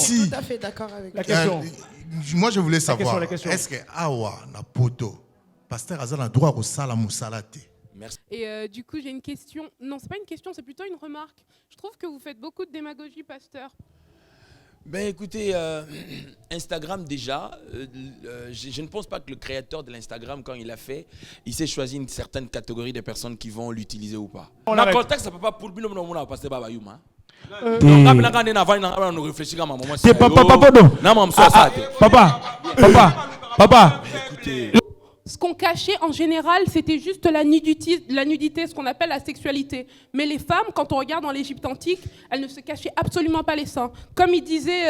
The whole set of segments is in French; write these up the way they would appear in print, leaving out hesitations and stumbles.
Si. Tout à fait d'accord avec La question. Moi, je voulais savoir, la question. est-ce que Awa, na poto, pasteur Azal a droit au salam ou salate? Merci. Et du coup, j'ai une question. Non, c'est pas une question, c'est plutôt une remarque. Je trouve que vous faites beaucoup de démagogie, pasteur. Ben écoutez, Instagram déjà, je ne pense pas que le créateur de l'Instagram, quand il a fait, il s'est choisi une certaine catégorie de personnes qui vont l'utiliser ou pas. On Dans arrête. le contexte, ça ne peut pas pour le bilan de passer Baba Youma. Papa. Ce qu'on cachait en général, c'était juste la nudité, ce qu'on appelle la sexualité. Mais les femmes, quand on regarde dans l'Égypte antique, elles ne se cachaient absolument pas les seins. Comme il disait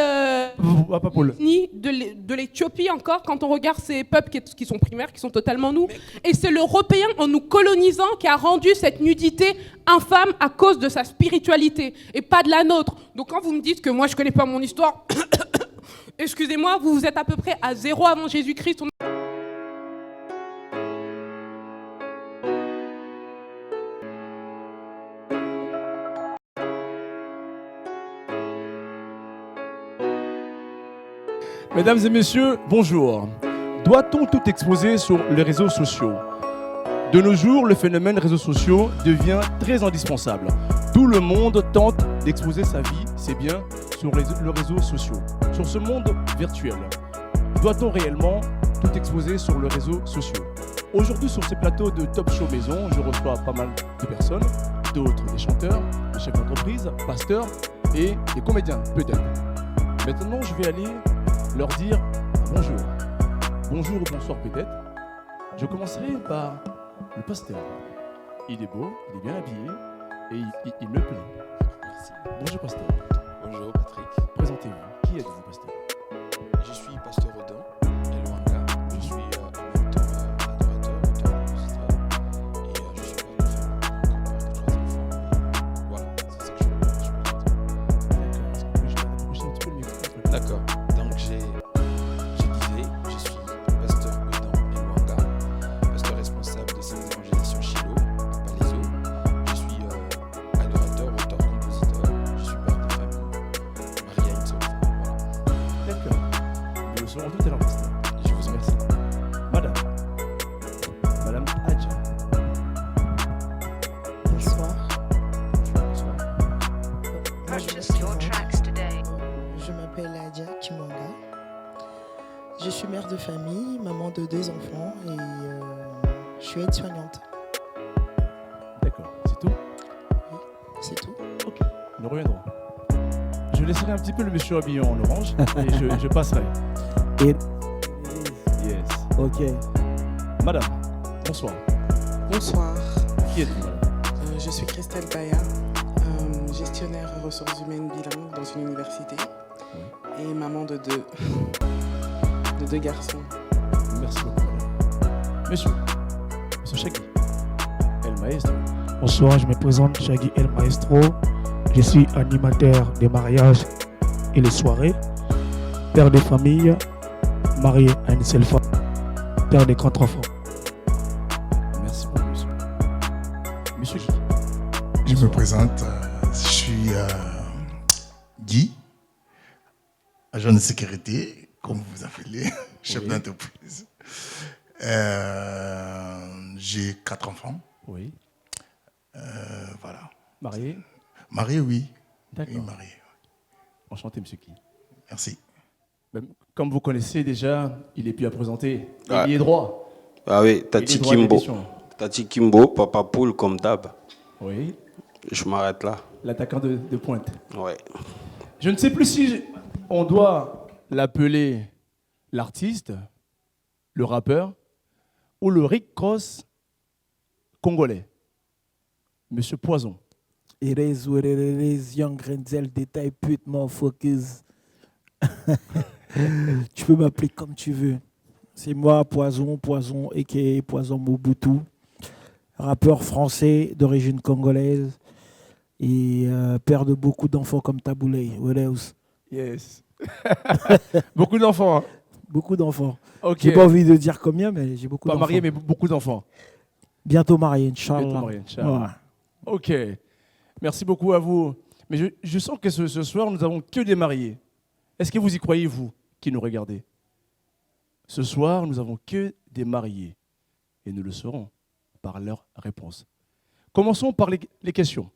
de l'Éthiopie encore, quand on regarde ces peuples qui sont primaires, qui sont totalement nus. Et c'est l'Européen, en nous colonisant, qui a rendu cette nudité infâme à cause de sa spiritualité, et pas de la nôtre. Donc quand vous me dites que moi je ne connais pas mon histoire, excusez-moi, vous êtes à peu près à 0 avant Jésus-Christ. Mesdames et messieurs, bonjour. Doit-on tout exposer sur les réseaux sociaux? De nos jours, le phénomène réseaux sociaux devient très indispensable. Tout le monde tente d'exposer sa vie, ses biens, sur les réseaux sociaux. Sur ce monde virtuel, doit-on réellement tout exposer sur les réseaux sociaux? Aujourd'hui, sur ces plateaux de Top Show Maison, je reçois pas mal de personnes, d'autres des chanteurs, des chefs d'entreprise, pasteurs et des comédiens, peut-être. Maintenant, je vais aller leur dire bonjour. Bonjour ou bonsoir peut-être. Je commencerai par le pasteur. Il est beau, il est bien habillé et il me plaît. Merci. Bonjour pasteur. Bonjour Patrick. Présentez-vous. Qui êtes-vous pasteur? Je suis pasteur Odin Elwanga. Je suis en même temps adorateur, auteur, compositeur et je suis père de famille, père de 3 enfants. Voilà, c'est ça que je peux dire. D'accord. Donc je disais, je suis pasteur Odin Elwanga, pasteur responsable de cette évangélisation Shiloh, à Palaiso. Je suis adorateur, auteur, compositeur. Je suis père de famille, marié à une seule femme. Voilà. D'accord. Nous serons tout à l'heure pasteur. Je vous remercie. Madame Adja. Bonsoir. Bonsoir. Moi, je Purchase your tracks today. Je m'appelle Adja Kimwanga. Je suis mère de famille, maman de 2 enfants et je suis aide-soignante. D'accord. C'est tout? C'est tout. Ok. Nous reviendrons. Je laisserai un petit peu le monsieur habillé en orange et je passerai. Et- Yes. Ok. Madame, bonsoir. Bonsoir, Qui êtes-vous, madame? je suis Christelle Baya, gestionnaire ressources humaines bilingue dans une université et maman de deux garçons. Merci beaucoup, madame. Monsieur Shaggy, El Maestro. Bonsoir, je me présente Shaggy El Maestro. Je suis animateur des mariages et les soirées, père de famille, marié à une seule femme, père de 4 enfants. Merci beaucoup, monsieur. Monsieur Guy. Je me présente, je suis Guy, agent de sécurité, comme vous vous appelez, chef d'entreprise. J'ai 4 enfants. Oui. Voilà. Marié. Marié, oui. D'accord. Oui, marié. Enchanté, monsieur Guy. Merci. Comme vous connaissez déjà, il est plus à présenter. Ouais. Il est droit. Ah oui, Il est Tati droit Kimbo. d'émission. Tati Kimbo, Papa Poule comme d'hab. Oui. Je m'arrête là. L'attaquant de pointe. Ouais. Je ne sais plus si on doit l'appeler l'artiste, le rappeur ou le Rick Ross congolais. Monsieur Poison. It is what it is, young Renzel, détail pute, motherfuckers. Tu peux m'appeler comme tu veux. C'est moi, Poison, a.k.a. Poison Mobutu, rappeur français d'origine congolaise et père de beaucoup d'enfants comme Taboulay. What else? Yes. Beaucoup d'enfants. Hein. Beaucoup d'enfants. Ok. J'ai pas envie de dire combien, mais j'ai beaucoup Pas d'enfants. marié, mais beaucoup d'enfants. Bientôt marié, Inch'Allah. Bientôt marié, Inch'Allah. Ouais. Ok. Merci beaucoup à vous. Mais je sens que ce soir, nous n'avons que des mariés. Est-ce que vous y croyez, vous, qui nous regardez? Ce soir, nous n'avons que des mariés, et nous le saurons par leurs réponses. Commençons par les questions.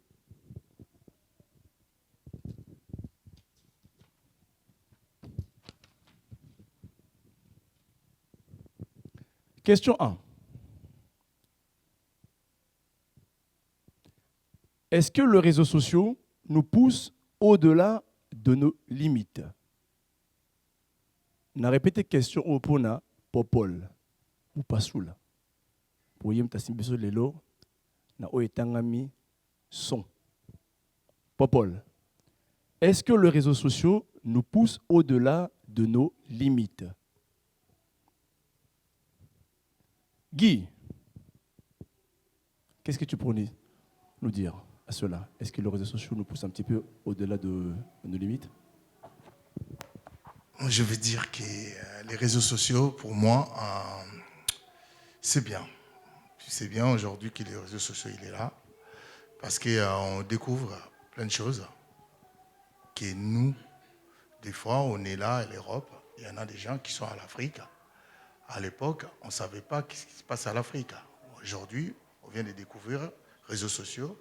Question 1. Est-ce que les réseaux sociaux nous poussent au-delà de nos limites? Na répété question au pona popol ou pasoula. Pour yem tasimbiso lelo na oetangami son. Popol. Est-ce que les réseaux sociaux nous poussent au-delà de nos limites? Guy, qu'est-ce que tu pourrais nous dire à cela? Est-ce que les réseaux sociaux nous poussent un petit peu au-delà de nos limites? Je veux dire que les réseaux sociaux, pour moi, c'est bien. C'est bien aujourd'hui que les réseaux sociaux il est là, parce qu'on découvre plein de choses. Que nous, des fois, on est là à l'Europe, il y en a des gens qui sont à l'Afrique. À l'époque, on ne savait pas ce qui se passe à l'Afrique. Aujourd'hui, on vient de découvrir les réseaux sociaux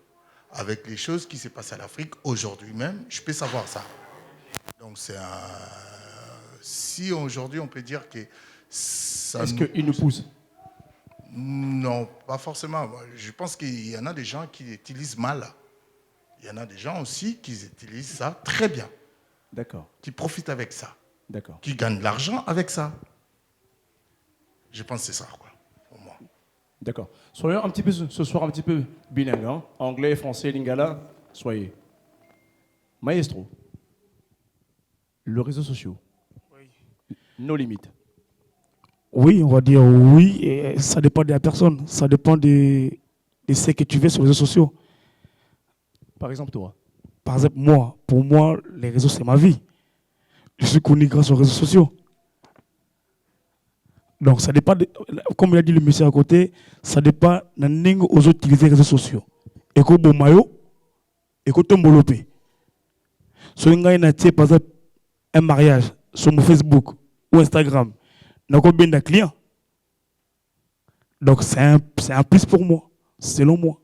avec les choses qui se passent à l'Afrique. Aujourd'hui même, je peux savoir ça. Donc, c'est si aujourd'hui, on peut dire que ça... Est-ce qu'il nous pousse? Non, pas forcément. Je pense qu'il y en a des gens qui utilisent mal. Il y en a des gens aussi qui utilisent ça très bien. D'accord. Qui profitent avec ça. D'accord. Qui gagnent de l'argent avec ça. Je pense que c'est ça, quoi, pour moi. D'accord. Soyons un petit peu, ce soir un petit peu bilingue, hein? Anglais, français, lingala, soyez. Maestro, les réseaux sociaux, nos limites. Oui, on va dire oui, et ça dépend de la personne, ça dépend de ce que tu veux sur les réseaux sociaux. Par exemple, toi? Par exemple, moi, pour moi, les réseaux, c'est ma vie. Je suis connu grâce aux réseaux sociaux. Donc, ça dépend, comme il a dit le monsieur à côté, ça dépend de n'importe aux autres utiliser les réseaux sociaux. Et comme bon maillot, et comme ton bolopé. Si on a par exemple un mariage sur mon Facebook ou Instagram, on a combien de clients? Donc, c'est un plus pour moi, selon moi.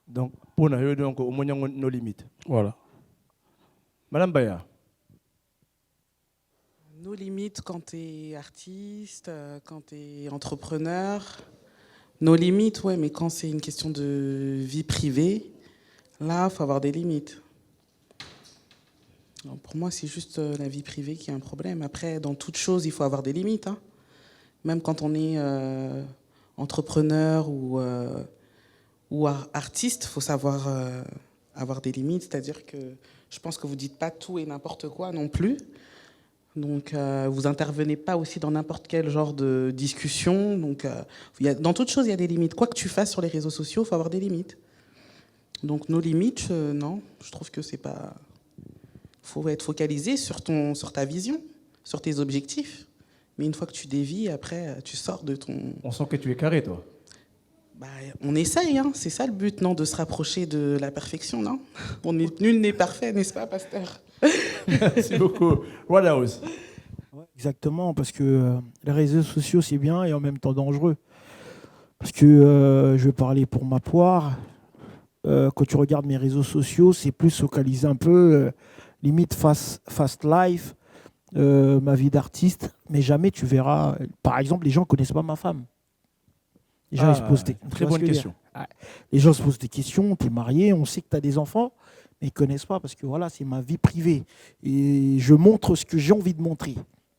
Donc, pour nous, donc, au moins, nos limites. Voilà. Madame Baya. Nos limites quand tu es artiste, quand tu es entrepreneur. Nos limites, ouais, mais quand c'est une question de vie privée, là, il faut avoir des limites. Alors, pour moi, c'est juste la vie privée qui est un problème. Après, dans toute chose, il faut avoir des limites. Hein. Même quand on est entrepreneur ou artiste, il faut savoir avoir des limites. C'est-à-dire que je pense que vous ne dites pas tout et n'importe quoi non plus. Donc, vous intervenez pas aussi dans n'importe quel genre de discussion. Donc, dans toute chose, il y a des limites. Quoi que tu fasses sur les réseaux sociaux, il faut avoir des limites. Donc, nos limites, non, je trouve que c'est pas... Il faut être focalisé sur ta vision, sur tes objectifs. Mais une fois que tu dévies, après, tu sors de ton... On sent que tu es carré, toi. Bah, on essaye, hein. C'est ça le but, non, de se rapprocher de la perfection, non? Nul n'est parfait, n'est-ce pas, pasteur? Merci beaucoup. Wallace. Ouais, exactement, parce que les réseaux sociaux, c'est bien et en même temps dangereux. Parce que je vais parler pour ma poire. Quand tu regardes mes réseaux sociaux, c'est plus focalisé un peu, limite fast life, ma vie d'artiste. Mais jamais tu verras, par exemple, les gens ne connaissent pas ma femme. Les gens, ils se posent des très bonne question. Les gens se posent des questions, tu es marié, on sait que tu as des enfants, mais ils ne connaissent pas parce que voilà, c'est ma vie privée. Et je montre ce que j'ai envie de montrer.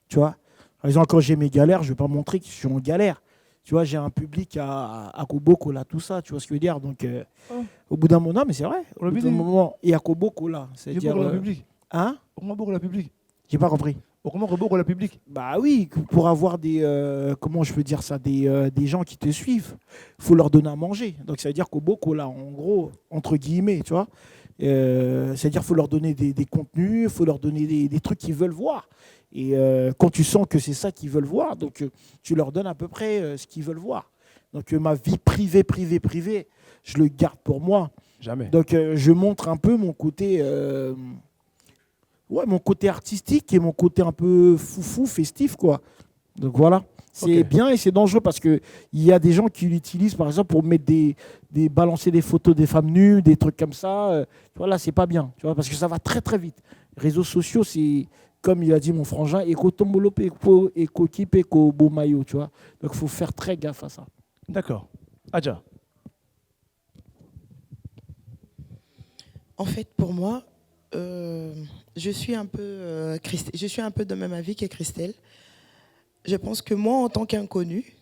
Tu vois, par exemple, quand j'ai mes galères, je ne vais pas montrer que je suis en galère. Tu vois, j'ai un public à Koboko, là, tout ça, tu vois ce que je veux dire. Donc, au bout d'un moment, non, mais c'est vrai, au bout d'un moment, et à Koboko, là. C'est-à-dire. La public. Hein? Comment beaucoup la public? J'ai pas compris. Comment beaucoup la public? Bah oui, pour avoir des, comment je peux dire ça, des gens qui te suivent, il faut leur donner à manger. Donc, ça veut dire qu'au Boko, là, en gros, entre guillemets, tu vois, c'est-à-dire qu'il faut leur donner des contenus, il faut leur donner des trucs qu'ils veulent voir. Et quand tu sens que c'est ça qu'ils veulent voir, donc tu leur donnes à peu près ce qu'ils veulent voir. Donc, ma vie privée, je le garde pour moi. Jamais. Donc, je montre un peu mon côté... Ouais, mon côté artistique et mon côté un peu foufou, festif, quoi. Donc voilà. C'est bien et c'est dangereux parce qu'il y a des gens qui l'utilisent, par exemple, pour mettre balancer des photos des femmes nues, des trucs comme ça. Voilà, c'est pas bien, tu vois, parce que ça va très très vite. Réseaux sociaux, c'est, comme il a dit mon frangin, éco-tombolope, éco-kipe, éco-bomayo, tu vois. Donc il faut faire très gaffe à ça. D'accord. Adja. En fait, pour moi, je suis un peu de même avis que Christelle. Je pense que moi, en tant qu'inconnu,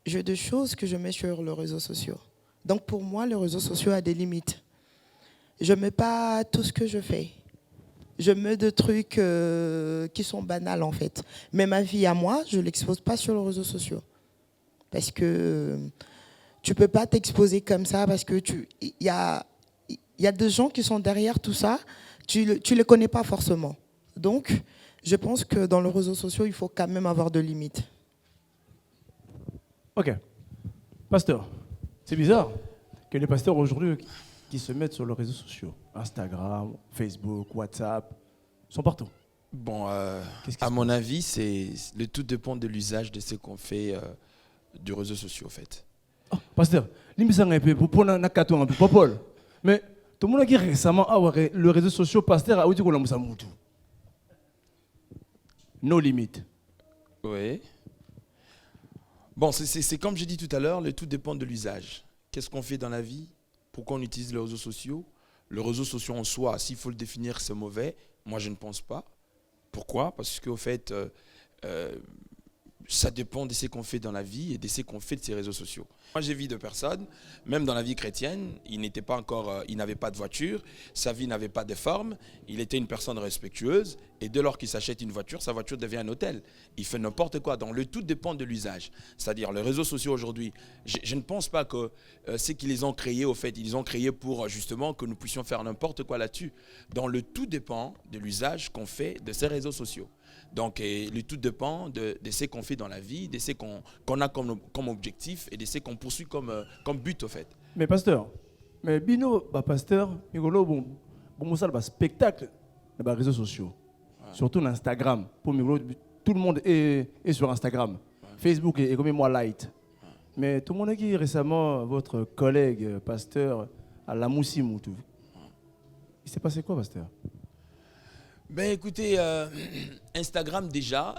j'ai des choses que je mets sur les réseaux sociaux. Donc pour moi, les réseaux sociaux ont des limites. Je ne mets pas tout ce que je fais. Je mets des trucs qui sont banals en fait. Mais ma vie à moi, je ne l'expose pas sur les réseaux sociaux. Parce que tu ne peux pas t'exposer comme ça parce que il y a des gens qui sont derrière tout ça, tu ne les connais pas forcément. Donc, je pense que dans les réseaux sociaux, il faut quand même avoir de limites. Ok. Pasteur, c'est bizarre que les pasteurs aujourd'hui qui se mettent sur les réseaux sociaux, Instagram, Facebook, WhatsApp, sont partout. Bon, à mon avis, le tout dépend de l'usage de ce qu'on fait du réseau social, en fait. Oh, pasteur, l'immissaire un peu pour prendre un cadeau un peu, pas Paul. Mais tout le monde a dit récemment, le réseau social, pasteur, a dit qu'on a moussa moutou. No limites. Oui. Bon, c'est comme j'ai dit tout à l'heure, le tout dépend de l'usage. Qu'est-ce qu'on fait dans la vie? Pourquoi on utilise les réseaux sociaux? Le réseau social en soi, s'il faut le définir, c'est mauvais. Moi, je ne pense pas. Pourquoi? Parce qu'au fait, ça dépend de ce qu'on fait dans la vie et de ce qu'on fait de ces réseaux sociaux. Moi, j'ai vu de personnes, même dans la vie chrétienne, il n'avait pas de voiture, sa vie n'avait pas de forme, il était une personne respectueuse, et dès lors qu'il s'achète une voiture, sa voiture devient un hôtel. Il fait n'importe quoi. Donc, le tout dépend de l'usage. C'est-à-dire, les réseaux sociaux aujourd'hui, je ne pense pas que ce qu'ils les ont créés, au fait, ils les ont créés pour justement que nous puissions faire n'importe quoi là-dessus. Donc, le tout dépend de l'usage qu'on fait de ces réseaux sociaux. Donc, le tout dépend de ce qu'on fait dans la vie, de ce qu'on a comme objectif et de ce qu'on poursuit comme but, au fait. Mais pasteur, Bino, pasteur, bon, ça, le spectacle dans les réseaux sociaux, surtout dans Instagram. Pour tout le monde est sur Instagram. Facebook est comme moi light. Mais tout le monde a dit récemment, votre collègue pasteur, à la Moussi Moutou. Il s'est passé quoi, pasteur? Ben écoutez, Instagram déjà,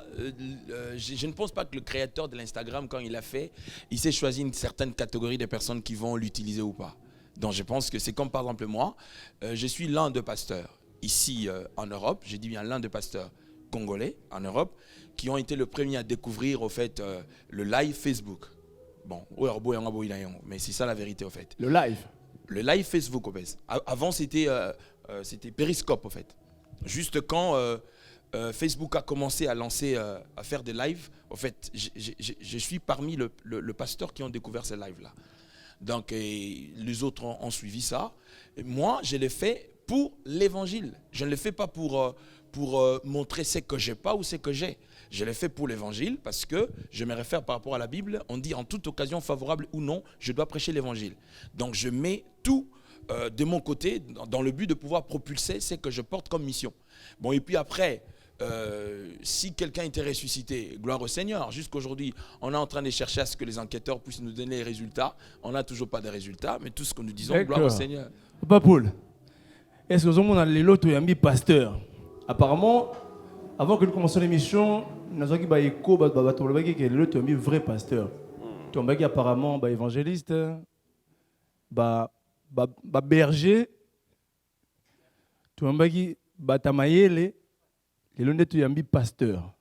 je ne pense pas que le créateur de l'Instagram, quand il a fait, il s'est choisi une certaine catégorie de personnes qui vont l'utiliser ou pas. Donc je pense que c'est comme par exemple moi, je suis l'un des pasteurs ici en Europe, j'ai dit bien l'un des pasteurs congolais en Europe, qui ont été le premier à découvrir au fait le live Facebook. Bon, mais c'est ça la vérité au fait. Le live? Le live Facebook au fait. Avant c'était Periscope au fait. Juste quand Facebook a commencé à lancer, à faire des lives, en fait, je suis parmi le pasteur qui ont découvert ces lives-là. Donc, les autres ont suivi ça. Et moi, je l'ai fait pour l'évangile. Je ne le fais pas pour montrer ce que j'ai pas ou ce que j'ai. Je l'ai fait pour l'évangile parce que je me réfère par rapport à la Bible. On dit en toute occasion favorable ou non, je dois prêcher l'évangile. Donc, je mets tout de mon côté, dans le but de pouvoir propulser ce que je porte comme mission. Bon, et puis après, si quelqu'un était ressuscité, gloire au Seigneur. Jusqu'aujourd'hui, on est en train de chercher à ce que les enquêteurs puissent nous donner les résultats. On n'a toujours pas de résultats, mais tout ce que nous disons, gloire au Seigneur. Papa Paul, est-ce que vous avez l'autre ami pasteur? Apparemment, avant que nous commencions l'émission, nous avons dit que l'autre ami vrai pasteur. Tu as apparemment évangéliste, berger, tu as dit Batamayele, et l'on est un pasteur.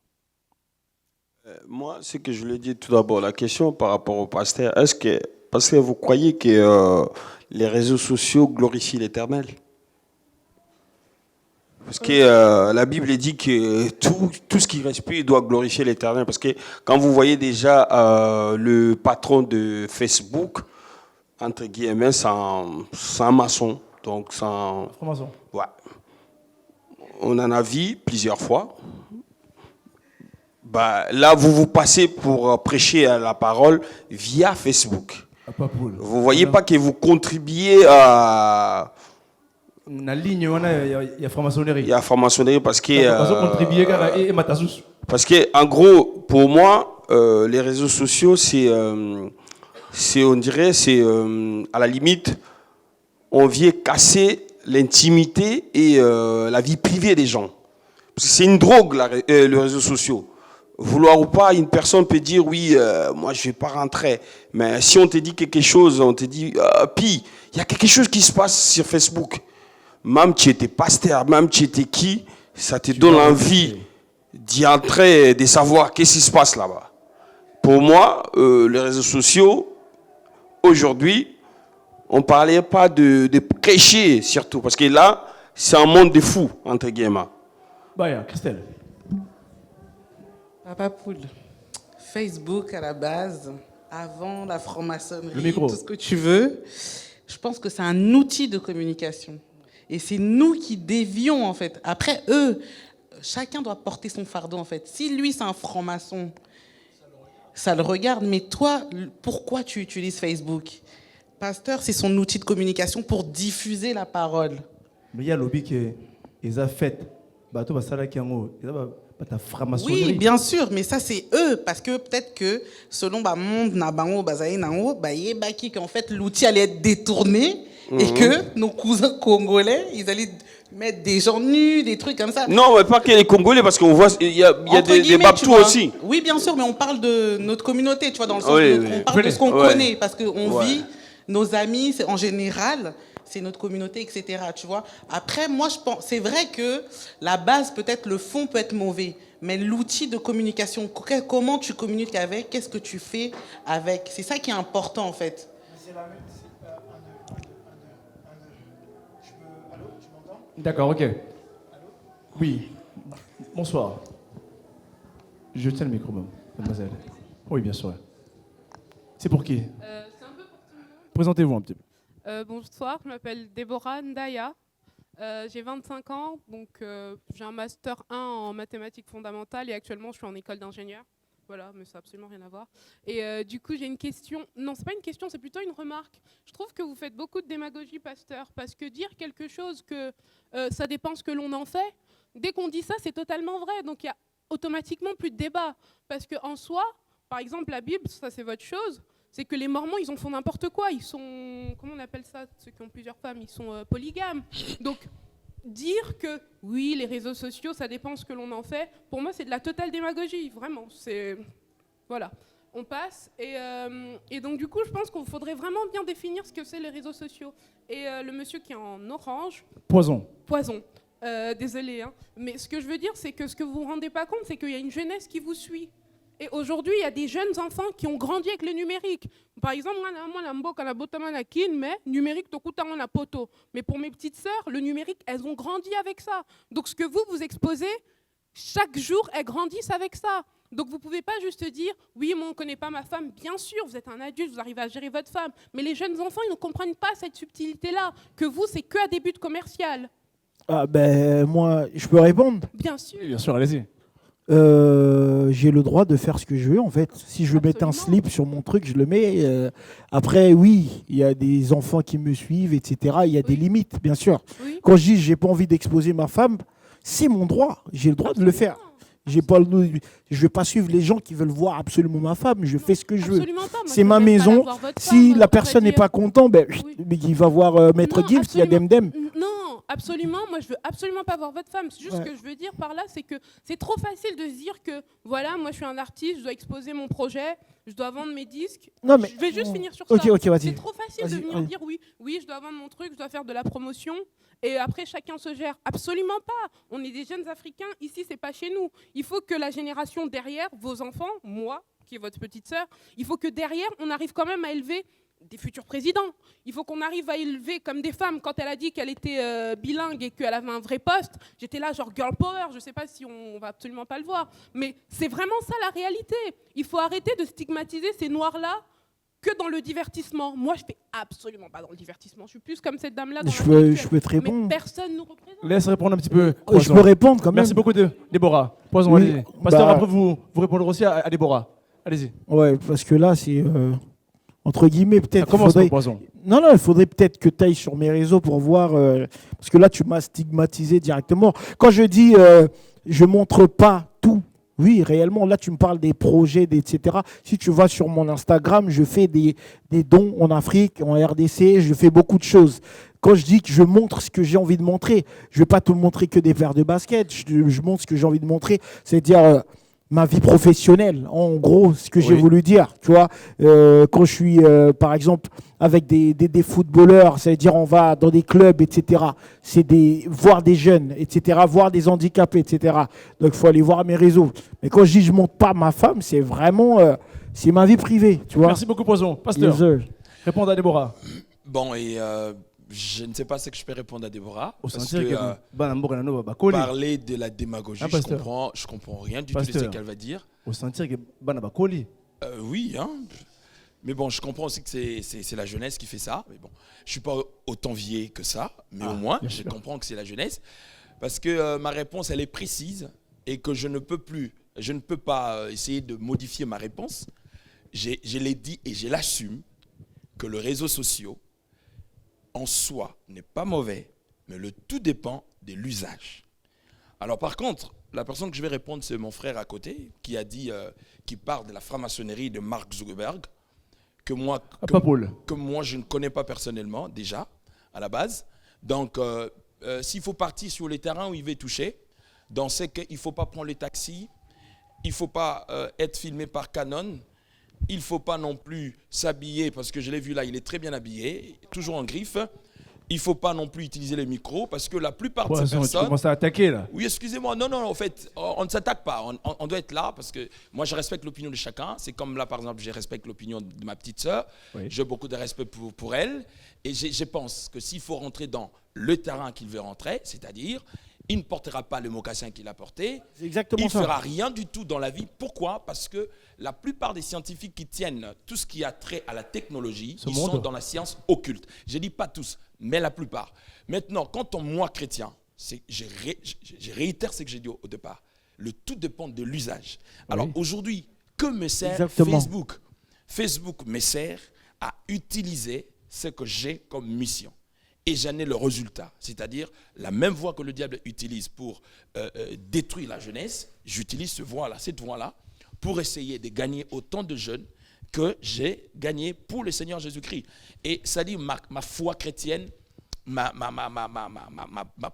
Moi, ce que je voulais dire tout d'abord, la question par rapport au pasteur, parce que vous croyez que les réseaux sociaux glorifient l'Éternel? Parce que la Bible dit que tout ce qui respire doit glorifier l'Éternel. Parce que quand vous voyez déjà le patron de Facebook, entre guillemets, c'est un maçon. Donc, c'est un franc-maçon. Ouais. On en a vu plusieurs fois. Là, vous passez pour prêcher à la parole via Facebook. Vous ne voyez pas que vous contribuez à La ligne, il y a franc-maçonnerie. Il y a franc-maçonnerie parce que... Parce que, en gros, pour moi, les réseaux sociaux, on dirait, à la limite, on vient casser l'intimité et la vie privée des gens. Parce que c'est une drogue, les réseaux sociaux. Vouloir ou pas, une personne peut dire, oui, moi, je ne vais pas rentrer. Mais si on te dit quelque chose, on te dit, puis, il y a quelque chose qui se passe sur Facebook. Même tu étais pasteur, même tu étais qui, ça te donne envie d'y entrer, de savoir qu'est-ce qui se passe là-bas. Pour moi, les réseaux sociaux, aujourd'hui, on ne parlait pas de prêcher surtout, parce que là, c'est un monde de fous, entre guillemets. Bah, Christelle. Papa Poule, Facebook à la base, avant la franc-maçonnerie, tout ce que tu veux, je pense que c'est un outil de communication. Et c'est nous qui dévions, en fait. Après, eux, chacun doit porter son fardeau, en fait. Si lui, c'est un franc-maçon, ça le regarde. Mais toi, pourquoi tu utilises Facebook? Pasteur, c'est son outil de communication pour diffuser la parole. Mais il y a lobby qui les a fait. Oui, bien sûr, mais ça c'est eux, parce que peut-être que selon monde qu'en fait l'outil allait être détourné et que nos cousins congolais, ils allaient mettre des gens nus, des trucs comme ça. Non, mais pas que les Congolais, parce qu'on voit il y a des Babtous aussi. Oui, bien sûr, mais on parle de notre communauté, tu vois, dans le sens où on parle de ce qu'on connaît, parce qu'on vit, nos amis, en général, c'est notre communauté, etc. Tu vois. Après, moi, je pense, c'est vrai que la base, peut-être, le fond peut être mauvais, mais l'outil de communication, comment tu communiques avec, qu'est-ce que tu fais avec, c'est ça qui est important, en fait. D'accord, ok. Oui. Bonsoir. Je tiens le micro, mademoiselle. Oui, bien sûr. C'est pour qui? C'est un peu pour tout le monde. Présentez-vous un petit peu. Bonsoir, je m'appelle Déborah Ndaya. J'ai 25 ans, donc j'ai un master 1 en mathématiques fondamentales et actuellement je suis en école d'ingénieur. Voilà, mais ça n'a absolument rien à voir. Et du coup, j'ai une question. Non, c'est pas une question, c'est plutôt une remarque. Je trouve que vous faites beaucoup de démagogie, pasteur, parce que dire quelque chose que ça dépend ce que l'on en fait, dès qu'on dit ça, c'est totalement vrai. Donc il y a automatiquement plus de débat. Parce qu'en soi, par exemple, la Bible, ça c'est votre chose, c'est que les Mormons, ils en font n'importe quoi. Ils sont, comment on appelle ça, ceux qui ont plusieurs femmes, ils sont polygames. Donc, dire que, oui, les réseaux sociaux, ça dépend ce que l'on en fait, pour moi, c'est de la totale démagogie, vraiment. C'est... Voilà, on passe. Et donc, du coup, je pense qu'il faudrait vraiment bien définir ce que c'est les réseaux sociaux. Et le monsieur qui est en orange... Poison. Désolé, hein. Mais ce que je veux dire, c'est que ce que vous ne vous rendez pas compte, c'est qu'il y a une jeunesse qui vous suit. Et aujourd'hui, il y a des jeunes enfants qui ont grandi avec le numérique. Par exemple, numérique, mais pour mes petites sœurs, le numérique, elles ont grandi avec ça. Donc ce que vous exposez, chaque jour, elles grandissent avec ça. Donc vous ne pouvez pas juste dire, oui, moi on ne connaît pas ma femme. Bien sûr, vous êtes un adulte, vous arrivez à gérer votre femme. Mais les jeunes enfants, ils ne comprennent pas cette subtilité-là. Que vous, c'est que à des buts commerciaux. Ah ben, moi, je peux répondre? Bien sûr. Bien sûr, allez-y. J'ai le droit de faire ce que je veux en fait. Si je veux mettre un slip sur mon truc, je le mets. Après, oui, il y a des enfants qui me suivent, etc. Il y a des limites, bien sûr. Oui. Quand je dis j'ai pas envie d'exposer ma femme, c'est mon droit. J'ai le droit de le faire. Je ne vais pas suivre les gens qui veulent voir absolument ma femme. Je fais ce que je veux. C'est ma maison. Si la personne n'est pas contente, il va voir Maître Gims, il y a Demdem. Non, absolument. Moi, je veux absolument pas voir votre femme. C'est juste ce que je veux dire par là, c'est que c'est trop facile de se dire que, voilà, moi, je suis un artiste, je dois exposer mon projet, je dois vendre mes disques. Non, mais... Je vais juste finir sur ça. Vas-y. C'est trop facile de venir dire, oui, je dois vendre mon truc, je dois faire de la promotion. Et après, chacun se gère. Absolument pas. On est des jeunes Africains. Ici, c'est pas chez nous. Il faut que la génération derrière, vos enfants, moi, qui est votre petite sœur, il faut que derrière, on arrive quand même à élever des futurs présidents. Il faut qu'on arrive à élever comme des femmes. Quand elle a dit qu'elle était bilingue et qu'elle avait un vrai poste, j'étais là genre girl power. Je sais pas si on va absolument pas le voir. Mais c'est vraiment ça la réalité. Il faut arrêter de stigmatiser ces noirs-là que dans le divertissement. Moi, je fais absolument pas dans le divertissement. Je suis plus comme cette dame-là. Je peux te répondre. Mais personne nous représente. Laisse répondre un petit peu. Je peux répondre quand même. Merci beaucoup, Déborah. Poison, oui, allez-y. Pasteur, après, vous répondrez aussi à Déborah. Allez-y. Ouais, parce que là, c'est... entre guillemets, peut-être... Ça commence par Poison. Non, il faudrait peut-être que tu ailles sur mes réseaux pour voir, parce que là, tu m'as stigmatisé directement. Quand je dis je montre pas tout, oui, réellement, là, tu me parles des projets, etc. Si tu vas sur mon Instagram, je fais des dons en Afrique, en RDC, je fais beaucoup de choses. Quand je dis que je montre ce que j'ai envie de montrer, je ne vais pas te montrer que des paires de baskets, je montre ce que j'ai envie de montrer, c'est-à-dire ma vie professionnelle, en gros, ce que j'ai voulu dire. Tu vois, quand je suis, par exemple, avec des footballeurs, c'est-à-dire on va dans des clubs, etc. C'est voir des jeunes, etc., voir des handicapés, etc. Donc, il faut aller voir mes réseaux. Mais quand je dis je ne montre pas ma femme, c'est vraiment, c'est ma vie privée, tu vois. Merci beaucoup, Poison. Pasteur, répondre à Déborah. Bon, et je ne sais pas ce que je peux répondre à Déborah. Parce que, parler de la démagogie, je comprends rien du tout de ce qu'elle va dire. Au sentir que oui, hein. Mais bon, je comprends aussi que c'est la jeunesse qui fait ça. Mais bon, je ne suis pas autant vieux que ça, mais au moins, je comprends que c'est la jeunesse. Parce que ma réponse, elle est précise et que je ne peux pas essayer de modifier ma réponse. Je l'ai dit et je l'assume que les réseaux sociaux, en soi, n'est pas mauvais, mais le tout dépend de l'usage. Alors par contre, la personne que je vais répondre, c'est mon frère à côté, qui a dit, qui parle de la franc-maçonnerie de Mark Zuckerberg, que moi, je ne connais pas personnellement, déjà, à la base. Donc, s'il faut partir sur les terrains où il veut toucher, dans ce qu'il ne faut pas prendre les taxis, il ne faut pas être filmé par Canon, il ne faut pas non plus s'habiller, parce que je l'ai vu là, il est très bien habillé, toujours en griffe. Il ne faut pas non plus utiliser les micros, parce que la plupart de ces personnes... Tu commences à attaquer là. Oui, excusez-moi, non, en fait, on ne s'attaque pas, on doit être là, parce que moi je respecte l'opinion de chacun. C'est comme là, par exemple, je respecte l'opinion de ma petite sœur, j'ai beaucoup de respect pour elle, et je pense que s'il faut rentrer dans le terrain qu'il veut rentrer, c'est-à-dire... il ne portera pas le mocassin qu'il a porté. Il ne fera rien du tout dans la vie. Pourquoi? Parce que la plupart des scientifiques qui tiennent tout ce qui a trait à la technologie, ils sont dans la science occulte. Je ne dis pas tous, mais la plupart. Maintenant, quand on moi chrétien, je réitère ce que j'ai dit au départ. Le tout dépend de l'usage. Alors aujourd'hui, que me sert Facebook? Facebook me sert à utiliser ce que j'ai comme mission. Et j'en ai le résultat, c'est-à-dire la même voie que le diable utilise pour détruire la jeunesse, j'utilise cette voie-là, pour essayer de gagner autant de jeunes que j'ai gagné pour le Seigneur Jésus-Christ. Et ça dit, ma foi chrétienne, ma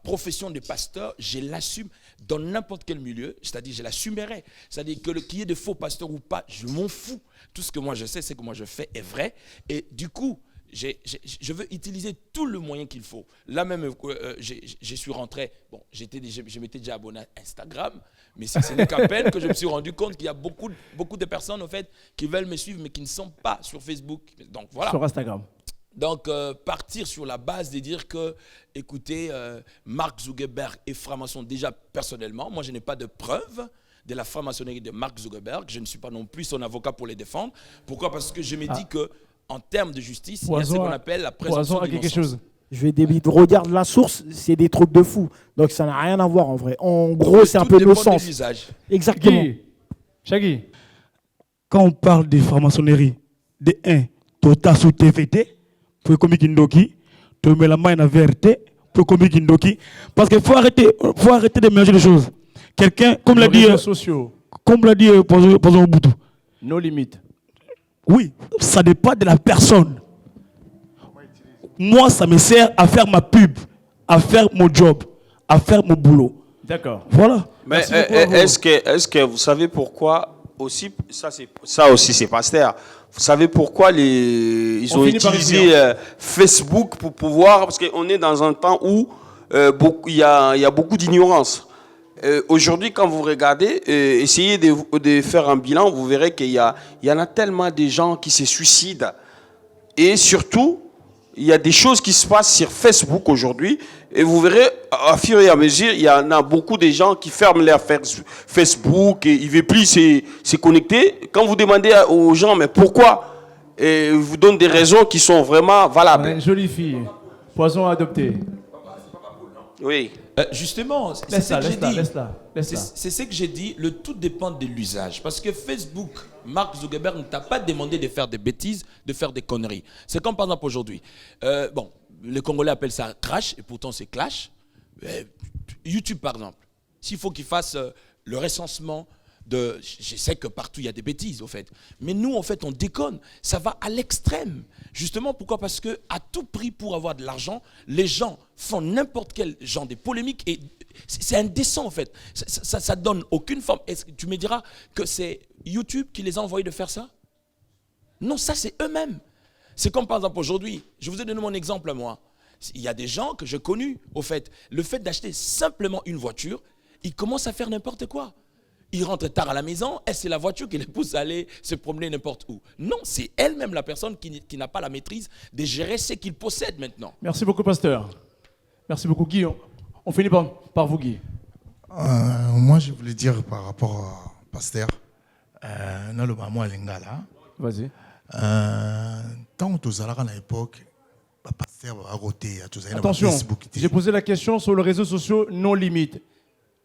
profession de pasteur, je l'assume dans n'importe quel milieu, c'est-à-dire je l'assumerai. C'est-à-dire que qu'il y ait de faux pasteurs ou pas, je m'en fous. Tout ce que moi je sais, c'est que moi je fais est vrai. Et du coup, je veux utiliser tout le moyen qu'il faut. Là même, je suis rentré, bon, je m'étais déjà abonné à Instagram, mais ce n'est qu'à peine que je me suis rendu compte qu'il y a beaucoup de personnes en fait, qui veulent me suivre, mais qui ne sont pas sur Facebook. Donc, voilà. Sur Instagram. Donc, partir sur la base de dire que, écoutez, Mark Zuckerberg est franc-maçon, déjà personnellement, moi je n'ai pas de preuves de la franc-maçonnerie de Mark Zuckerberg, je ne suis pas non plus son avocat pour les défendre. Pourquoi? Parce que je me dis que en termes de justice, il y a ce qu'on appelle la présomption d'innocence. Regarde la source, c'est des trucs de fou. Donc ça n'a rien à voir en vrai. En gros, c'est un peu le sens. Exactement. Chagui. Quand on parle de franc-maçonnerie, de 1, tota sous TVT, pour comme Kindoki, tu mets la main en vérité, pour comme Kindoki. Parce qu'il faut arrêter de mélanger les choses. Quelqu'un, comme l'a dit Poison Boutou. Nos limites. Oui, ça dépend de la personne. Moi, ça me sert à faire ma pub, à faire mon job, à faire mon boulot. D'accord. Voilà. Mais est-ce que vous savez pourquoi aussi, ça aussi c'est pasteur, vous savez pourquoi ils ont utilisé Facebook pour pouvoir, parce qu'on est dans un temps où il y a beaucoup d'ignorance. Aujourd'hui, quand vous regardez, essayez de faire un bilan, vous verrez qu'il y en a tellement de gens qui se suicident. Et surtout, il y a des choses qui se passent sur Facebook aujourd'hui. Et vous verrez, à fur et à mesure, il y en a beaucoup de gens qui ferment leur Facebook et ils ne veulent plus se connecter. Quand vous demandez aux gens, mais pourquoi, et ils vous donnent des raisons qui sont vraiment valables. Une jolie fille. Poison adopté. Oui. Justement, c'est Laisse ce que j'ai dit. laisse-la. C'est ce que j'ai dit. Le tout dépend de l'usage. Parce que Facebook, Mark Zuckerberg ne t'a pas demandé de faire des bêtises, de faire des conneries. C'est comme par exemple aujourd'hui. Bon, les Congolais appellent ça crash, et pourtant c'est clash. YouTube par exemple. S'il faut qu'il fasse le recensement de... Je sais que partout il y a des bêtises au fait. Mais nous en fait on déconne. Ça va à l'extrême. Justement pourquoi? Parce que à tout prix pour avoir de l'argent, les gens font n'importe quel genre de polémique et c'est indécent en fait. Ça donne aucune forme. Est-ce que tu me diras que c'est YouTube qui les a envoyés de faire ça? Non, ça c'est eux-mêmes. C'est comme par exemple aujourd'hui, je vous ai donné mon exemple moi. Il y a des gens que j'ai connus au fait. Le fait d'acheter simplement une voiture, ils commencent à faire n'importe quoi. Ils rentrent tard à la maison, et c'est la voiture qui les pousse à aller se promener n'importe où. Non, c'est elle-même la personne qui n'a pas la maîtrise de gérer ce qu'il possède maintenant. Merci beaucoup, pasteur. Merci beaucoup, Guy. On finit par vous, Guy. Moi, je voulais dire par rapport à pasteur, dans le moment à Lingala. Vas-y. Tant que tu as à l'époque, pasteur à côté, attention, j'ai posé la question sur les réseaux sociaux non limite.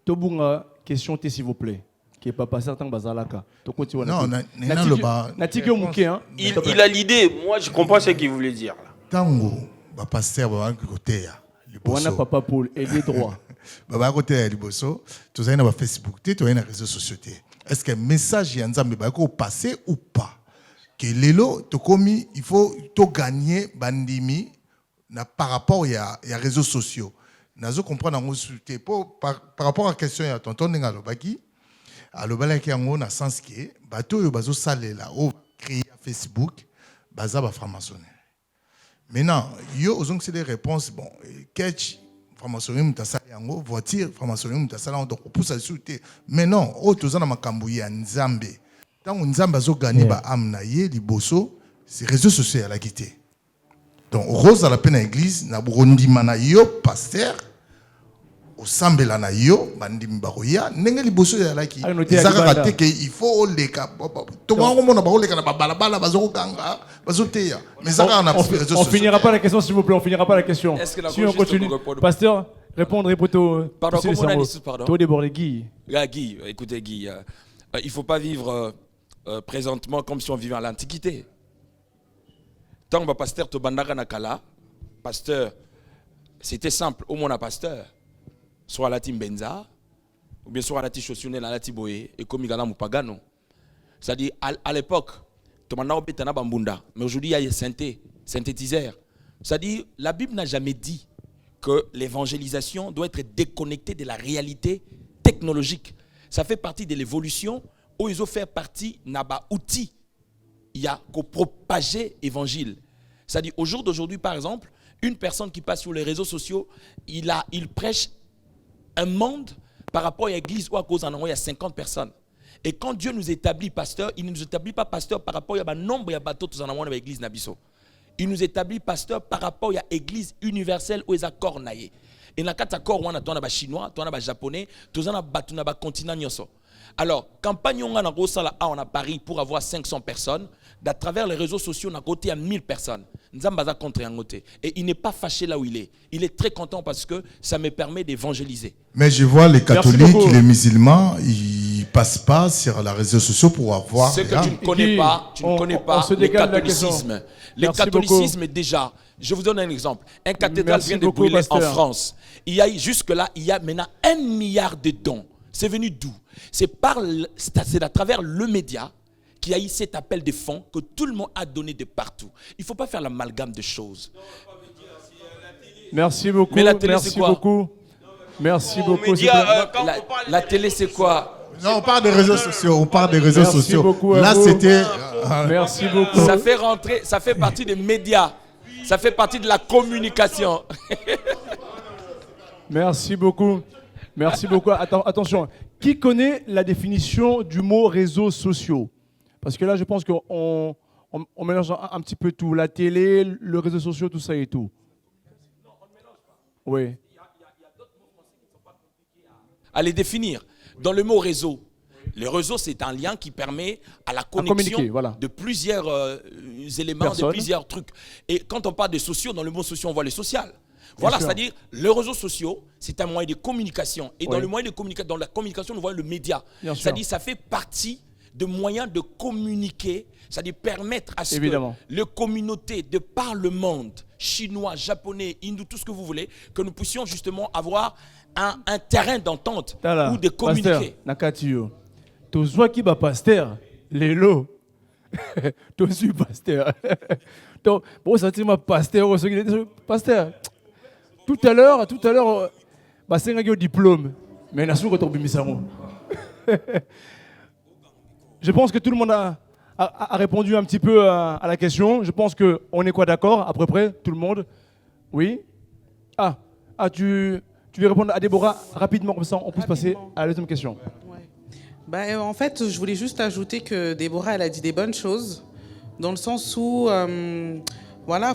Tobunga, question s'il vous plaît. Qui est pas passé tant bazalaka. Non, il a l'idée. Moi, je comprends ce qu'il voulait dire. Tango, pasteur à côté. Wana papa Paul, aidez droit. À côté à Liboso, tu as na Facebook, tu as na réseaux sociaux. Est-ce que le message est passé ou pas? Que lelo to komi, il faut to gagner bandimi na par rapport à réseaux sociaux. Nazo comprendre par rapport à la question ya tonton Nenga Lobaki, alobalaki yango na sens que bato yo bazo salela o créer Facebook baza ba franc-maçonnerie. Maintenant, yo ozong c'est des réponses bon, catch franc-maçonnerie mutasala yango, voiture franc-maçonnerie mutasala donc pour ça souté. Mais non, o tozana makambo ya Nzambe. Tant Nzambe azo gagner ba âme na ye liboso, c'est réseaux sociaux à la quitter. Donc rose à la peine à l'église na burundima na yo pasteur au sambela na yo bandimi baroya ndenge liboso ya laki ezaka raté que il faut leka to bango mona ba leka na balabala bazoko kanga bazoteya mais ça on finira pas la question s'il vous plaît, on finira pas la question. Si on continue, pasteur, répondre plutôt. Pardon, comment on a dit pardon? Toi débordé Guy. Guy, écoutez Guy, il faut pas vivre présentement comme si on vivait à l'Antiquité. Tant que pasteur to bandaka nakala, pasteur, c'était simple, au moins un pasteur. Soit la team Benza, ou bien soit la team Chossionnel, la team Boé, et comme il y a Pagano. C'est-à-dire, à l'époque, tu m'as bambunda, mais aujourd'hui, il y a des synthétiseurs. C'est-à-dire, la Bible n'a jamais dit que l'évangélisation doit être déconnectée de la réalité technologique. Ça fait partie de l'évolution, où ils ont fait partie d'un outil. Il y a qu'au propager l'évangile. C'est-à-dire, au jour d'aujourd'hui, par exemple, une personne qui passe sur les réseaux sociaux, il prêche un monde par rapport à l'église où à cause il y a 50 personnes. Et quand Dieu nous établit pasteur, il ne nous établit pas pasteur par rapport à nombre de bateaux dans l'église Nabiso. Il nous établit pasteur par rapport à l'église universelle où il y a accords naïe. Et dans quatre accords, on a des chinois, on a des japonais, on a des continents. Alors, campagne on a Paris pour avoir 500 personnes. À travers les réseaux sociaux, on a côté à 1000 personnes. Et il n'est pas fâché là où il est. Il est très content parce que ça me permet d'évangéliser. Mais je vois les catholiques, les musulmans, ils ne passent pas sur les réseaux sociaux pour avoir... Ce que tu ne connais pas, le catholicisme. Le catholicisme, déjà, je vous donne un exemple. Un cathédrale vient de brûler en France. Il y a jusque-là, il y a maintenant 1 milliard de dons. C'est venu d'où? C'est à travers le média qu'il y a eu cet appel de fonds que tout le monde a donné de partout. Il ne faut pas faire l'amalgame de choses. Merci beaucoup. Mais la télé, merci c'est quoi? Beaucoup. Merci beaucoup. La télé, c'est quoi? Non, on parle des réseaux sociaux. On parle des réseaux merci sociaux. Beaucoup là, c'était... merci beaucoup. Ça fait partie des médias. Ça fait partie de la communication. Merci beaucoup. Merci beaucoup. Attention. Qui connaît la définition du mot réseaux sociaux? Parce que là, je pense qu'on mélange un petit peu tout. La télé, le réseau social, tout ça et tout. Oui. Il y a d'autres mots français qui ne sont pas compliqués à les définir. Dans le mot réseau, le réseau, c'est un lien qui permet à la connexion de plusieurs éléments, de plusieurs trucs. Et quand on parle de sociaux, dans le mot social, on voit le social. Voilà, sûr. c'est-à-dire, les réseaux sociaux, c'est un moyen de communication. Et dans Oui. le moyen de communication, dans la communication, nous voyons le média. Bien sûr. C'est-à-dire, ça fait partie de moyens de communiquer, c'est-à-dire permettre à ce Évidemment. que les communautés de par le monde, chinois, japonais, hindou, tout ce que vous voulez, que nous puissions justement avoir un terrain d'entente Tala, ou de communiquer. pasteur, nakati yo. Tozwa ki ba pasteur, lelo. Tozu pasteur. Donc, bon, ça c'est ma pasteur, pasteur. Tout à l'heure, bah c'est un diplôme, mais n'a pas retombé misamo. Je pense que tout le monde a répondu un petit peu à la question. Je pense qu'on est quoi d'accord, à peu près, tout le monde. Oui. Tu veux répondre à Déborah rapidement, comme ça on peut passer à la deuxième question. En fait, je voulais juste ajouter que Déborah, elle a dit des bonnes choses, dans le sens où, voilà,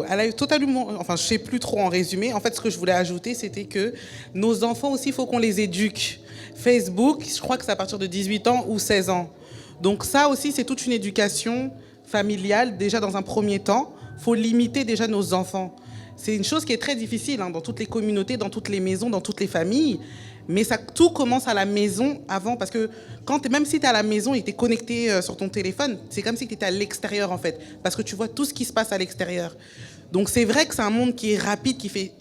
elle a eu totalement, enfin, je sais plus trop en résumé. En fait, ce que je voulais ajouter, c'était que nos enfants aussi, il faut qu'on les éduque. Facebook, je crois que c'est à partir de 18 ans ou 16 ans. Donc ça aussi, c'est toute une éducation familiale, déjà dans un premier temps. Il faut limiter déjà nos enfants. C'est une chose qui est très difficile dans toutes les communautés, dans toutes les maisons, dans toutes les familles. Mais tout commence à la maison avant, parce que même si tu es à la maison et tu es connecté sur ton téléphone, c'est comme si tu étais à l'extérieur en fait, parce que tu vois tout ce qui se passe à l'extérieur. Donc c'est vrai que c'est un monde qui est rapide, qui fait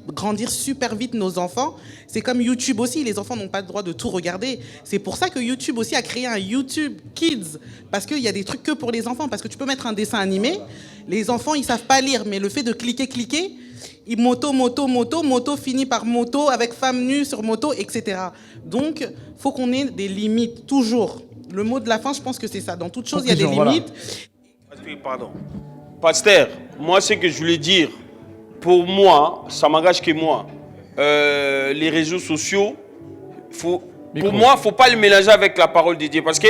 grandir super vite nos enfants. C'est comme YouTube aussi, les enfants n'ont pas le droit de tout regarder. C'est pour ça que YouTube aussi a créé un YouTube Kids, parce qu'il y a des trucs que pour les enfants, parce que tu peux mettre un dessin animé, les enfants ils savent pas lire, mais le fait de cliquer, moto finit par moto, avec femme nue sur moto, etc. Donc, il faut qu'on ait des limites, toujours. Le mot de la fin, je pense que c'est ça. Dans toute chose, il y a des limites. Pardon. Pasteur, moi, ce que je voulais dire, pour moi, ça m'engage que moi. Les réseaux sociaux, pour moi, il ne faut pas le mélanger avec la parole de Dieu. Parce que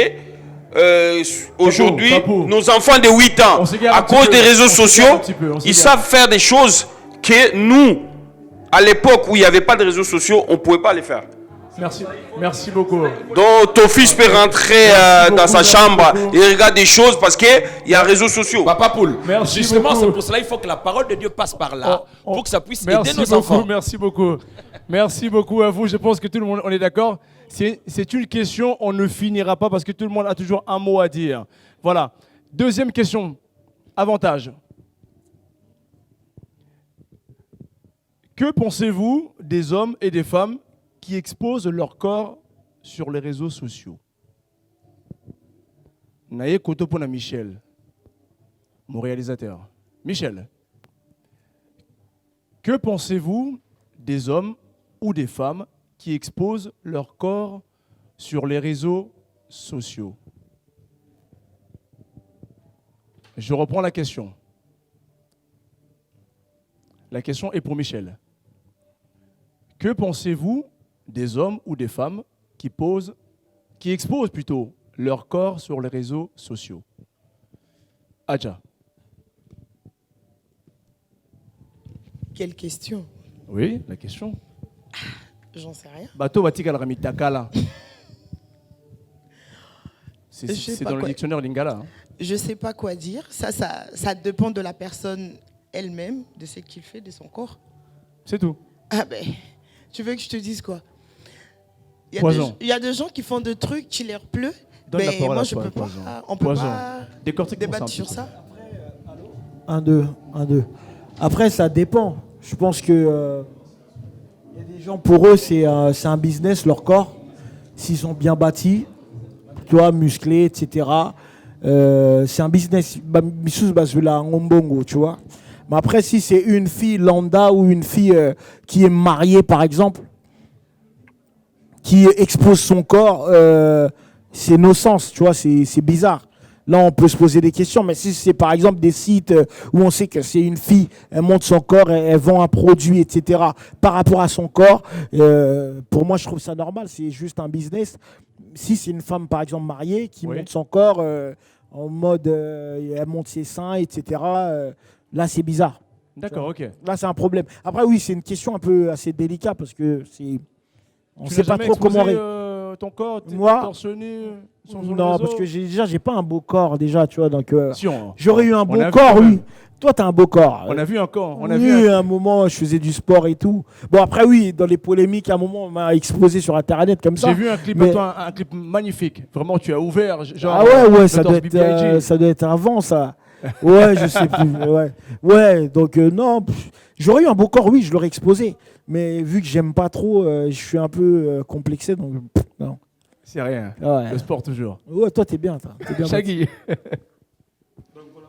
aujourd'hui, nos enfants de 8 ans, à cause des réseaux sociaux, ils savent faire des choses que nous, à l'époque où il n'y avait pas de réseaux sociaux, on ne pouvait pas les faire. Merci beaucoup. Donc ton fils peut rentrer dans sa chambre et regarder des choses parce qu'il y a réseaux sociaux. Papa Poul, justement, c'est pour cela qu'il faut que la parole de Dieu passe par là, pour que ça puisse aider nos enfants. Merci beaucoup. Merci beaucoup à vous. Je pense que tout le monde, on est d'accord. C'est une question, on ne finira pas parce que tout le monde a toujours un mot à dire. Voilà. Deuxième question. Avantage. Que pensez-vous des hommes et des femmes qui exposent leur corps sur les réseaux sociaux? Naye Kotopona Michel, mon réalisateur. Michel, que pensez-vous des hommes ou des femmes qui exposent leur corps sur les réseaux sociaux? Je reprends la question. La question est pour Michel. Que pensez-vous des hommes ou des femmes qui exposent plutôt leur corps sur les réseaux sociaux? Adja. Quelle question? Oui, la question. J'en sais rien. Bato Vatika la Ramitakala. Je sais C'est pas dans le quoi. dictionnaire Lingala. Hein. Je sais pas quoi dire. Ça dépend de la personne elle-même, de ce qu'il fait, de son corps. C'est tout. Ah ben, tu veux que je te dise quoi? Il y a des gens qui font des trucs qui leur pleut. Donne la Mais parole moi, à je toi, peux Poison. pas. On peut Poison. pas débattre sur ça. 1-2. Après, ça dépend. Je pense que y a des gens, pour eux, c'est un business, leur corps. S'ils sont bien bâtis, tu vois, musclés, etc. C'est un business. Tu vois. Mais après, si c'est une fille lambda ou une fille qui est mariée, par exemple, qui expose son corps, c'est nos sens, tu vois, c'est bizarre. Là, on peut se poser des questions, mais si c'est par exemple des sites où on sait que c'est une fille, elle montre son corps, elle vend un produit, etc., par rapport à son corps, pour moi, je trouve ça normal, c'est juste un business. Si c'est une femme, par exemple, mariée, qui montre son corps en mode, elle montre ses seins, etc., là, c'est bizarre. D'accord, ok. Là, c'est un problème. Après, oui, c'est une question un peu assez délicate, parce que c'est... On ne sait pas trop comment... ton corps, moi, torse nu sur non, le parce réseau. que j'ai pas un beau corps déjà, tu vois, donc Si, j'aurais eu un beau corps, oui. Toi, tu as un beau corps. On a vu encore. On a Oui, vu à un moment, je faisais du sport et tout. Bon, après, oui, dans les polémiques, à un moment, on m'a exposé sur Internet comme ça. J'ai vu un clip de toi, un clip magnifique. Vraiment, tu as ouvert. Genre, Ah ouais, ça Notorious doit être avant, ça. Ouais, je sais plus. Ouais, donc non, j'aurais eu un beau corps, oui, je l'aurais exposé. Mais vu que j'aime pas trop, je suis un peu complexé, donc non. C'est rien. Ouais. Le sport toujours. Ouais, toi, t'es bien. T'es bien. Shaggy.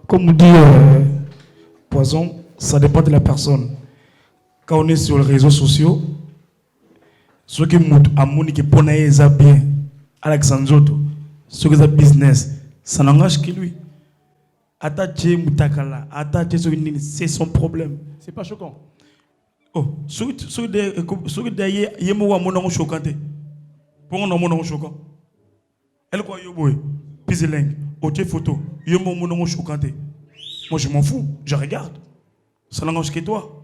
Comme on dit, Poison, ça dépend de la personne. Quand on est sur les réseaux sociaux, ceux qui ont qui sont bien, Alexandre, ceux qui ont business, ça n'engage que lui. Attaché Moutakala, c'est son problème. C'est pas choquant. Oh, ceux qui d'ailleurs, il y a mon choquant. Pour mon choquant. Elle quoi, yo, Pizeleng, autre photo, il y a mon choquant. Moi, je m'en fous, je regarde. Ça n'engage que toi.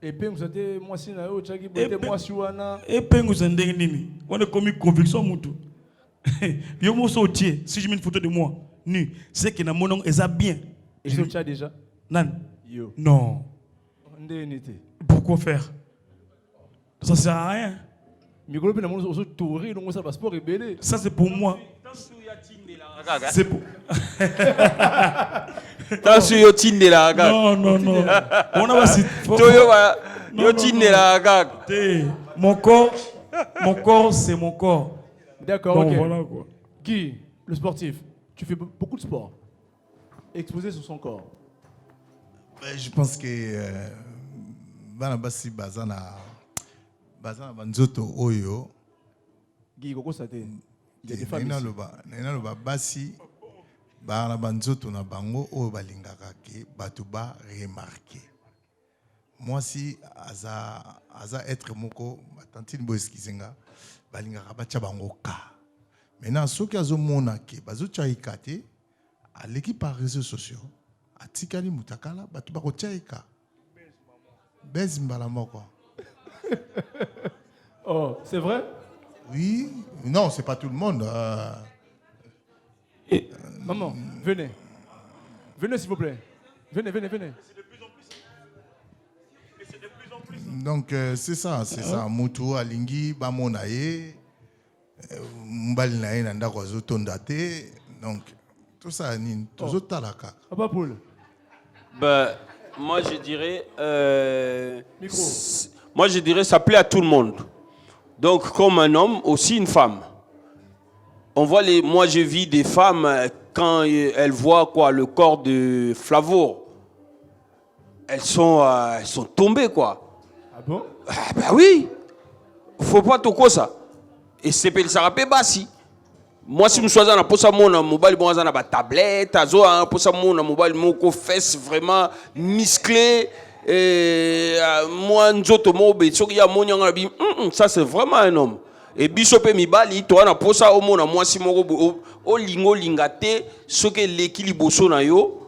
Et puis, vous avez moi si na yo Shaggy bote moi si wana. Et puis, vous avez nini. On a commis conviction mutu. Yo mo sorti, si je mets une photo de moi nu, c'est que na mon nom est bien. Et je tiens déjà. Nan. Yo. Non. Ndénité. Pourquoi faire? Ça sert à rien. Migolo pe na mon oso touré donc ça passeport rebelle. Ça c'est pour moi. C'est pour. Non. On a aussi. Mon corps, c'est mon corps. D'accord, donc, ok. Voilà quoi. Guy, le sportif, tu fais beaucoup de sport. Exposé sur son corps. Je pense que Banabasi Bazana Banzoto Oyo. Guy, Koko Sate. Il y a des femmes ici. Basi Bana Banzoto na bango Oyo balingaka ke batuba remarqué. Moi si aza être moko tantine bo eskizenga balingaka bacha bango ka. Maintenant ceux qui azomona ke bazocha ikate à l'équipe par réseaux sociaux atikali mutakala batu bako chaika. Bezimbala moko. Oh, c'est vrai? Oui, non, c'est pas tout le monde. Maman, venez. Venez s'il vous plaît. Venez. Donc c'est ça. Mutu alingi bamonaye mbali naye nanda kwa zotondate. Donc tout ça ni tout talaka. Papa Paul. Ben, moi je dirais ça plaît à tout le monde. Donc comme un homme, aussi une femme. On voit moi je vis des femmes quand elles voient quoi le corps de Flavo, elles sont tombées quoi. Ah bon? Ah bah oui. Faut pas tout ça. Et c'est ça rappelle basi. Moi si je suis dans posa mon mobile moi dans la tablette, azo posa mon mobile moko fesses vraiment musclé et moi nzoto mobe soki ya monyanga bi ça c'est vraiment un homme. Et bisope mibali to na posa o mona moi si moko o lingo lingate soki l'équilibre so na yo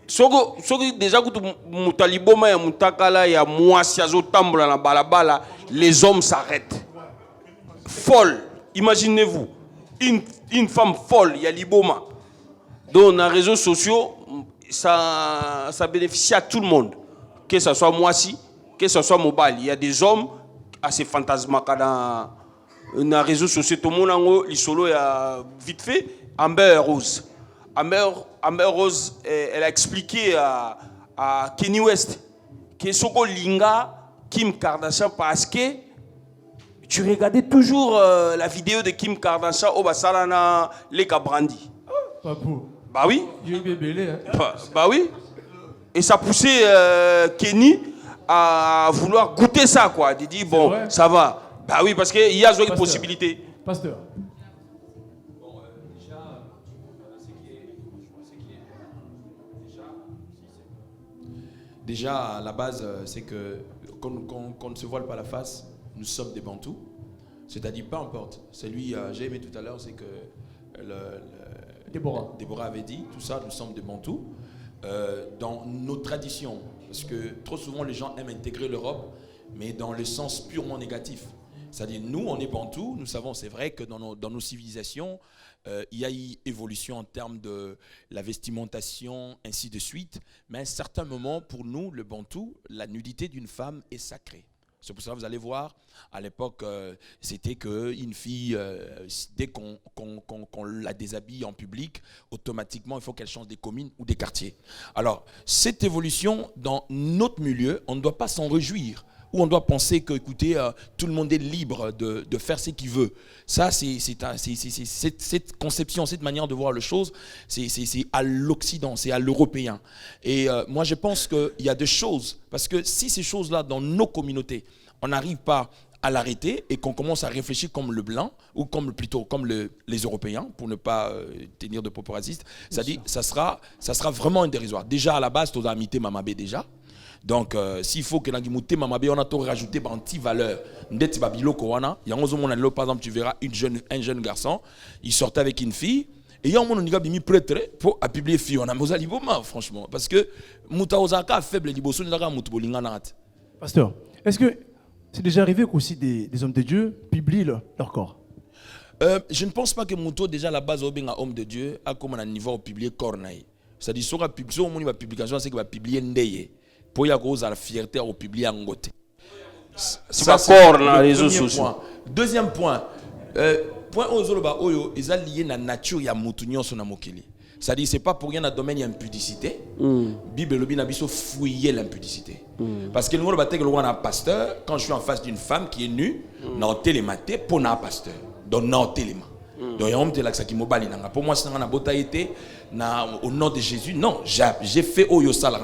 soki déjà kutu mutaliboma ya mutakala ya mwasi azo tambola na balabala les hommes s'arrêtent. Folle, imaginez-vous une femme folle, il y a liboma. Donc dans les réseaux sociaux ça bénéficie à tout le monde, que ce soit moi si, que ce soit mobile. Il y a des hommes assez fantasmaka dans les réseaux sociaux. Tout le monde a solo vite fait. Amber Rose, elle a expliqué à Kanye West que Soko Linga Kim Kardashian parce que tu regardais toujours la vidéo de Kim Kardashian au Basalana Leka Brandy. Papou. Bah oui. Hein. Bah oui. Et ça poussait Kenny à vouloir goûter ça, quoi. Il dit, bon, ça va. Bah oui, parce qu'il y a une possibilité. Pasteur. Déjà, à la base, c'est que qu'on ne se voile pas la face, nous sommes des bantous. C'est-à-dire, peu importe. J'ai aimé tout à l'heure, c'est que Déborah avait dit, tout ça, nous sommes des bantous. Dans nos traditions, parce que trop souvent les gens aiment intégrer l'Europe, mais dans le sens purement négatif. C'est-à-dire, nous, on est bantous, nous savons, c'est vrai que dans nos civilisations, il y a eu évolution en termes de la vestimentation, ainsi de suite. Mais à un certain moment, pour nous, le bantou, la nudité d'une femme est sacrée. C'est pour ça que vous allez voir, à l'époque, c'était qu'une fille, dès qu'on la déshabille en public, automatiquement, il faut qu'elle change des communes ou des quartiers. Alors, cette évolution, dans notre milieu, on ne doit pas s'en réjouir. Ou on doit penser que, écoutez, tout le monde est libre de faire ce qu'il veut. Ça, cette conception, cette manière de voir les choses, c'est à l'Occident, c'est à l'Européen. Et moi, je pense qu'il y a des choses, parce que si ces choses-là, dans nos communautés, on n'arrive pas à l'arrêter et qu'on commence à réfléchir comme le blanc, ou plutôt comme les Européens, pour ne pas tenir de propos racistes, c'est-à-dire ça sera vraiment un dérisoire. Déjà, à la base, tu as imité Mamabé déjà. Donc, s'il faut que dans Mamabé, on a tout rajouté par anti-valeur. Par exemple, tu verras un jeune garçon, il sortait avec une fille, et il y a un moment où il prêtre pour publier fille. On a mis ça, franchement. Parce que Moutaozaka faible, Pasteur, est-ce que c'est déjà arrivé qu'aussi des hommes de Dieu publient leur corps? Je ne pense pas que Mouto, déjà à la base, un homme de Dieu, a comme un niveau publié corps. C'est-à-dire, sur la publication, c'est qu'il va publier Ndeye. Pour y avoir la fierté au publier en côté. C'est pas corps dans les réseaux sociaux. Deuxième point, point aux Zoloba Oyo, ils sont liés à la nature, il y a Moutounion sur la Mokili. C'est-à-dire, c'est pas pour rien dans le domaine, il y a impudicité. Bible, le binabiso fouiller l'impudicité. Parce que nous, on a un pasteur, quand je suis en face d'une femme qui est nue, on a télématé pour un pasteur. Donc, on a téléma. Donc, il y a un homme qui mobile. Pour moi, c'est un bota été au nom de Jésus. Non, j'ai fait Oyo Sala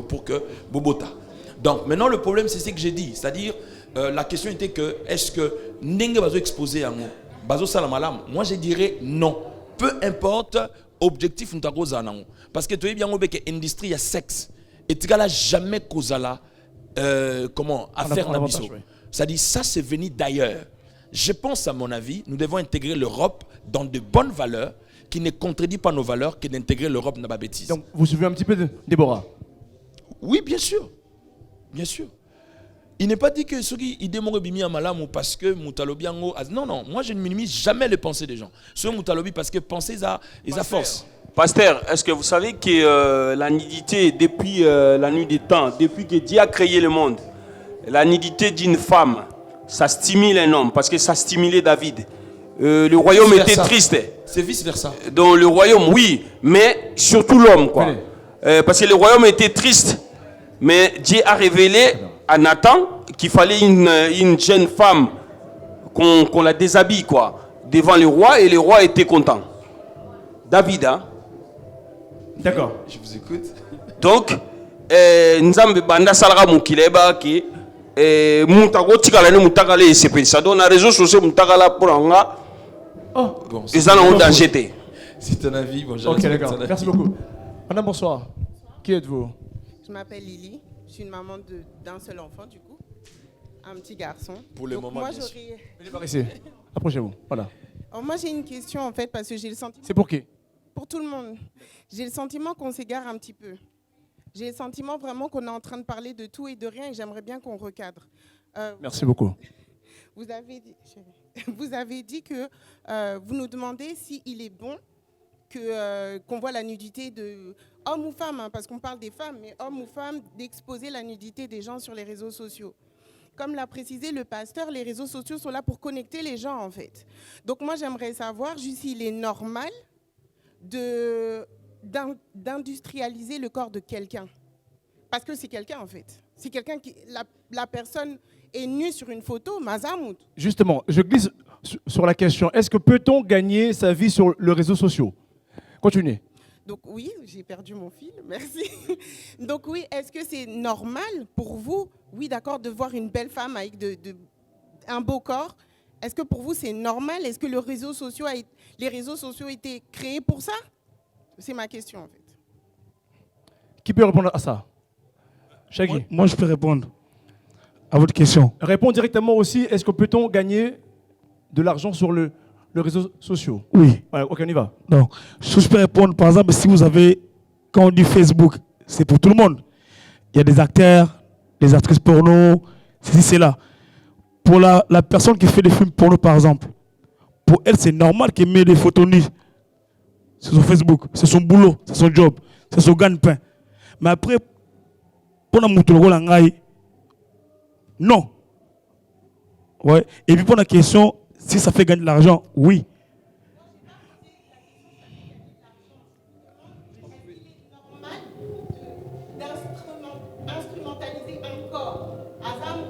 pour que Bobota. Donc, maintenant, le problème, c'est ce que j'ai dit. C'est-à-dire, la question était que, est-ce que Nenge va exposer à moi Bazo Salamalam? Moi, je dirais non. Peu importe objectif nous t'accuse parce que tu es bien au bec industrie à sexe et tu n'as jamais causé là comment à faire la biseau. Ça dit ça c'est venu d'ailleurs. Je pense à mon avis nous devons intégrer l'Europe dans de bonnes valeurs qui ne contredisent pas nos valeurs que d'intégrer l'Europe dans la bêtise. Donc vous suivez un petit peu de Déborah? Oui bien sûr, bien sûr. Il n'est pas dit que ceux qui démorent bimi à malam parce que Moutalobi en non, moi je ne minimise jamais les pensées des gens. Ceux Moutalobi parce que penser à force. Pasteur, est-ce que vous savez que la nudité, depuis la nuit des temps, depuis que Dieu a créé le monde, la nudité d'une femme, ça stimule un homme parce que ça stimulait David. Le royaume était triste. C'est vice-versa. Donc le royaume, oui, mais surtout l'homme, quoi. Parce que le royaume était triste, mais Dieu a révélé à Nathan qu'il fallait une jeune femme qu'on la déshabille quoi devant le roi et le roi était content. David hein? D'accord. Je vous écoute. Donc nzambe banda salaka mukileba ki mutago tikala ne mutakale sepelisa donc na réseaux sociaux mutakala pour nga bon ils en ont danger. C'est ton avis bon OK d'accord. Merci beaucoup. Madame bonsoir. Qui êtes-vous? Je m'appelle Lily. Je suis une maman d'un seul enfant, du coup, un petit garçon. Pour le moment, moi, venez par ici. Approchez-vous. Voilà. Alors, moi, j'ai une question, en fait, parce que j'ai le sentiment... C'est pour qui? Pour tout le monde. J'ai le sentiment qu'on s'égare un petit peu. J'ai le sentiment vraiment qu'on est en train de parler de tout et de rien, et j'aimerais bien qu'on recadre. Merci beaucoup. Vous avez dit que vous nous demandez s'il est bon qu'on voit la nudité de hommes ou femmes, hein, parce qu'on parle des femmes, mais hommes ou femmes, d'exposer la nudité des gens sur les réseaux sociaux. Comme l'a précisé le pasteur, les réseaux sociaux sont là pour connecter les gens, en fait. Donc moi, j'aimerais savoir juste s'il est normal d'industrialiser le corps de quelqu'un. Parce que c'est quelqu'un, en fait. C'est quelqu'un qui... La personne est nue sur une photo, Mazamout. Justement, je glisse sur la question. Est-ce que peut-on gagner sa vie sur les réseaux sociaux? Continuez. Donc oui, j'ai perdu mon fil, merci. Donc oui, est-ce que c'est normal pour vous, oui d'accord, de voir une belle femme avec un beau corps? Est-ce que pour vous c'est normal? Est-ce que les réseaux sociaux étaient créés pour ça? C'est ma question en fait. Qui peut répondre à ça? Shaggy. Moi je peux répondre à votre question. Répondre directement aussi, est-ce que peut-on gagner de l'argent sur les réseaux sociaux? Oui. Ouais, ok, on y va. Donc, je peux répondre, par exemple, si vous avez, quand on dit Facebook, c'est pour tout le monde. Il y a des acteurs, des actrices porno, ceci, c'est là. pour la personne qui fait des films porno, par exemple, pour elle, c'est normal qu'elle mette des photos nues sur son Facebook. C'est son boulot, c'est son job, c'est son gagne-pain. Mais après, pour la moutologo langai, non. Ouais. Et puis pour la question, si ça fait gagner de l'argent, oui. Instrumentaliser un corps. Azam,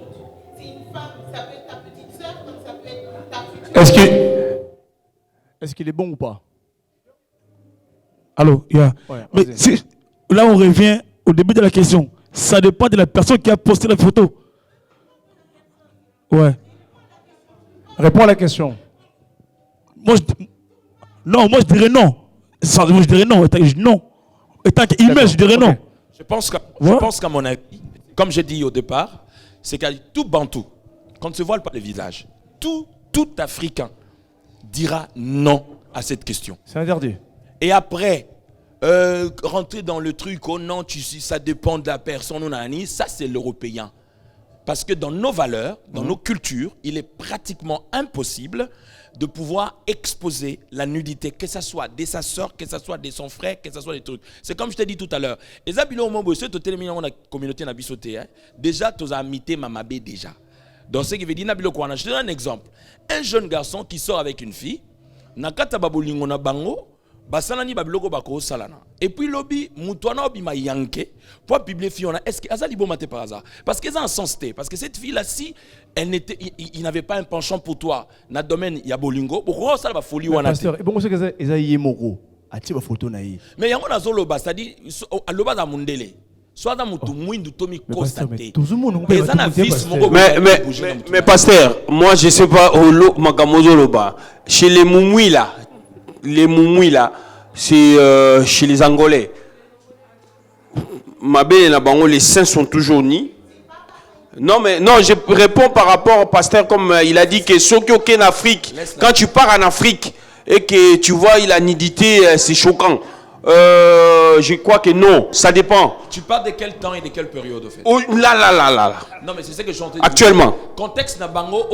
c'est une femme, ça peut être ta petite sœur, comme ça peut être ta future. Est-ce qu'il est bon ou pas? Allô, yeah. Ouais, mais là, on revient au début de la question. Ça dépend de la personne qui a posté la photo. Ouais. Réponds à la question. Moi, je dirais non. Moi, je dirais non. Non. Étant qu'image, je dirais non. Je pense qu'à mon avis, comme j'ai dit au départ, c'est qu'à tout Bantou, quand on ne se voile pas le visage, tout Africain dira non à cette question. C'est interdit. Et après, rentrer dans le truc, oh non, ça dépend de la personne, ça c'est l'Européen. Parce que dans nos valeurs, dans nos cultures, il est pratiquement impossible de pouvoir exposer la nudité, que ce soit de sa soeur, que ce soit de son frère, que ce soit des trucs. C'est comme je t'ai dit tout à l'heure. Et ça, tu as communauté déjà, tu as imité Mamabé déjà. Donc, ce qui veut dire, je te donne un exemple. Un jeune garçon qui sort avec une fille, nakata babolingo na bango, basalani babiloko bako salana. Et puis lobby mutuana obi ma yanke pour publier fiona. Est-ce que azali bon maté par hasard? Parce que ça en sens té. Parce que cette fille là, si elle n'était, il n'avait pas un penchant pour toi dans le domaine ya bolingo, pourquoi ça va folie wana? Pasteur, et bon c'est que ezaïe moko, ati ba photo na yi. Mais yango na zolo ba, c'est-à-dire aloba da mundele. Soit dans mutu mwindu tomi constaté. Mais pasteur, moi je sais pas chez les Moumouis là, c'est chez les Angolais. Les seins sont toujours nus. Non, je réponds par rapport au pasteur, comme il a dit que ceux qui sont en Afrique, quand tu pars en Afrique et que tu vois la nudité, c'est choquant. Je crois que non, ça dépend. Tu parles de quel temps et de quelle période au fait? Oh, là. Non, mais c'est ce que je suis actuellement. Contexte na bango,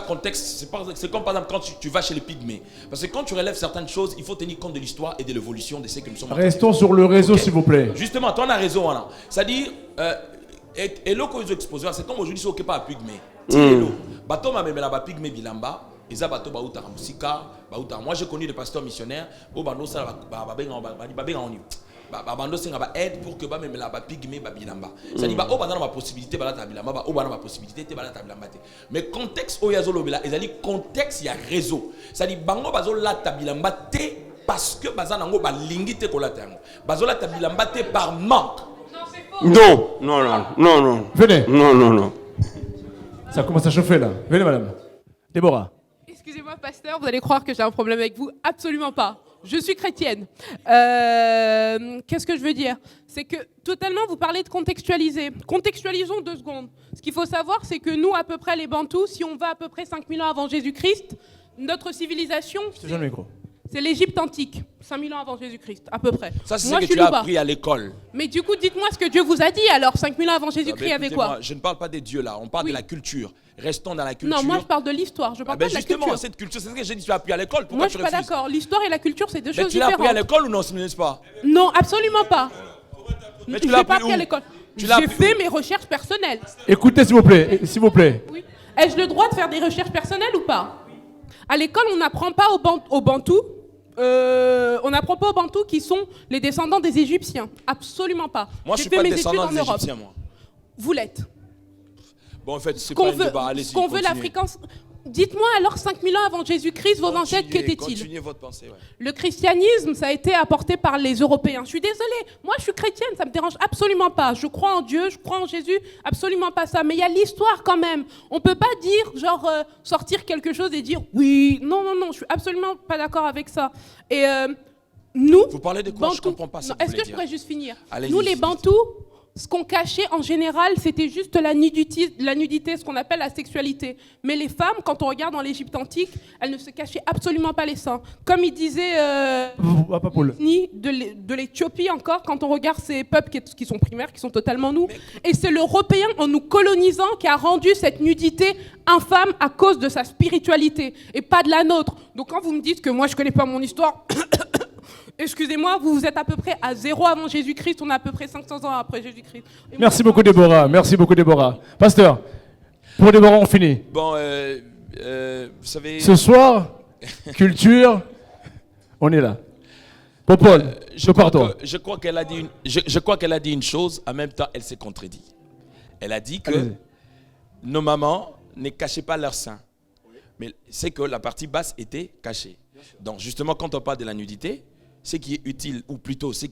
contexte, c'est comme par exemple quand tu vas chez les pygmées. Parce que quand tu relèves certaines choses, il faut tenir compte de l'histoire et de l'évolution de ce que nous sommes. Restons sur le réseau, s'il vous plaît. Justement, toi on a raison. C'est-à-dire, et l'eau qu'ils ont exposé, c'est comme aujourd'hui, c'est pas à pygmée. Bateau m'a même la pygmée bilamba. Moi j'ai connu des pasteurs missionnaires au bando ça bando c'est aide pour que ba même la pygmée bilamba. Ça dit ba o banda na possibilité ba la bilamba ba o banda possibilité te ba la bilamba te. Mais contexte o yazolo bela ezali contexte ya réseau. Ça dit bango bazo la bilamba te parce que bazana ngo ba lingi te kolata ngo. Bazo la bilamba te par manque. Non. Venez. Non. Ça commence à chauffer là. Venez madame. Déborah. Excusez-moi, pasteur, vous allez croire que j'ai un problème avec vous. Absolument pas. Je suis chrétienne. Qu'est-ce que je veux dire? C'est que totalement, vous parlez de contextualiser. Contextualisons 2 secondes. Ce qu'il faut savoir, c'est que nous, à peu près les Bantous, si on va à peu près 5000 ans avant Jésus-Christ, notre civilisation, c'est l'Égypte antique. 5000 ans avant Jésus-Christ, à peu près. Ça, c'est ce que tu as appris à l'école. Mais du coup, dites-moi ce que Dieu vous a dit. Alors, 5000 ans avant Jésus-Christ, il y avait quoi? Je ne parle pas des dieux là, on parle de la culture. Restons dans la culture. Non, moi je parle de l'histoire, je parle pas de la culture. Justement, cette culture, c'est ce que j'ai dit, tu as appris à l'école. Moi je suis pas d'accord, l'histoire et la culture c'est 2 choses différentes. Tu l'as appris à l'école ou non, n'est-ce pas? Non, absolument pas. Mais tu l'as pas appris à l'école. J'ai fait mes recherches personnelles. Écoutez s'il vous plaît. Oui. Ai-je le droit de faire des recherches personnelles ou pas? À l'école, on n'apprend pas aux Bantous. On n'apprend pas aux Bantous qui sont les descendants des Égyptiens. Absolument pas. Moi je suis pas descendant des Égyptiens, moi. Vous l'êtes. Bon, en fait, c'est pas un débat. Allez-y, qu'on veut l'Africain. Dites-moi alors 5000 ans avant Jésus-Christ, vos ancêtres, qu'étaient-ils? Continuez votre pensée, ouais. Le christianisme, ça a été apporté par les Européens. Je suis désolée, moi je suis chrétienne, ça me dérange absolument pas. Je crois en Dieu, je crois en Jésus, absolument pas ça. Mais il y a l'histoire quand même. On peut pas dire, genre, sortir quelque chose et dire oui. Non, je suis absolument pas d'accord avec ça. Et nous... Vous parlez de quoi? Bantous, je comprends pas ça. Est-ce que je pourrais juste finir? Allez-y, nous, les Bantous, ce qu'on cachait en général, c'était juste la nudité, ce qu'on appelle la sexualité. Mais les femmes, quand on regarde dans l'Égypte antique, elles ne se cachaient absolument pas les seins. Comme il disait de l'Éthiopie encore, quand on regarde ces peuples qui sont primaires, qui sont totalement nous. Et c'est l'Européen, en nous colonisant, qui a rendu cette nudité infâme à cause de sa spiritualité, et pas de la nôtre. Donc quand vous me dites que moi je ne connais pas mon histoire... Excusez-moi, vous êtes à peu près à 0 avant Jésus-Christ, on est à peu près 500 ans après Jésus-Christ. Merci beaucoup Déborah, merci beaucoup Déborah. Pasteur, pour Déborah on finit. Bon, vous savez... Ce soir, culture, on est là. Popol, je crois qu'elle a dit une chose, en même temps elle s'est contredit. Elle a dit que nos mamans ne cachaient pas leurs seins. Mais c'est que la partie basse était cachée. Donc justement quand on parle de la nudité, ce qui est utile, ou plutôt ce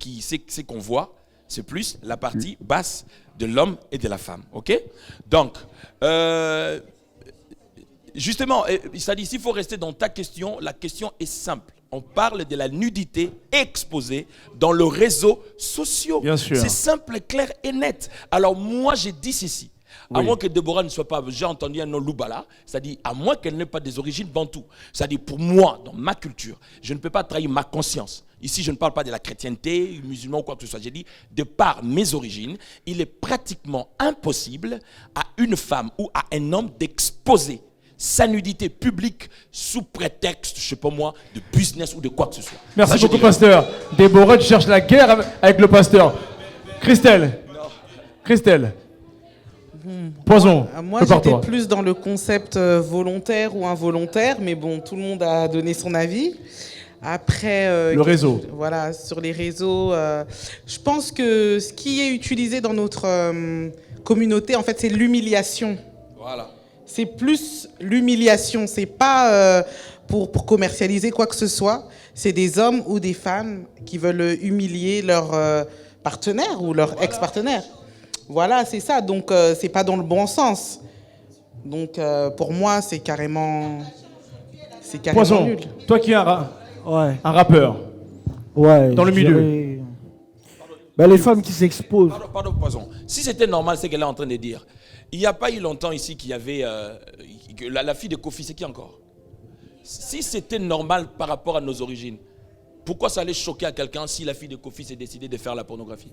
qu'on voit, c'est plus la partie basse de l'homme et de la femme. Ok? Donc, justement, c'est-à-dire, s'il faut rester dans ta question, la question est simple. On parle de la nudité exposée dans le réseau social. Bien sûr. C'est simple, clair et net. Alors moi, j'ai dit ceci. À moins que Déborah ne soit pas, j'ai entendu un nom Loubala, c'est-à-dire à moins qu'elle n'ait pas des origines bantoues. C'est-à-dire pour moi, dans ma culture, je ne peux pas trahir ma conscience. Ici, je ne parle pas de la chrétienté, musulman ou quoi que ce soit. J'ai dit, de par mes origines, il est pratiquement impossible à une femme ou à un homme d'exposer sa nudité publique sous prétexte, je ne sais pas moi, de business ou de quoi que ce soit. Merci beaucoup, pasteur. Déborah, tu cherches la guerre avec le pasteur. Christelle. Christelle. Poison. Moi, j'étais plus dans le concept volontaire ou involontaire, mais bon, tout le monde a donné son avis. Après, le réseau. Voilà, sur les réseaux, je pense que ce qui est utilisé dans notre communauté, en fait, c'est l'humiliation. Voilà. C'est plus l'humiliation. C'est pas pour commercialiser quoi que ce soit. C'est des hommes ou des femmes qui veulent humilier leur partenaire ou leur ex-partenaire. Voilà, c'est ça. Donc, c'est pas dans le bon sens. Donc, pour moi, c'est carrément Poison, nul. Toi qui es un rappeur. Ouais. Dans le milieu. Ben, les femmes qui s'exposent. Pardon, Poison. Si c'était normal, c'est qu'elle est en train de dire. Il n'y a pas eu longtemps ici qu'il y avait la fille de Kofi, c'est qui encore? Si c'était normal par rapport à nos origines, pourquoi ça allait choquer à quelqu'un si la fille de Kofi s'est décidée de faire la pornographie?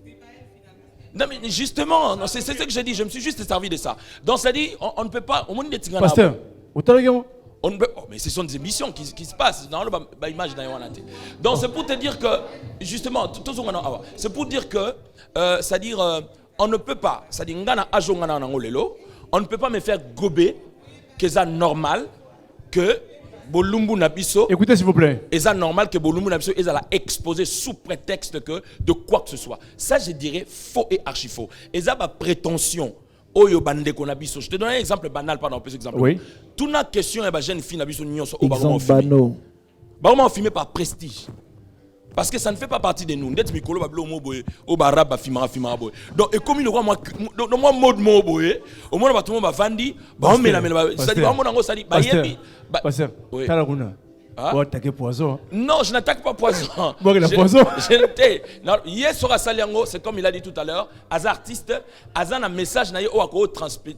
Non mais justement, c'est ce que j'ai dit, je me suis juste servi de ça. Donc ça dit, on ne peut pas... Pasteur, on ne peut, mais ce sont des émissions qui se passent dans l'image d'Aïwanate. Donc c'est pour te dire que, justement, c'est pour dire que, c'est-à-dire, on ne peut pas, c'est-à-dire, on ne peut pas me faire gober que c'est normal que Bolumbu Nabiso. Écoutez s'il vous plaît. Et ça normal que Bolumbu Nabiso est exposé sous prétexte que de quoi que ce soit. Ça je dirais faux et archi faux. Et ça ma prétention. Oyo bande ko Nabiso. Je te donne un exemple banal pendant plus exemple. Oui. Toute la question est jeune fille Nabiso nyonso au baron filmé. Baron filmé par prestige. Parce que ça ne fait pas partie de nous. Donc, et comme il le voit, moi, mode mo boye, au moins, tout le monde va vendre. Non, je n'attaque pas Poison. Hier sur Asaliango, c'est comme il a dit tout à l'heure, as artiste, as un message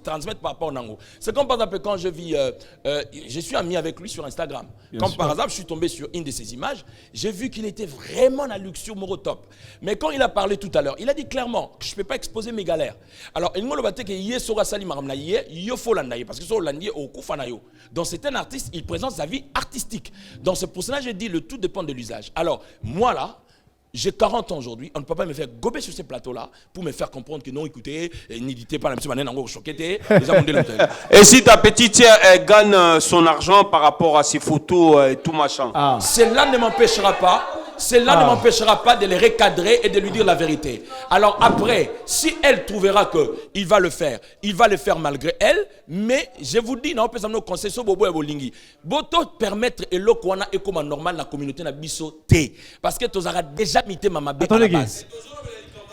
transmettre par rapport à Nango. C'est comme par exemple quand je vis, je suis ami avec lui sur Instagram. Comme par hasard, je suis tombé sur une de ses images, j'ai vu qu'il était vraiment la luxure morotop. Mais quand il a parlé tout à l'heure, il a dit clairement que je ne peux pas exposer mes galères. Alors, il m'a dit que hier sur Asaliango, il faut l'andaye parce que sur l'andaye au Koufanayo. Donc c'est un artiste, il présente sa vie artistique. Donc c'est pour cela que j'ai dit le tout dépend de l'usage. Alors moi là, j'ai 40 ans aujourd'hui, on ne peut pas me faire gober sur ces plateaux-là pour me faire comprendre que non, écoutez, n'hésitez pas, la monsieur Manen, en gros, choqué, et si ta petite sœur gagne son argent par rapport à ses photos et tout machin, cela ne m'empêchera pas. Cela ne m'empêchera pas de les recadrer et de lui dire la vérité. Alors après, si elle trouvera qu'il va le faire, il va le faire malgré elle. Mais je vous dis, non, on peut s'amener au conseil sur Bobo et Bolingi. Boto permettre et le quoi et comme normal la communauté n'a biso té. Parce que tu auras déjà mité ma bête à la base.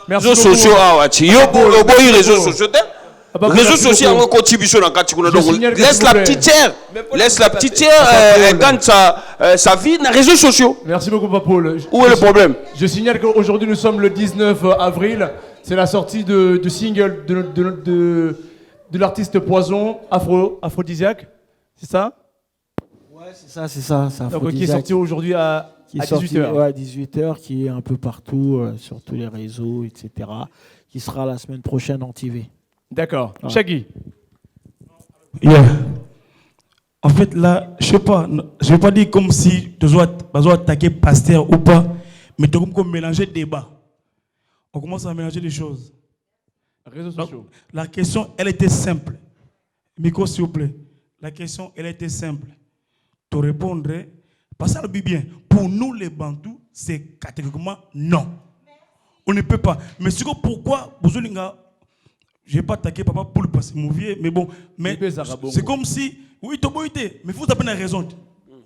Merci beaucoup. Réseaux sociaux, réseaux sociaux. Réseaux sociaux ont contribution dans le laisse la petite sœur. Laisse la petite sœur, elle gagne sa vie dans les réseaux sociaux. Merci beaucoup, Paul. Où est le problème? Je signale qu'aujourd'hui, nous sommes le 19 avril. C'est la sortie de single de l'artiste Poison, Aphrodisiaque. C'est ça? Ouais, c'est ça, c'est ça. Donc, qui est sorti aujourd'hui à 18h. Ouais, à 18h, qui est un peu partout, sur tous les réseaux, etc. Qui sera la semaine prochaine en TV. D'accord. Ouais. Shaggy. Yeah. En fait, là, je ne vais pas dire comme si tu dois attaquer pasteur ou pas, mais tu comme mélanger débat. On commence à mélanger les choses. Réseaux sociaux. La question, elle était simple. Micro, s'il vous plaît. La question, elle était simple. Tu répondrais, pas ça le bien. Pour nous, les Bantous, c'est catégoriquement non. On ne peut pas. Mais c'est pourquoi, je ne vais pas attaquer papa pour le passer mauvais, mais bon, mais c'est comme si, oui, tu as beau été, mais vous avez raison.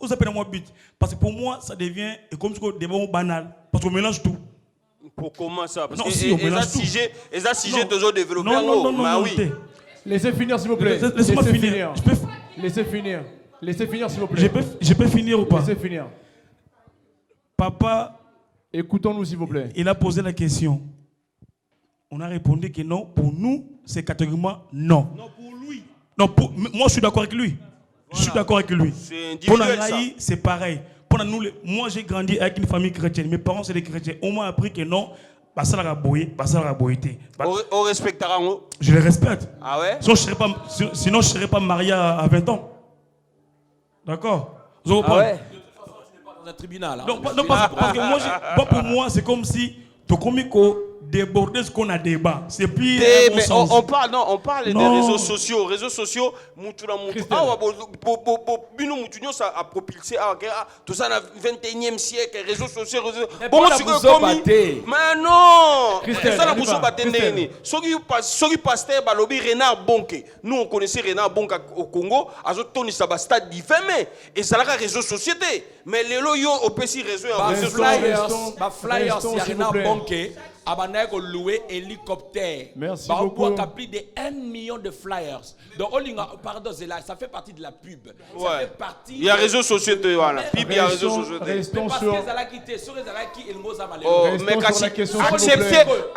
Vous avez moi but. Parce que pour moi, ça devient comme si des bons banal. Parce qu'on mélange tout. Pour comment ça? Parce non, que si, on mélange tout. Les ACG toujours développés. Non, oui. Laissez finir, s'il vous plaît. Laissez-moi finir. Laissez finir. Laissez finir, s'il vous plaît. Je peux finir ou pas? Laissez finir. Papa, écoutons-nous, s'il vous plaît. Il a posé la question. On a répondu que non. Pour nous, c'est catégoriquement non. Non, pour lui. Non, moi, je suis d'accord avec lui. Voilà. Je suis d'accord avec lui. C'est pour individuel, Nanaï, c'est pareil. Pour nous, moi, j'ai grandi avec une famille chrétienne. Mes parents, c'est des chrétiens. On m'a appris que non. On respectera. Je les respecte. Ah ouais? Sinon, je ne serais pas marié à 20 ans. D'accord? Ah ouais? Dans un tribunal. Hein. Non, parce que pour moi, c'est comme si Tokomiko débordait ce qu'on a débat. C'est plus. Mais on parle des réseaux sociaux. Réseaux sociaux, ça a propulsé tout ça dans le 21e siècle. Réseaux sociaux. Bon, mais non! Ça n'a pas été. Ceux qui passaient Renard Bonke. Nous, on connaissait Renard Bonke au Congo. Tony Sabastad dit fermé. Et ça a réseau société. Mais les loyaux au PC réseau. Flyers, il y a Renard Bonke. Abanaïko loué hélicoptère. Merci beaucoup. Il y a plus de 1 million de flyers. Donc, pardon, ça fait partie de la pub. Ça fait partie. Il y a réseaux sociaux, voilà. Pub, il y a réseaux sociaux. Restons sur.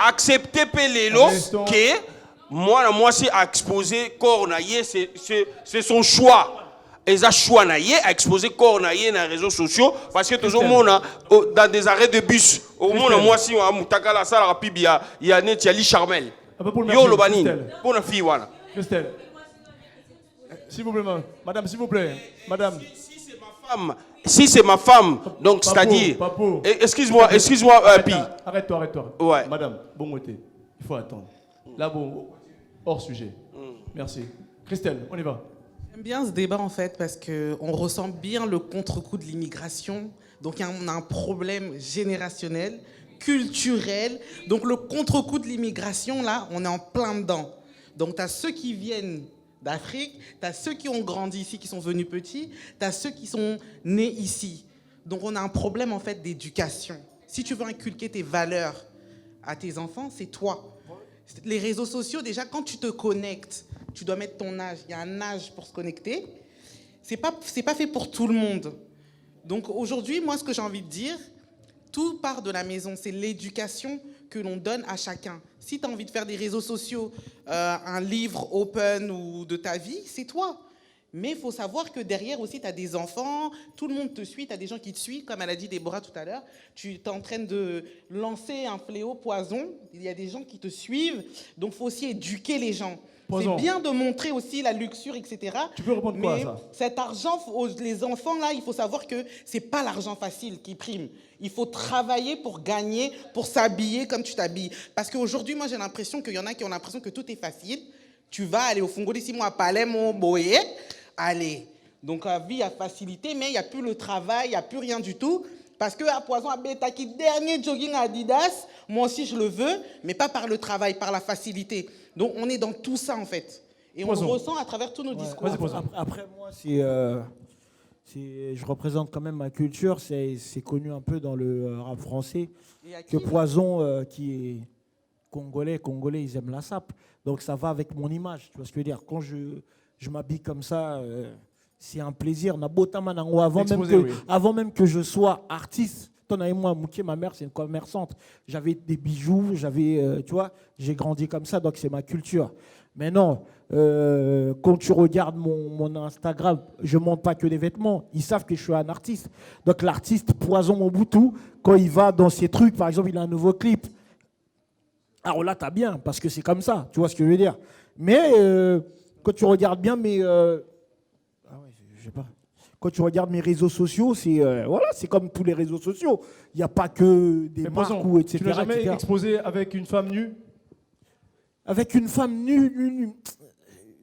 Acceptez Pélélo que moi, c'est exposer Cornaillé, c'est son choix. Et ça choix à exposer Cornaillé dans les réseaux sociaux parce que tout le monde dans des arrêts de bus au monde moi si on mutaka la salle rapide il y a Netiali Charmel yo lobani pour la fille voilà. Christelle, s'il vous plaît madame, s'il vous plaît madame, si c'est ma femme donc c'est-à-dire excuse-moi Pi, arrête-toi ouais madame bon côté il faut attendre là bon hors sujet merci. Christelle, on y va. J'aime bien ce débat en fait parce qu'on ressent bien le contre-coup de l'immigration. Donc on a un problème générationnel, culturel. Donc le contre-coup de l'immigration, là, on est en plein dedans. Donc tu as ceux qui viennent d'Afrique, tu as ceux qui ont grandi ici, qui sont venus petits, tu as ceux qui sont nés ici. Donc on a un problème en fait d'éducation. Si tu veux inculquer tes valeurs à tes enfants, c'est toi. Les réseaux sociaux, déjà, quand tu te connectes, tu dois mettre ton âge. Il y a un âge pour se connecter. C'est pas fait pour tout le monde. Donc aujourd'hui, moi, ce que j'ai envie de dire, tout part de la maison. C'est l'éducation que l'on donne à chacun. Si tu as envie de faire des réseaux sociaux, un livre open ou de ta vie, c'est toi. Mais il faut savoir que derrière aussi, tu as des enfants, tout le monde te suit, tu as des gens qui te suivent, comme elle a dit Déborah tout à l'heure. Tu es en train de lancer un fléau poison. Il y a des gens qui te suivent. Donc il faut aussi éduquer les gens. C'est bien de montrer aussi la luxure, etc. Tu peux répondre quoi à mais ça? cet argent, les enfants, là, il faut savoir que ce n'est pas l'argent facile qui prime. Il faut travailler pour gagner, pour s'habiller comme tu t'habilles. Parce qu'aujourd'hui, moi, j'ai l'impression qu'il y en a qui ont l'impression que tout est facile. Tu vas aller au Fongo d'ici, moi, à Palais, mon boyer. Allez. Donc, la vie a facilité, mais il n'y a plus le travail, il n'y a plus rien du tout. Parce que à Poison, à Betaki, dernier jogging Adidas, moi aussi je le veux, mais pas par le travail, par la facilité. Donc on est dans tout ça en fait. Et on le ressent à travers tous nos discours. Après moi, je représente quand même ma culture, c'est connu un peu dans le rap français, que Poison, qui est congolais, ils aiment la sape. Donc ça va avec mon image, tu vois ce que je veux dire. Quand je m'habille comme ça... c'est un plaisir. Avant même que je sois artiste, moi, ma mère, c'est une commerçante. J'avais des bijoux, tu vois, j'ai grandi comme ça, donc c'est ma culture. Mais non, quand tu regardes mon Instagram, je ne montre pas que des vêtements. Ils savent que je suis un artiste. Donc l'artiste Poison Mobutu, quand il va dans ses trucs, par exemple, il a un nouveau clip. Alors là, t'as bien, parce que c'est comme ça, tu vois ce que je veux dire. Mais quand tu regardes bien je sais pas. Quand tu regardes mes réseaux sociaux, c'est comme tous les réseaux sociaux. Il n'y a pas que des marques ou etc. Tu n'as jamais etc. exposé avec une femme nue? Avec une femme nue,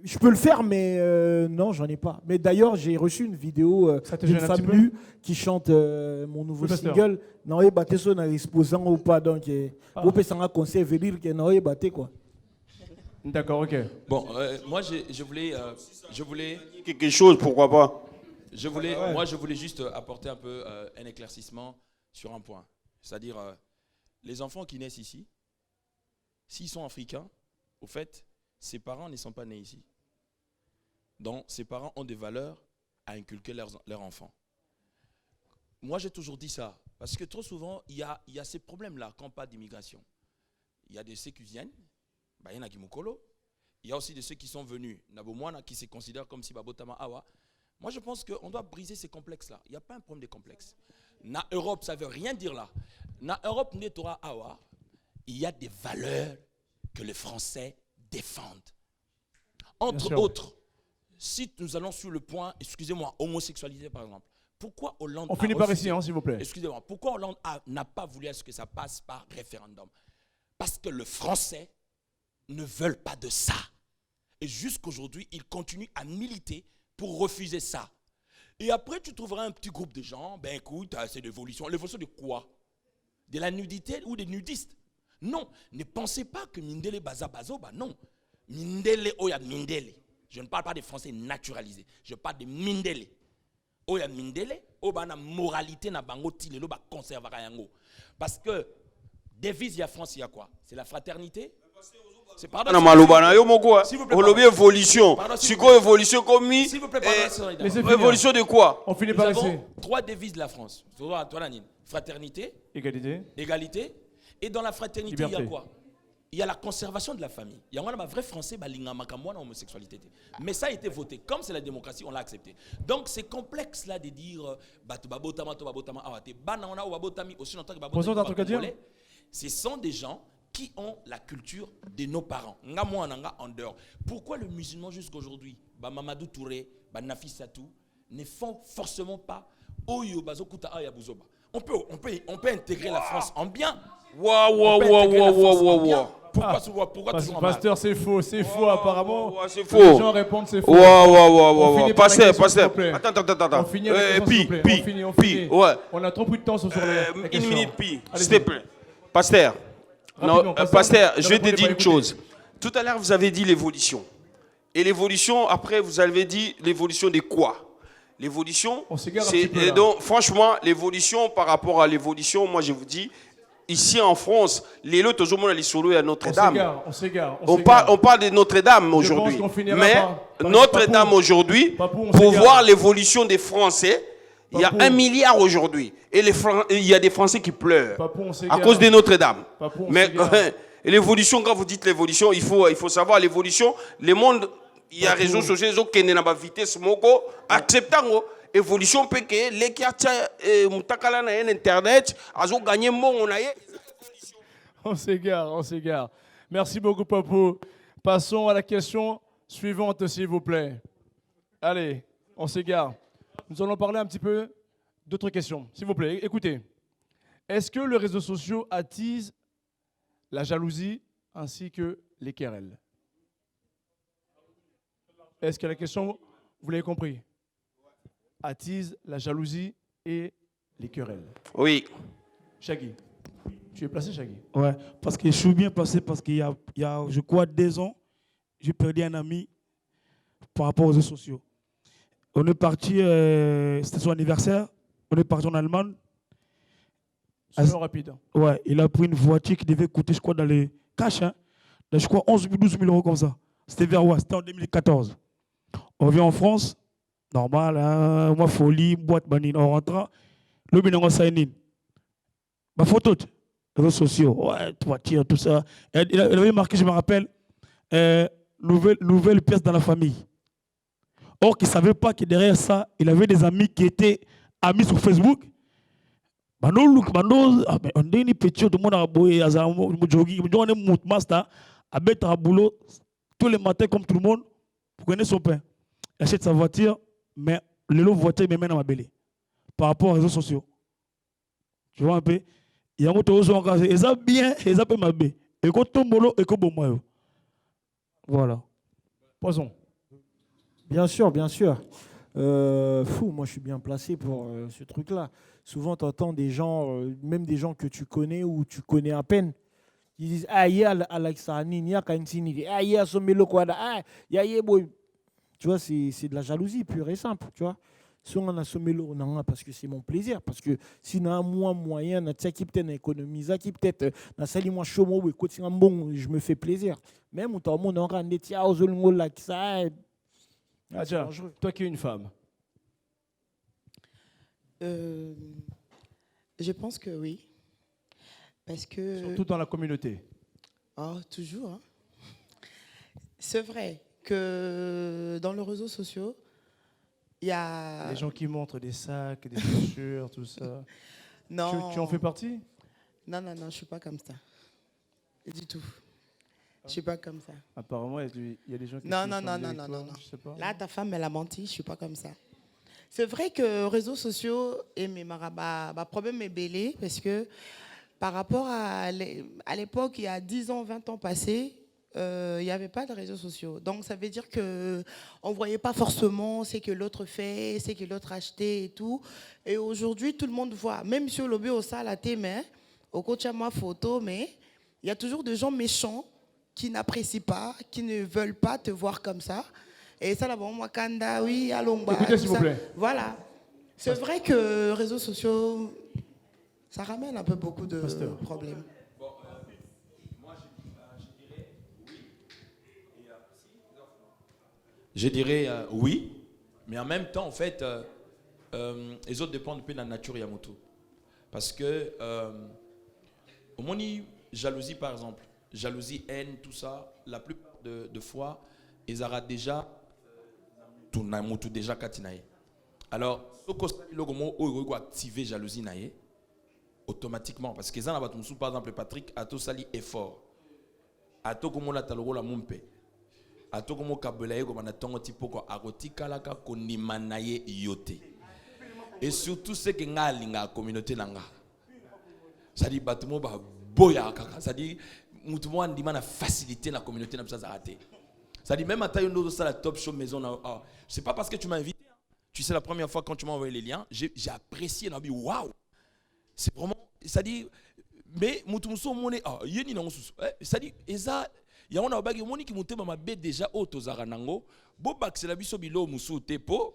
je peux le faire, mais non, j'en ai pas. Mais d'ailleurs, j'ai reçu une vidéo d'une femme nue qui chante mon nouveau single. Non, il battait ça dans l'exposant ou pas. Donc, vous pouvez s'en conseiller, venir que non, il battait quoi. D'accord, ok. Bon, moi, je voulais quelque chose, pourquoi pas. Moi, je voulais juste apporter un peu un éclaircissement sur un point. C'est-à-dire, les enfants qui naissent ici, s'ils sont africains, au fait, ses parents ne sont pas nés ici. Donc, ses parents ont des valeurs à inculquer leurs enfants. Moi, j'ai toujours dit ça, parce que trop souvent, il y a ces problèmes-là quand pas d'immigration. Il y a de ceux qui viennent, il y en a qui Mukolo. Il y a aussi de ceux qui sont venus, Nabomwana, qui se considèrent comme si Babotama Awa. Moi, je pense qu'on doit briser ces complexes-là. Il n'y a pas un problème de complexe. Na Europe, ça ne veut rien dire là. Na Europe, Netora Awa, il y a des valeurs que les Français défendent. Entre autres, si nous allons sur le point, excusez-moi, homosexualité par exemple, pourquoi Hollande... On finit par ici, s'il vous plaît. Excusez-moi, pourquoi Hollande n'a pas voulu à ce que ça passe par référendum? Parce que les Français ne veulent pas de ça. Et jusqu'aujourd'hui, ils continuent à militer pour refuser ça. Et après, tu trouveras un petit groupe de gens, ben écoute, c'est l'évolution. L'évolution de quoi? De la nudité ou des nudistes? Non, ne pensez pas que Mindele Baza Bazoba, non. Mindele Oya Mindele. Je ne parle pas des Français naturalisés, je parle de Mindele. Oya Mindele, Oba na moralité na bango tilelo ba conservera yango. Parce que devise ya France, il y a quoi? C'est la fraternité. C'est pardon. S'il vous plaît, évolution. C'est quoi évolution comme s'il vous plaît, évolution de quoi? On finit par ici. Nous avons 3 devises de la France. Fraternité, égalité. Et dans la fraternité, liberté. Il y a quoi? Il y a la conservation de la famille. Il y a un vrai français, homosexualité. Mais ça a été voté. Comme c'est la démocratie, on l'a accepté. Donc c'est complexe là de dire ce sont des gens qui ont la culture de nos parents. En dehors. Pourquoi le musulman jusqu'aujourd'hui, Mamadou Touré, Nafi Satou, ne font forcément pas Oyo Bazokuta Ayabuzoba? On peut intégrer la France en bien. Pourquoi toujours Pasteur, c'est faux apparemment. C'est faux. Les gens répondent c'est faux. Pasteur. Attends. On finit avec on finit. Ouais. On a trop peu de temps sur les questions. Une minute, s'il te plaît. Pasteur. Non, Pasteur, je vais te dire une chose. Tout à l'heure, vous avez dit l'évolution. Et l'évolution, après, vous avez dit l'évolution de quoi? L'évolution, c'est donc franchement l'évolution par rapport à l'évolution. Moi, je vous dis, ici en France, les lots toujours les solos à Notre-Dame. On parle de Notre-Dame aujourd'hui. Mais Notre-Dame aujourd'hui, pour voir l'évolution des Français, il y a 1 milliard aujourd'hui. Et il y a des Français qui pleurent à cause de Notre-Dame. Mais l'évolution, quand vous dites l'évolution, il faut savoir l'évolution. Le monde, il y a réseaux sociaux qui sont à vitesse moko, acceptant évolution peut que les qui mutakala na internet, azo gagner mon on s'égare. Merci beaucoup, Papou. Passons à la question suivante, s'il vous plaît. Allez, on s'égare. Nous allons parler un petit peu d'autres questions. S'il vous plaît, écoutez. Est-ce que les réseaux sociaux attisent la jalousie ainsi que les querelles? Est-ce que la question, vous l'avez compris, attise la jalousie et les querelles? Oui. Shaggy. Tu es placé, Shaggy? Ouais, parce que je suis bien placé parce qu'il y a, je crois, 2 ans, j'ai perdu un ami par rapport aux réseaux sociaux. On est parti, c'était son anniversaire, on est parti en Allemagne. C'est rapide. Ouais, il a pris une voiture qui devait coûter, je crois, dans les cash, hein, je crois 11 000, 12 000 euros comme ça. C'était vers où? C'était en 2014. On vient en France, normal, hein, moi folie, boîte banine. En rentrant, le bilan sign-in. Ma photo, réseaux sociaux, ouais, voiture, tout ça. Il avait marqué, je me rappelle, nouvelle pièce dans la famille. Or, qu'il ne savait pas que derrière ça, il avait des amis qui étaient amis sur Facebook. On dit une petite, tout le monde a boyé, on est master, à mettre un boulot tous les matins comme tout le monde pour gagner son pain. Il achète sa voiture, mais le lot voiture, il me mène à ma belle. Par rapport aux réseaux sociaux. Tu vois un peu? Il y a un autre chose encore, ils ont bien, ils ont ma belle. Et quand ton boulot, et quand bon moi. Voilà. Poisson. Bien sûr, bien sûr. Moi je suis bien placé pour ce truc-là. Souvent tu entends des gens, même des gens que tu connais ou tu connais à peine, ils disent ah il y a Alexani, il y a Kantini, ah il y a Somelo Kwada, ah il y a boy. Tu vois, c'est de la jalousie pure et simple, tu vois. Si on a Somelo, non, parce que c'est mon plaisir, parce que si on a moins moyen, on a qui peut-être économiser, qui peut-être na sali moi chomo ou écoute bon, je me fais plaisir. Même on t'en on a des tia aux olongo là qui ça. Adja, toi qui es une femme. Je pense que oui. Parce que... Surtout dans la communauté. Oh, toujours. Hein. C'est vrai que dans les réseaux sociaux, il y a... Les gens qui montrent des sacs, des chaussures, tout ça. Non. Tu en fais partie? Non, je ne suis pas comme ça. Du tout. Je ne suis pas comme ça. Apparemment, il y a des gens qui... Non. Je sais pas. Là, ta femme, elle a menti. Je ne suis pas comme ça. C'est vrai que les réseaux sociaux, et mes problème est belé parce que par rapport à l'époque, il y a 10 ans, 20 ans passés, il n'y avait pas de réseaux sociaux. Donc, ça veut dire qu'on ne voyait pas forcément ce que l'autre fait, ce que l'autre achetait et tout. Et aujourd'hui, tout le monde voit. Même sur le bio, au salle à tes mains, au coach à ma photo, mais il y a toujours des gens méchants qui n'apprécient pas, qui ne veulent pas te voir comme ça. Et ça, là, bon, moi, Kanda, oui, Alongba. Écoutez, s'il vous plaît. Voilà. C'est vrai que les réseaux sociaux, ça ramène un peu beaucoup de problèmes. Je dirais oui, mais en même temps, en fait, les autres dépendent un peu de la nature Yamoto. Parce que, au moins, jalousie, par exemple, jalousie, haine, tout ça, la plupart de fois, ils auront déjà tout déjà katinaye. Alors, ce qu'on va activer jalousie naye automatiquement parce que ça n'a pas tout par exemple Patrick a tout sali effort. A tout comme la taloro la mumpe. A tout comme kabelaye comme na tongo tipo ko agoti kalaka ko nimanaye yote. Et surtout ce que ngalinga communauté nanga. Ça dit batumo ba boya kaka. Ça dit mutumo andima na faciliter la communauté na ça raté. Ça dit même à taille nous ça la top show maison ah, c'est pas parce que tu m'as invité. Tu sais la première fois quand tu m'as envoyé les liens, j'ai apprécié n'a dit waouh. C'est vraiment ça dit mais mutumso moné ah yeni na mususu. Ça dit eza ya on a bagi moni ki mutema mabe déjà autozara nango bo baxela biso bilo musu tepo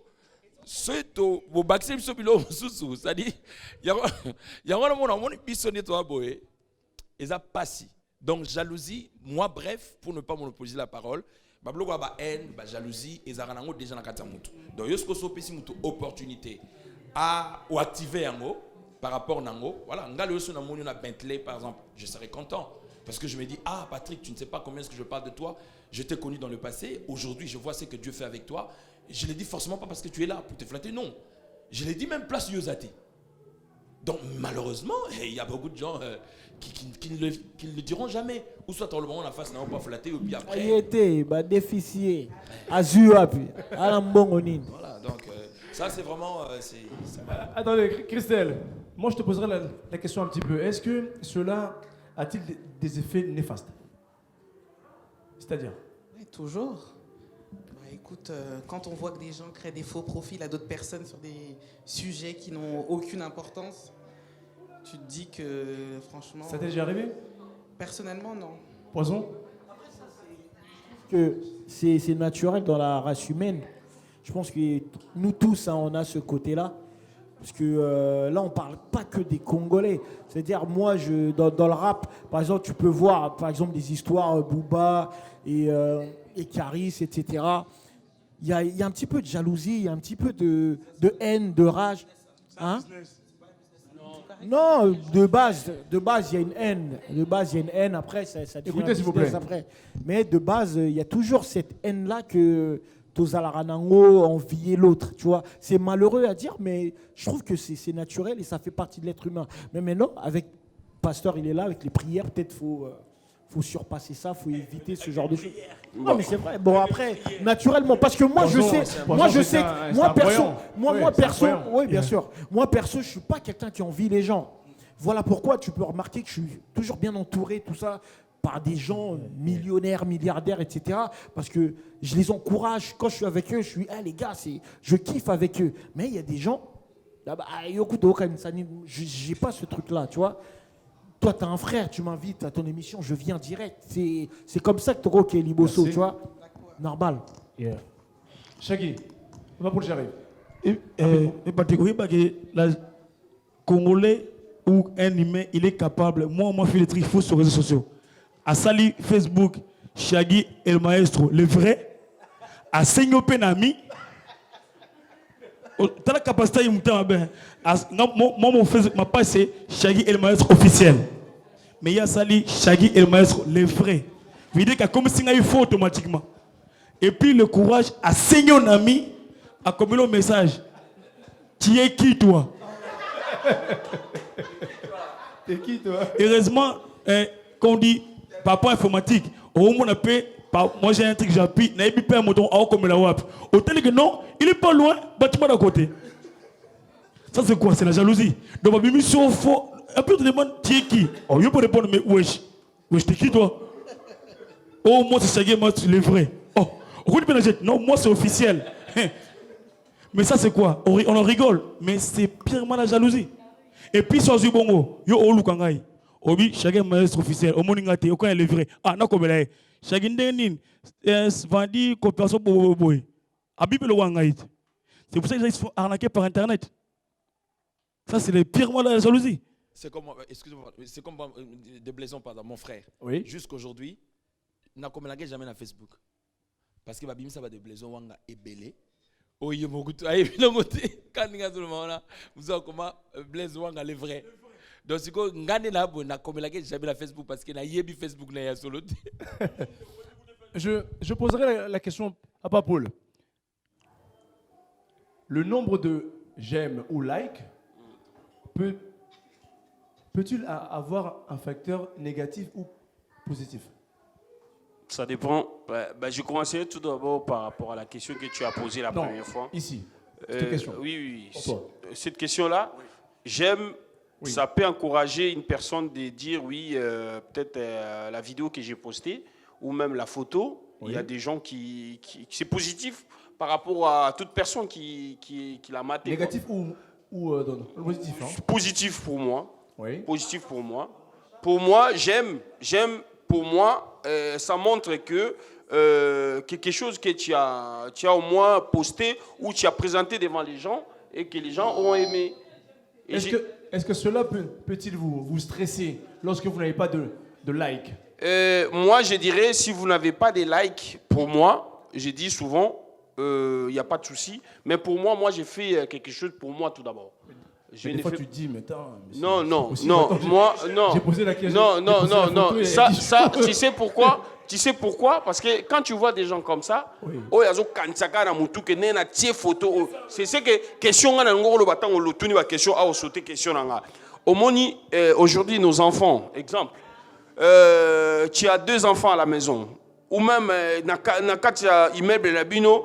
seto bo baxela biso bilo mususu ça dit ya on a moni biso neto aboé eza passi. Donc jalousie moi bref pour ne pas monopoliser la parole babloko ba haine ba jalousie ezara nango déjà na kata mutu. Donc yosko so pesi mutu opportunité à ou activer yango par rapport nango voilà ngalo yoso na moni na Bentley par exemple je serais content. Parce que je me dis, ah Patrick, tu ne sais pas combien est-ce que je parle de toi. Je t'ai connu dans le passé. Aujourd'hui, je vois ce que Dieu fait avec toi. Je ne l'ai dit forcément pas parce que tu es là pour te flatter. Non. Je l'ai dit même place Yosate. Donc malheureusement, il y a beaucoup de gens qui ne le diront jamais. Ou soit dans le moment, la face n'a pas flatté. Ou puis après. Il était déficient. Azur. Voilà, donc ça c'est vraiment... Attendez, Christelle, moi je te poserai la question un petit peu. Est-ce que cela... a-t-il des effets néfastes? C'est-à-dire? Oui, toujours. Bah, écoute, quand on voit que des gens créent des faux profils à d'autres personnes sur des sujets qui n'ont aucune importance, tu te dis que franchement... Ça t'est déjà arrivé? Personnellement, non. Poisson? Que c'est naturel dans la race humaine. Je pense que nous tous, hein, on a ce côté-là. Parce que là, on ne parle pas que des Congolais. C'est-à-dire, moi, dans le rap, par exemple, tu peux voir, par exemple, des histoires Booba et Caris, etc. Il y a un petit peu de jalousie, il y a un petit peu de haine, de rage. Hein? Non, de base, il y a une haine. De base, il y a une haine. Après, ça devient Écoutez, s'il vous plaît. après. Mais de base, il y a toujours cette haine-là que Tozalaranango envier l'autre. Tu vois, c'est malheureux à dire, mais je trouve que c'est naturel et ça fait partie de l'être humain. Mais maintenant, avec Pasteur, il est là, avec les prières, peut-être faut surpasser ça, faut éviter ce genre de choses. Non, mais c'est vrai. Bon, après, naturellement, parce que moi, je sais, oui, bien sûr. Moi, perso, je suis pas quelqu'un qui envie les gens. Voilà pourquoi tu peux remarquer que je suis toujours bien entouré, tout ça, par des gens millionnaires, milliardaires, etc. Parce que je les encourage. Quand je suis avec eux, je suis, les gars, je kiffe avec eux. Mais il y a des gens, j'ai pas ce truc-là, tu vois. Toi, tu as un frère, tu m'invites à ton émission, je viens direct. C'est comme ça que tu es Liboso, tu vois. Normal. Yeah. Shaggy, on va pour le j'arrive. Le Congolais ou un humain, il est capable, moi, je fais des trucs faux sur les réseaux sociaux. À Sali, Facebook, Shaggy El Maestro, le vrai. À Senyo Penami, tu as la capacité de me dire, moi, mon Facebook, ma page, c'est Shaggy El Maestro officiel. Mais il y a Sali, Shaggy El Maestro, le vrai. Je veux dire que comme si il faut automatiquement. Et puis le courage à Senyo Nami, à communiquer le message. Tu es qui, toi? T'es qui, toi? Heureusement, quand on dit papa informatique, au moins on appelle, moi j'ai un truc, j'appuie, n'a pas un moton, comme la WAP. Au tel que non, il est pas loin, bâtiment d'à côté. Ça c'est quoi? C'est la jalousie. Donc ma mission faux. Après on te demande, tu es qui? Oh, je peux répondre, mais wesh, t'es qui toi? Oh, moi c'est Shaggy, moi c'est le vrai. Oh, non, moi c'est officiel. Mais ça c'est quoi? On en rigole, mais c'est purement la jalousie. Et puis sur Zubongo, yo olu kangai. Obi Shaggy maestro officiel, au moningate, au quand il est vrai. Ah, non comme là. Shaggy ndenin vendi coopération boy. Abibe le wangai. C'est pour ça qu'ils se font arnaquer par internet. Ça c'est purement la jalousie. C'est comme, excusez-moi, c'est comme déplaisant par mon frère. Oui. Jusqu'aujourd'hui, n'a comme la jamais dans Facebook. Parce que babim ça va déplaisant wanga et belé. Oui, mon goût, aïe, le moté. Quand nous avons moment là, vous avez comment Blaise Wanga le vrai. Donc si vous ngane na bo na comme la jamais dans Facebook parce que na yebi Facebook na ya solo. Je poserai la question à Paul. Le nombre de j'aime ou like peut-il avoir un facteur négatif ou positif? Ça dépend. Je commencerai tout d'abord par rapport à la question que tu as posée la première fois. Ici. Cette question. Oui. Cette question-là, j'aime. Oui. Ça peut encourager une personne de dire peut-être la vidéo que j'ai postée ou même la photo. Oui. Il y a des gens qui c'est positif par rapport à toute personne qui l'a maté. Négatif ou positif, hein? Positif pour moi. Oui. Positif pour moi. Pour moi, j'aime. Pour moi, ça montre que quelque chose que tu as au moins posté ou tu as présenté devant les gens et que les gens ont aimé. Est-ce que cela peut-il vous stresser lorsque vous n'avez pas de like? Moi, je dirais, si vous n'avez pas de like, pour moi, je dis souvent, il n'y a pas de souci. Mais pour moi, j'ai fait quelque chose pour moi tout d'abord. Des fois, tu te dis, mais attends. Non, non. J'ai posé la question. Non. Ça, tu sais pourquoi? Tu sais pourquoi? Parce que quand tu vois des gens comme ça, c'est ce que question aujourd'hui nos enfants, exemple, tu as 2 enfants à la maison, ou même dans immeuble la bino,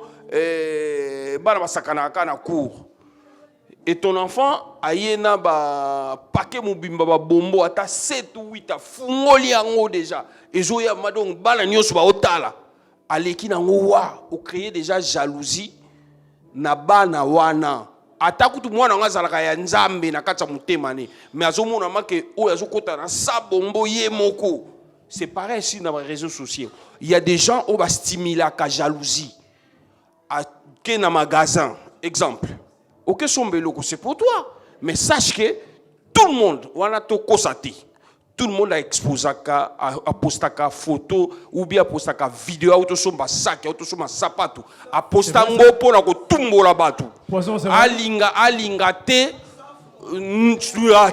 et ton enfant ayena ba paquet mobimba ba bombo ata 7 ou 8 fungoli yango déjà ezo ya madong bala nyoso ba otala aleki nango wa o créer déjà jalousie na bana wana ata kutu mwana nga zalaka ya nzambe na kati ya motema ne mais azomona make o azokota na sa bombo ye moko. C'est pareil ici dans les réseaux sociaux. Il y a des gens qui stimulent la jalousie à un magasin exemple. Ok, c'est pour toi. Mais sache que tout le monde, tout le monde a exposé a posté une photo ou bien a posté une vidéo, a posté un sac, a posté un sapato, a posté un mot pour la tumbo la batu. Alinga te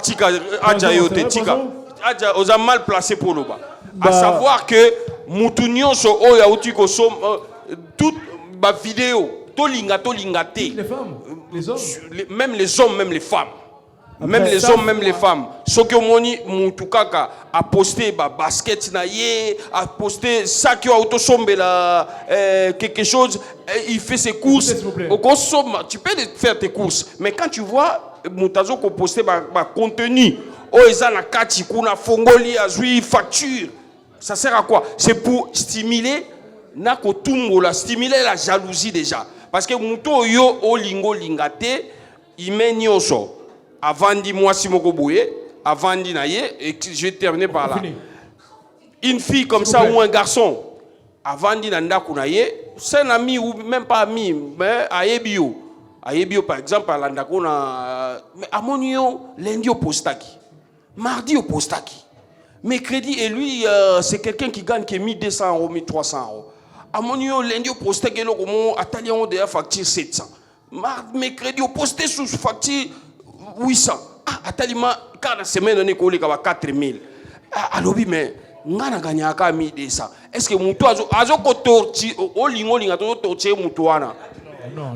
Tika, Adja yote, Tika. Adja, on a mal placé pour le bas. À savoir que Moutounion so oya utiko so toute ma vidéo, tolinga te. Les femmes, les hommes. Même les hommes, même les femmes. Après, même les hommes, même les femmes. Ce que Moni Moutoukaka a posté basket naïe, a posté ça qui a autosombé quelque chose, il fait ses courses. Au consomme, tu peux faire tes courses, mais quand tu vois Moutazo qui a posté contenu, Oezana Kati, Kuna Fongoli, Azui, facture, ça sert à quoi? C'est pour stimuler stimuler la jalousie déjà. Parce que Mouto yo olingo lingate, il met nyoso. Avant dit moi Simoko Bouye, avant dit naïe, et je vais terminer par là. Une fille comme ça ou un garçon, avant dit nanda kunaye, c'est un ami ou même pas ami, mais aebio. Aebio par exemple, à l'andakona, mais à mon yo, lundi au postaki, mardi au postaki, mercredi, et lui, c'est quelqu'un qui gagne qui 1200 euros, 1300 euros. À mon yo, lundi au postaki, le comment Atalian de facture 700. Mercredi au posté sous facture 800. Atalima, quand la semaine on est collé à 4000. Alors, mais, on a gagné à 1200. Est-ce que mon toit a torti au lingoling à torti moutouana? Non.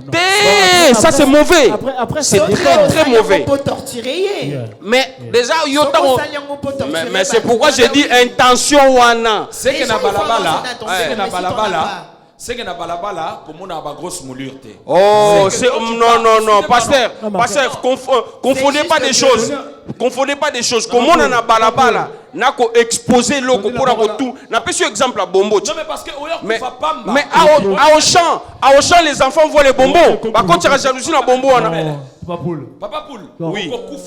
Ça c'est mauvais. Après c'est très mauvais. Mais déjà, mais c'est pourquoi j'ai dit intention wana. C'est que na balabala. C'est que na balabala comme on a une grosse moulure. Oh, c'est non, pasteur, confondez pas des choses. Confondez pas des choses. Comme on a na balabala, n'a qu'à exposer l'eau pour avoir tout. N'a pas ce exemple à Bombo. Non mais parce que mais à Auchan les enfants voient les bonbons. Par contre, il y a jalousie dans bonbons. Papa Poule. Oui. Attends,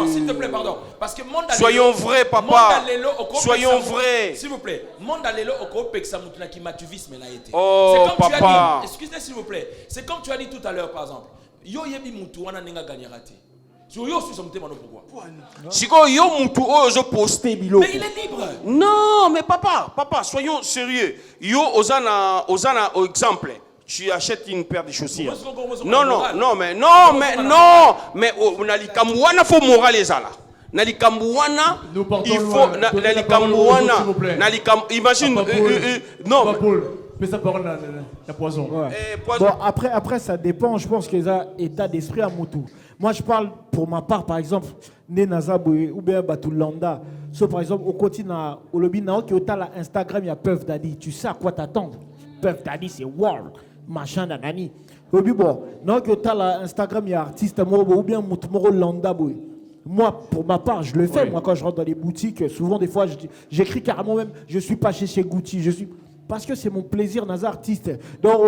s'il te plaît, pardon. Parce que soyons vrais, papa. Soyons vrais. S'il vous plaît. Oh, papa. Excusez s'il vous plaît. C'est comme tu as dit tout à l'heure, par exemple. Yo yebi mutu wana nenga gagnera. Yo suis sommes pourquoi? Siko yo mutu ozo poster bilo. Mais il est libre. Non, mais papa, soyons sérieux. Yo osana exemple. Tu achètes une paire de chaussures. Non, mais nalikamwana faut moralizala. Nalikamwana il faut nalikamwana imagine non. Mais ça parle la poison. Bon, après, ça dépend. Je pense qu'ils ont état d'esprit à Moutou. Moi, je parle pour ma part, par exemple, Nenazaboué ou bien Batoulanda. So, par exemple, au quotidien, au lobby, qui est à Instagram, il y a Puff Daddy. Tu sais à quoi t'attendre. Puff Daddy, c'est world. Machin d'anani. Au lobby, bon, qui est à Instagram, il y a artiste ou bien Moutoumoro Landa. Moi, pour ma part, je le fais. Oui. Moi, quand je rentre dans les boutiques, souvent, des fois, j'écris carrément même, je suis pas chez Gucci, je suis... Parce que c'est mon plaisir dans artiste. Donc,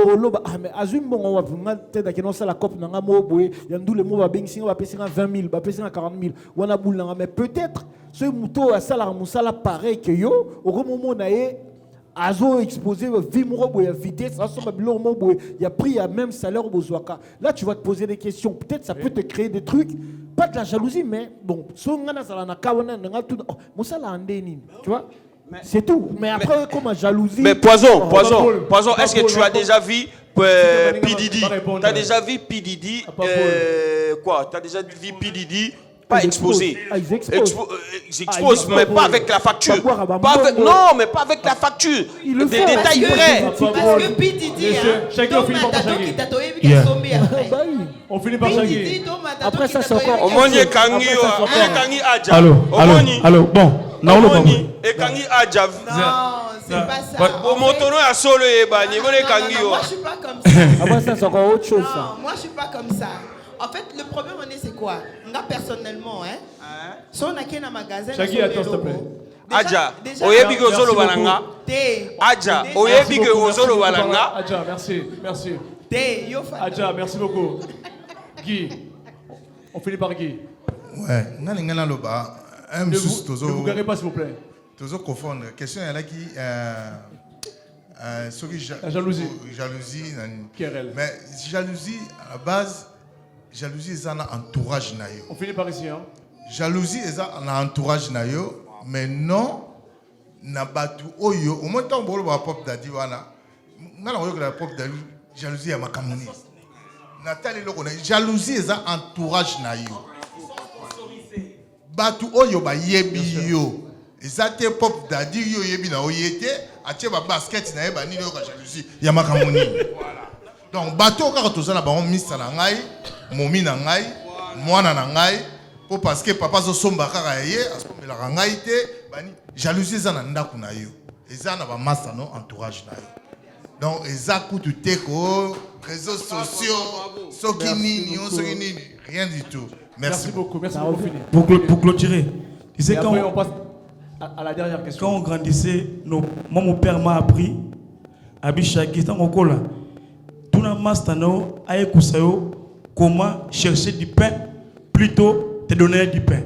mais Azum, bon, on va peut-être que ça la cop n'a pas mot, il y a le mot va bien, on va payer 20 000, on va payer 40 000, on a boule, mais peut-être ce mouton à ça la pareil que yo, au moment où on a Azo exposé, vitesse, il y a pris à même salaire au Bozouaka. Là, tu vas te poser des questions. Peut-être ça peut te créer des trucs, pas de la jalousie, mais bon, tu vois. C'est tout. Mais après, comme jalousie. Mais Poison, est-ce que tu as déjà vu P. Diddy? Tu as déjà vu P. Diddy quoi? Tu as déjà vu P. Diddy pas exposé? Ils exposent, mais pas avec la facture. Non, mais pas avec la facture. Des détails vrais. Parce que P. Diddy, chacun finit par Chagui. On finit par Chagui. Après ça, c'est encore. Omoni Kangi Adja. Allô, bon. Non, et Kangi Adja. Non, c'est pas ça. Moi, je suis pas comme ça. Après ça, c'est encore autre chose. Non, moi, je suis pas comme ça. En fait, le problème, c'est quoi? Moi, personnellement, si on a qu'un magasin, Chagui, attends, s'il te plaît. Adja, oyebi que ozolo balanga. Adja, oyebi que ozolo balanga. Adja, merci. Adja, merci beaucoup. Guy, on finit par Guy. Ouais, nalingana loba. Ne vous garez pas, s'il vous plaît. Toujours confondre. Question il y en a qui la jalousie. Mais jalousie à la base, jalousie c'est un entourage nayo. On finit par ici, hein. Jalousie c'est un entourage nayo, mais non na batu oyo. Au moins tant bolo ba pop dadi wana. Ngala oyo la pop dadi jalousie ya makamuni. Nathalie Lokona, jalousie est un entourage na yo. Batu oyo ba yebi yo. Ezate pop daddy yo yebi na oyete, atie ba basket na yeba ni yo ka jalousie. Ya makamoni. Voilà. Donc bato ka to zala ba on misa na ngai, momi na ngai, mwana na ngai, po parce que papa zo somba kaka ye, asomela ngai te, bani jalousie za na ndaku na yo. Eza na ba masa no entourage na yo. Donc, Ezakutu Teko, réseaux sociaux, Sokinini, rien du tout. Merci beaucoup. Merci beaucoup. Pour clôturer, tu sais, après, on passe à la dernière question. Quand on grandissait, moi, mon père m'a appris à Bichaki, dans mon cola, tout le monde a écouté comment chercher du pain plutôt te donner du pain.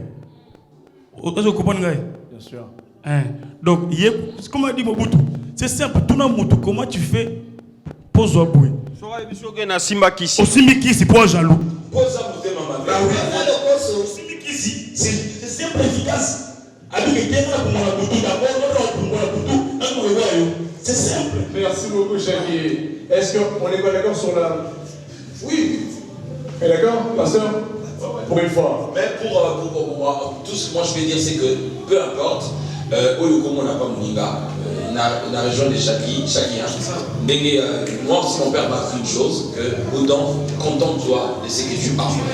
Vous comprenez? Bien sûr. Donc, comme a dit Mobutu, c'est simple, tout le monde, comment tu fais pour Zouaboué? Au Simikisi, pour jaloux. C'est simple et efficace. C'est simple. Merci beaucoup, Jackie. Est-ce qu'on est pas d'accord sur la... Oui. Et d'accord, pasteur? Pour une fois. Mais pour moi, tout ce que moi je vais dire, c'est que peu importe, on n'a pas Moninga, la région de Chakien. Moi aussi, mon père m'a appris une chose, que autant contente-toi de ce que tu parles.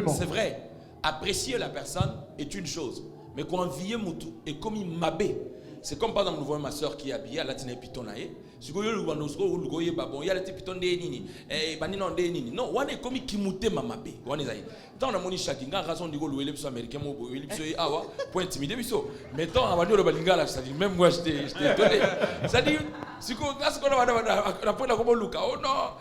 C'est vrai, apprécier la personne est une chose, mais quand envier Moutou et comme il m'abé, c'est comme par exemple nous voyons ma soeur qui est habillée à la tine pitonaye. Si vous voyez le bandosko ou le goye babon, il y a le piton de nini, et banino de nini. Non, on est comme qui mouté mamabé. On est aïe. Tant on a moni chakinga raison de golo l'élève américain mo bo l'élève awa pour intimider biso. Mais tant on va dire le balinga là, c'est-à-dire même moi j'étais étonné. C'est-à-dire si qu'on a ce qu'on va la point là comme Luca. Oh non,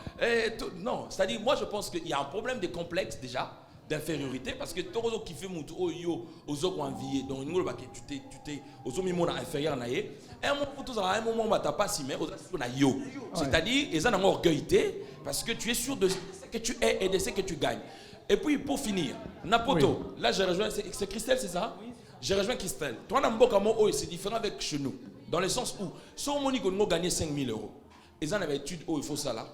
non, c'est-à-dire moi je pense qu'il y a un problème de complexe déjà. D'infériorité parce que todo qui fait mutu oyo ozo ko envier donc ngolo ba que tu t'es ozo mi mona inférieur na ye un moment pour tous à un moment ba ta pas si mais ozo na yo c'est-à-dire ils ont orgueillité parce que tu es sûr de ce que tu es et de ce que tu gagnes. Et puis pour finir Napoto là j'ai rejoint c'est Christelle, c'est ça? J'ai rejoint Christelle. Toi na mboka mo oyo c'est différent avec chez nous dans le sens où si on moni qu'on gagner 5 000 €, ils en avaient étude où il faut ça là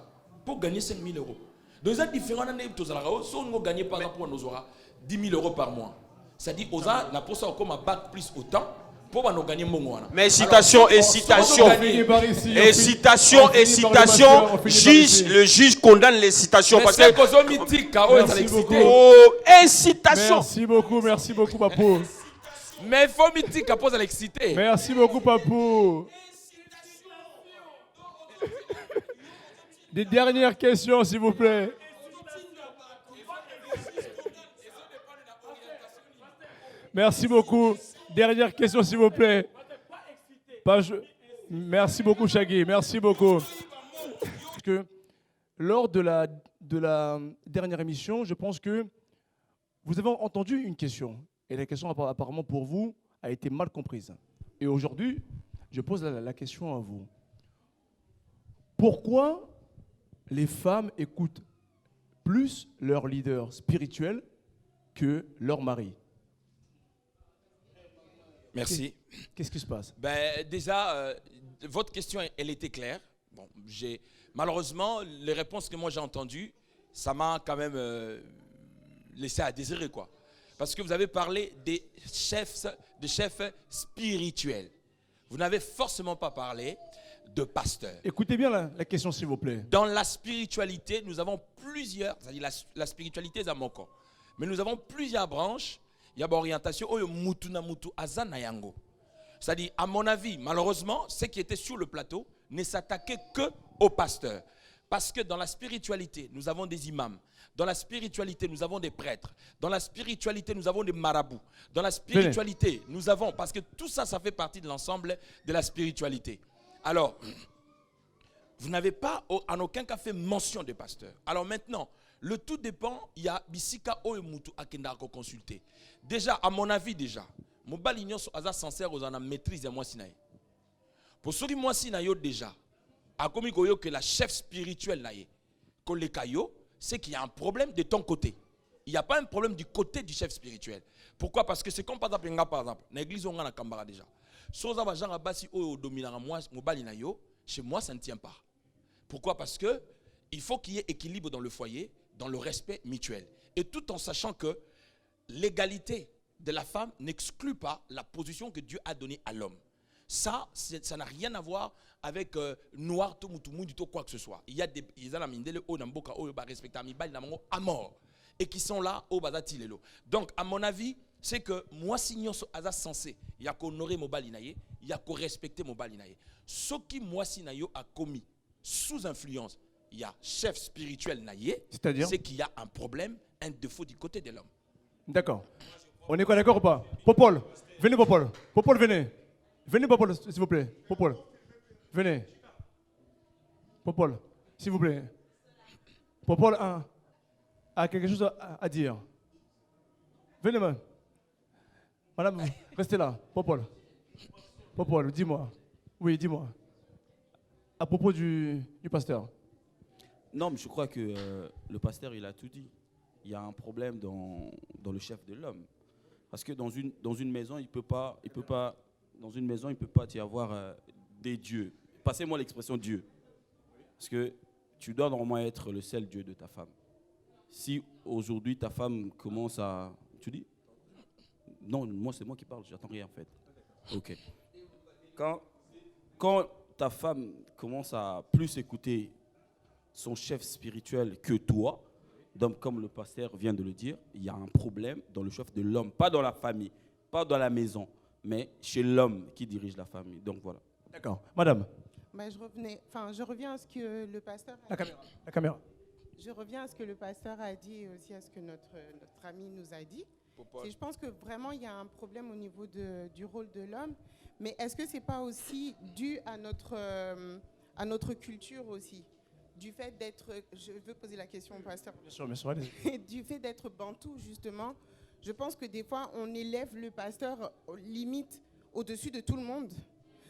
pour gagner 5 000 €. Donc, c'est différent. Si on gagne par rapport à nos aura 10 000 € par mois, c'est-à-dire aux la poste comme un bac plus autant pour nous gagner mon mois. Mais citation, le juge condamne les citations parce que incitation. Merci beaucoup, Papou. Mais il faut mythique à pose à l'exciter. Merci beaucoup, Papou. Des dernières questions, s'il vous plaît. Merci beaucoup. Dernière question, s'il vous plaît. Merci beaucoup, Chagui. Merci beaucoup. Parce que lors de la dernière émission, je pense que vous avez entendu une question. Et la question, apparemment, pour vous, a été mal comprise. Et aujourd'hui, je pose la question à vous. Pourquoi les femmes écoutent plus leur leader spirituel que leur mari? Merci. Qu'est-ce qui se passe? Déjà, votre question, elle était claire. Bon, malheureusement, les réponses que moi j'ai entendues, ça m'a quand même laissé à désirer, quoi. Parce que vous avez parlé des chefs spirituels. Vous n'avez forcément pas parlé de pasteur. Écoutez bien la question, s'il vous plaît. Dans la spiritualité, nous avons plusieurs, c'est-à-dire la spiritualité est à mon corps. Mais nous avons plusieurs branches. Il y a une orientation, c'est-à-dire, à mon avis, malheureusement, ceux qui étaient sur le plateau ne s'attaquaient que aux pasteurs. Parce que dans la spiritualité, nous avons des imams. Dans la spiritualité, nous avons des prêtres. Dans la spiritualité, nous avons des marabouts. Dans la spiritualité, nous avons, parce que tout ça, ça fait partie de l'ensemble de la spiritualité. Alors, vous n'avez pas en aucun cas fait mention de pasteur. Alors maintenant, le tout dépend, il y a Bisika Oemutu à Kendako consulter. Déjà, à mon avis, mon balignon est sincère aux en maîtrise de moi sinaï. Pour ceux qui moi sinaï déjà, à comme que la chef spirituelle naïe, que le caillot, c'est qu'il y a un problème de ton côté. Il n'y a pas un problème du côté du chef spirituel. Pourquoi? Parce que c'est comme par exemple, l'église on a Kambara déjà. Soza bajanga basi oyo dominara moi mobali na yo, chez moi ça ne tient pas. Pourquoi? Parce que il faut qu'il y ait équilibre dans le foyer, dans le respect mutuel. Et tout en sachant que l'égalité de la femme n'exclut pas la position que Dieu a donnée à l'homme. Ça n'a rien à voir avec noir, tout quoi que ce soit. Il y a des à mort et qui sont là au Bazatilelo. Donc, à mon avis, c'est que moi, si nous sommes censés, il y a qu'on honorer mon balinaye, il y a qu'on respecter mon balinaye. Ce qui, moi, si nayo a commis sous influence, il y a chef spirituel naïe, c'est qu'il y a un problème, un défaut du côté de l'homme. D'accord. On est quoi, d'accord ou pas? Popol, venez Popol. Popol, venez. Venez Popol, s'il vous plaît. Popol, venez. Popol, s'il vous plaît. Popol a quelque chose à dire. Venez, madame, restez là. Popol. Popol, dis-moi. Oui, dis-moi. À propos du pasteur. Non, mais je crois que le pasteur, il a tout dit. Il y a un problème dans le chef de l'homme. Parce que dans une maison, il peut pas y avoir des dieux. Passez-moi l'expression Dieu. Parce que tu dois normalement être le seul Dieu de ta femme. Si aujourd'hui ta femme commence à... Tu dis? Non, moi c'est moi qui parle, j'attends rien en fait. Ok. Quand ta femme commence à plus écouter son chef spirituel que toi, donc comme le pasteur vient de le dire, il y a un problème dans le chef de l'homme, pas dans la famille, pas dans la maison, mais chez l'homme qui dirige la famille. Donc voilà. D'accord. Madame. Je reviens à ce que le pasteur a dit. La caméra. Je reviens à ce que le pasteur a dit et aussi à ce que notre ami nous a dit. Je pense que vraiment il y a un problème au niveau du rôle de l'homme, mais est-ce que c'est pas aussi dû à notre culture aussi? Du fait d'être, je veux poser la question au pasteur. Bien sûr, allez-y. Du fait d'être bantou, justement, je pense que des fois, on élève le pasteur limite au-dessus de tout le monde.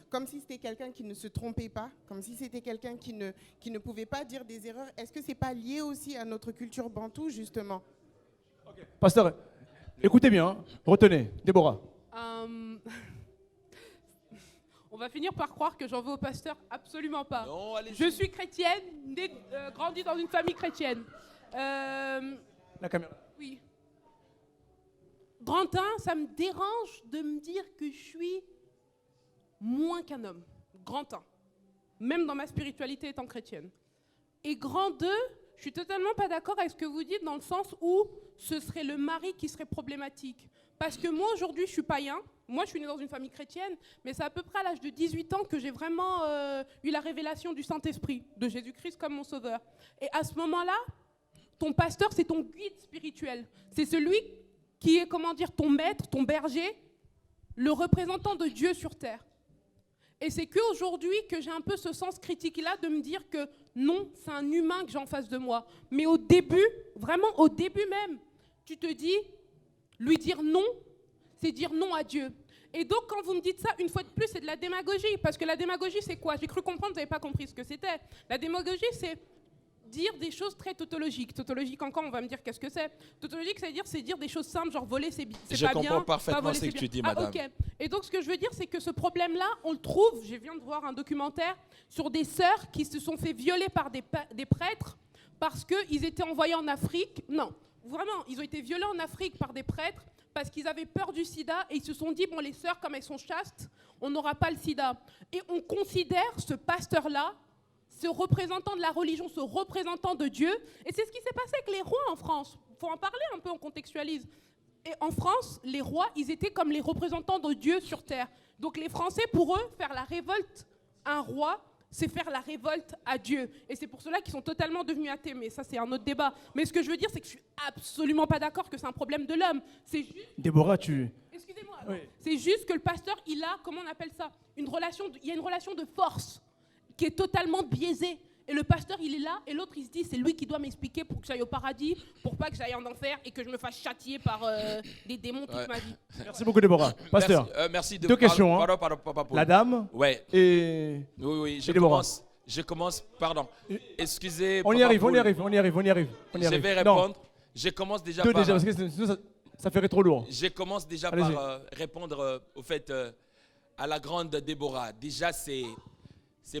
Comme si c'était quelqu'un qui ne se trompait pas, comme si c'était quelqu'un qui ne pouvait pas dire des erreurs. Est-ce que ce n'est pas lié aussi à notre culture bantou, justement? Okay. Pasteur, écoutez bien, hein. Retenez. Déborah. On va finir par croire que j'en veux au pasteur. Absolument pas. Non, je suis chrétienne, grandie dans une famille chrétienne. La caméra. Oui. Grand 1, ça me dérange de me dire que je suis moins qu'un homme. Grand 1. Même dans ma spiritualité étant chrétienne. Et grand 2, je suis totalement pas d'accord avec ce que vous dites dans le sens où ce serait le mari qui serait problématique. Parce que moi, aujourd'hui, je suis païen. Moi, je suis née dans une famille chrétienne, mais c'est à peu près à l'âge de 18 ans que j'ai vraiment eu la révélation du Saint-Esprit, de Jésus-Christ comme mon sauveur. Et à ce moment-là, ton pasteur, c'est ton guide spirituel. C'est celui qui est, ton maître, ton berger, le représentant de Dieu sur terre. Et c'est qu'aujourd'hui que j'ai un peu ce sens critique-là de me dire que non, c'est un humain que j'ai en face de moi. Mais au début, vraiment au début même, tu te dis, lui dire non, c'est dire non à Dieu. Et donc, quand vous me dites ça, une fois de plus, c'est de la démagogie. Parce que la démagogie, c'est quoi? J'ai cru comprendre, vous n'avez pas compris ce que c'était. La démagogie, c'est dire des choses très tautologiques. Tautologique encore, on va me dire qu'est-ce que c'est. Tautologique, c'est dire des choses simples, genre voler, c'est pas bien. Je comprends parfaitement ce que tu dis, madame. Okay. Et donc, ce que je veux dire, c'est que ce problème-là, on le trouve, je viens de voir un documentaire sur des sœurs qui se sont fait violer par des prêtres parce qu'ils étaient envoyés en Afrique. Non, vraiment, ils ont été violés en Afrique par des prêtres parce qu'ils avaient peur du sida et ils se sont dit, bon, les sœurs, comme elles sont chastes, on n'aura pas le sida. Et on considère ce pasteur-là, ce représentant de la religion, ce représentant de Dieu. Et c'est ce qui s'est passé avec les rois en France. Il faut en parler un peu, on contextualise. Et en France, les rois, ils étaient comme les représentants de Dieu sur terre. Donc les Français, pour eux, faire la révolte à un roi, c'est faire la révolte à Dieu. Et c'est pour cela qu'ils sont totalement devenus athées. Mais ça, c'est un autre débat. Mais ce que je veux dire, c'est que je suis absolument pas d'accord que c'est un problème de l'homme. C'est juste... Déborah, tu... Excusez-moi. Oui. C'est juste que le pasteur, il a, comment on appelle ça, il y a une relation de force qui est totalement biaisée. Et le pasteur, il est là, et l'autre, il se dit, c'est lui qui doit m'expliquer pour que j'aille au paradis, pour pas que j'aille en enfer et que je me fasse châtier par des démons toute ma vie. Merci beaucoup, Déborah. Pasteur, merci deux questions. Pardon. La dame et Déborah. Je commence, pardon. Excusez. On y arrive. Je vais répondre. Non. Je commence déjà par... parce que sinon, ça ferait trop lourd. Je commence déjà par répondre au fait à la grande Déborah. Déjà, c'est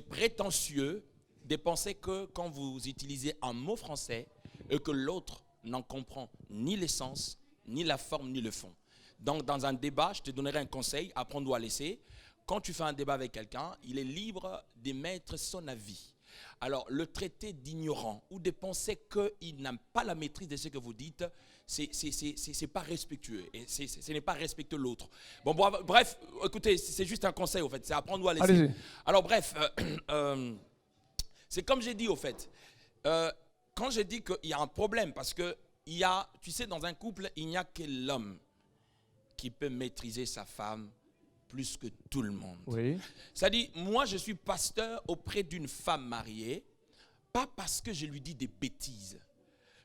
prétentieux de penser que quand vous utilisez un mot français et que l'autre n'en comprend ni l'essence, ni la forme, ni le fond. Donc, dans un débat, je te donnerai un conseil, apprendre ou à laisser. Quand tu fais un débat avec quelqu'un, il est libre d'émettre son avis. Alors, le traiter d'ignorant ou de penser qu'il n'a pas la maîtrise de ce que vous dites, c'est pas respectueux. Et ce n'est pas respecter l'autre. Bon, bref, écoutez, c'est juste un conseil, au fait. C'est apprendre ou à laisser. Allez-y. Alors, bref, c'est comme j'ai dit, au fait. Quand j'ai dit qu'il y a un problème, parce que tu sais, dans un couple, il n'y a que l'homme qui peut maîtriser sa femme plus que tout le monde. Oui. C'est-à-dire, moi, je suis pasteur auprès d'une femme mariée, pas parce que je lui dis des bêtises.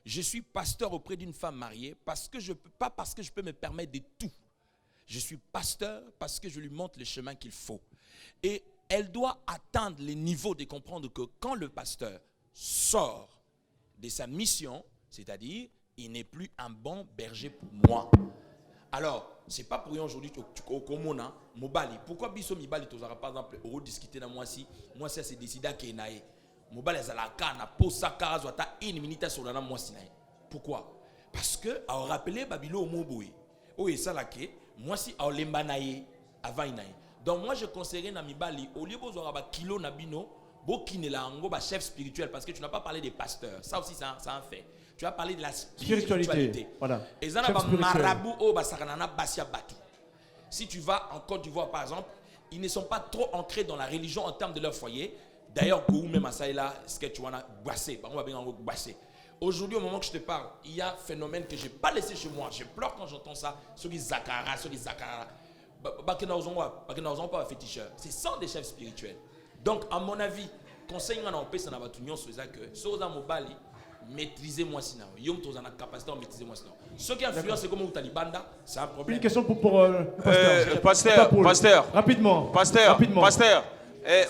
Je suis pasteur auprès d'une femme mariée pas parce que je peux me permettre de tout. Je suis pasteur parce que je lui montre le chemin qu'il faut. Et elle doit atteindre le niveau de comprendre que quand le pasteur sort de sa mission, c'est-à-dire, il n'est plus un bon berger pour moi. Alors, ce n'est pas pour rien aujourd'hui au Komona, Mobali. Pourquoi Bisso Mibali, tu par exemple, au discuter dans moi si c'est décidé qu'il y ait Mobali Zalaka, na Posaka, Zota, une minute sur la moi si. Pourquoi? Parce que, à rappeler Babilo au Moboui, oui, ça là que, moi si à Lembanaye, avant Inaï. Donc, moi je conseillerais na Mibali, au lieu de voir un kilo Nabino, Bokine la Ango, chef spirituel, parce que tu n'as pas parlé des pasteurs. Ça aussi, c'est un fait. Tu as parlé de la spiritualité. Voilà. Et ça, marabout au basaranana basia batu. Si tu vas en Côte d'Ivoire, par exemple, ils ne sont pas trop ancrés dans la religion en termes de leur foyer. D'ailleurs, Gourou même à ça, là, ce que tu vois, bassé. Aujourd'hui, au moment que je te parle, il y a un phénomène que je n'ai pas laissé chez moi. Je pleure quand j'entends ça. Ceux qui Zakara, ceux qui Zakara. Pas féticheur. C'est sans des chefs spirituels. Donc, à mon avis, conseil on peut ça va tout sur ça que Soza Mobali maîtrisez-moi sinon. Yom tu as la capacité de maîtriser moi sinon. Ce qui influence c'est comme au Talibanda, c'est un problème. Une question pour le pasteur. Pasteur. Rapidement. Pasteur.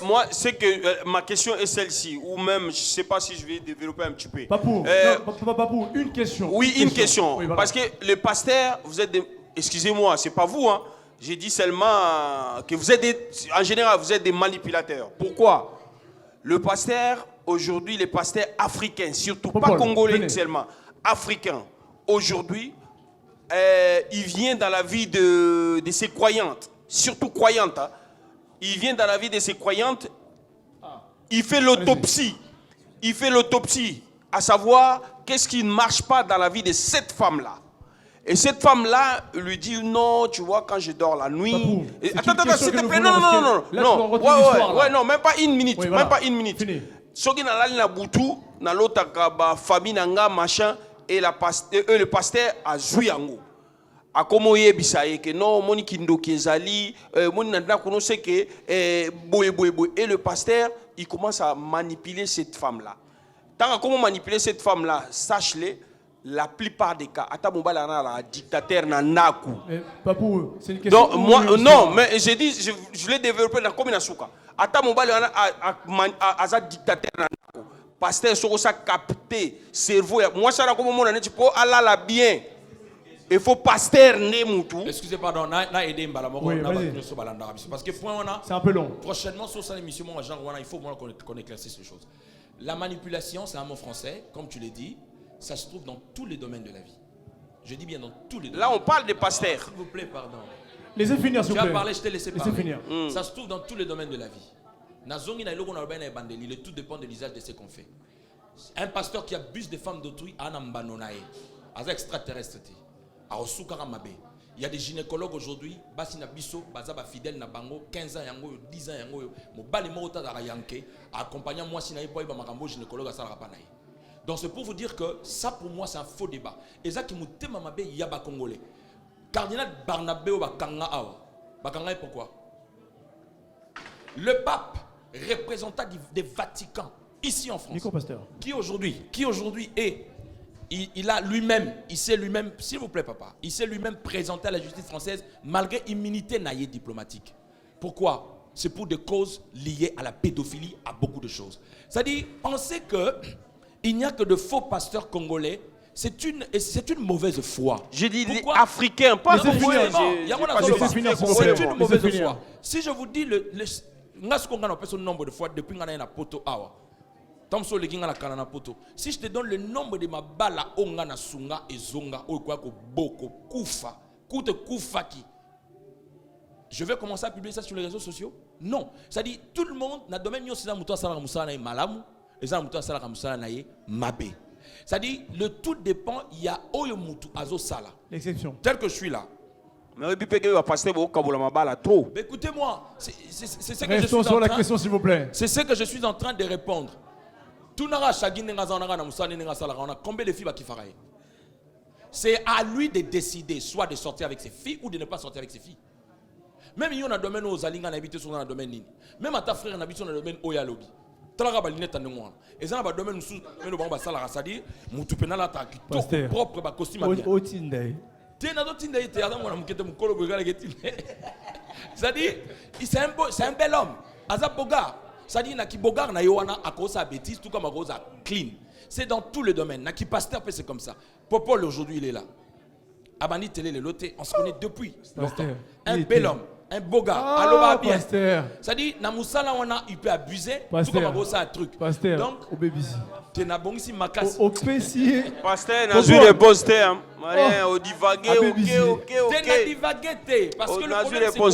Moi, c'est que ma question est celle-ci, ou même, je ne sais pas si je vais développer un petit peu. Papou, une question. Oui, une question. Oui, voilà. Parce que le pasteur, vous êtes excusez-moi, c'est pas vous, hein. J'ai dit seulement que vous êtes en général, vous êtes des manipulateurs. Pourquoi? Le pasteur, aujourd'hui, les pasteurs africains, surtout pas congolais seulement, africains, aujourd'hui, il vient dans la vie de ces croyantes, surtout croyantes, hein. Il vient dans la vie de ces croyantes, il fait l'autopsie. Il fait l'autopsie, à savoir qu'est-ce qui ne marche pas dans la vie de cette femme-là. Et cette femme-là lui dit non, tu vois, quand je dors la nuit. Attends, s'il te plaît, non, même pas une minute. Oui, voilà. Même pas une minute. Soki na lali na butu, na lotaka ba famille nanga machin, et le pasteur a joué yango. A komo yebisaye que non, moni kindo kezali, moni nanda kono se que boye. Et le pasteur, il commence à manipuler cette femme-là. Tant que comment manipuler cette femme-là, sache-le. La plupart des cas, ata mobala na la dictateur na naku. Papou, c'est une question. Donc moi non, mais j'ai dit je l'ai développé dans comme na souka. Ata mobala na aza dictateur na naku. Pasteur soko ça capter cerveau. Moi ça comme mon ane tipo ala la bien. Il faut pasteur né mutu. Excusez pardon, na aider mbala moko na ba so balanda parce que point on a. C'est un peu long. Prochainement sur cette émission moi genre il faut qu'on éclaircisse ces choses. La manipulation, c'est un mot français comme tu l'as dit. Ça se trouve dans tous les domaines de la vie. Je dis bien dans tous les domaines. Là, on parle des pasteurs. S'il vous plaît, pardon. Laissez finir, s'il vous plaît. Tu as parlé, je t'ai laissé parler. Finir. Ça se trouve dans tous les domaines de la vie. Le tout dépend de l'usage de ce qu'on fait. Un pasteur qui abuse des femmes d'autrui, c'est extraterrestre. Il y a des gynécologues aujourd'hui, basi na biso, baza ba fidèle na bango, 15 ans yango, 10 ans yango, mo bali mo ta da yanké, accompagnant moi sina ipo ba makambo gynécologue ça la panaï. Donc c'est pour vous dire que ça pour moi c'est un faux débat. Et ça qui me téma mabe yaba congolais. Cardinal Barnabé ou bakanga awa. Bakanga pourquoi? Le pape, représentant des Vatican ici en France. Qui aujourd'hui est il a lui-même, il s'est lui-même, s'il vous plaît papa, il s'est lui-même présenté à la justice française malgré immunité naïe diplomatique. Pourquoi? C'est pour des causes liées à la pédophilie, à beaucoup de choses. C'est-à-dire, pensez que il n'y a que de faux pasteurs congolais c'est une mauvaise foi. Je dis les Africains, pas c'est les c'est une mauvaise foi. Si je vous dis le nombre de fois depuis que je suis na poto awa. Si je te donne le nombre de ma bala onga na sunga et zonga okwa ko boko kufa, koute kufaki. Je vais commencer à publier ça sur les réseaux sociaux? Non. Ça dit tout le monde na domaine yo sila muto sala musala na malamu, et ça muto sala musala na mabe. Ça dit le tout dépend, il y a oyo mutu azo sala. L'exception. Tel que je suis là. Mais écoutez-moi, c'est ce que Restons sur la question s'il vous plaît. C'est ce que je suis en train de répondre. Combien de filles qui feraient? C'est à lui de décider soit de sortir avec ses filles ou de ne pas sortir avec ses filles. Même si on a domaine aux alingas n'habite sur un domaine, même à ta frère n'habite sur un domaine au yalobi. Talaga balinette en moi. Et ça n'a pas domaine sous le bamba salara sadi, mutupenala ta propre ba costume à bien. C'est-à-dire, c'est un bel homme. Azaboga. C'est-à-dire, Naki Bogar na yoana à cause de bêtise, tout comme à cause de clean. C'est dans tous les domaines. Naki Pasteur, c'est comme ça. Popol aujourd'hui, il est là. Abani Télé, le loté, on se connaît depuis longtemps. Un bel homme, un beau gars. Allo va bien. C'est-à-dire, Namoussala, il peut abuser, tout comme à cause de truc. Pasteur, donc, tu n'as bon ici ma casse. Au PC. Pasteur, n'a vu les postes, au divagué, ok. Tu n'as divagué, parce que le problème, c'est quoi?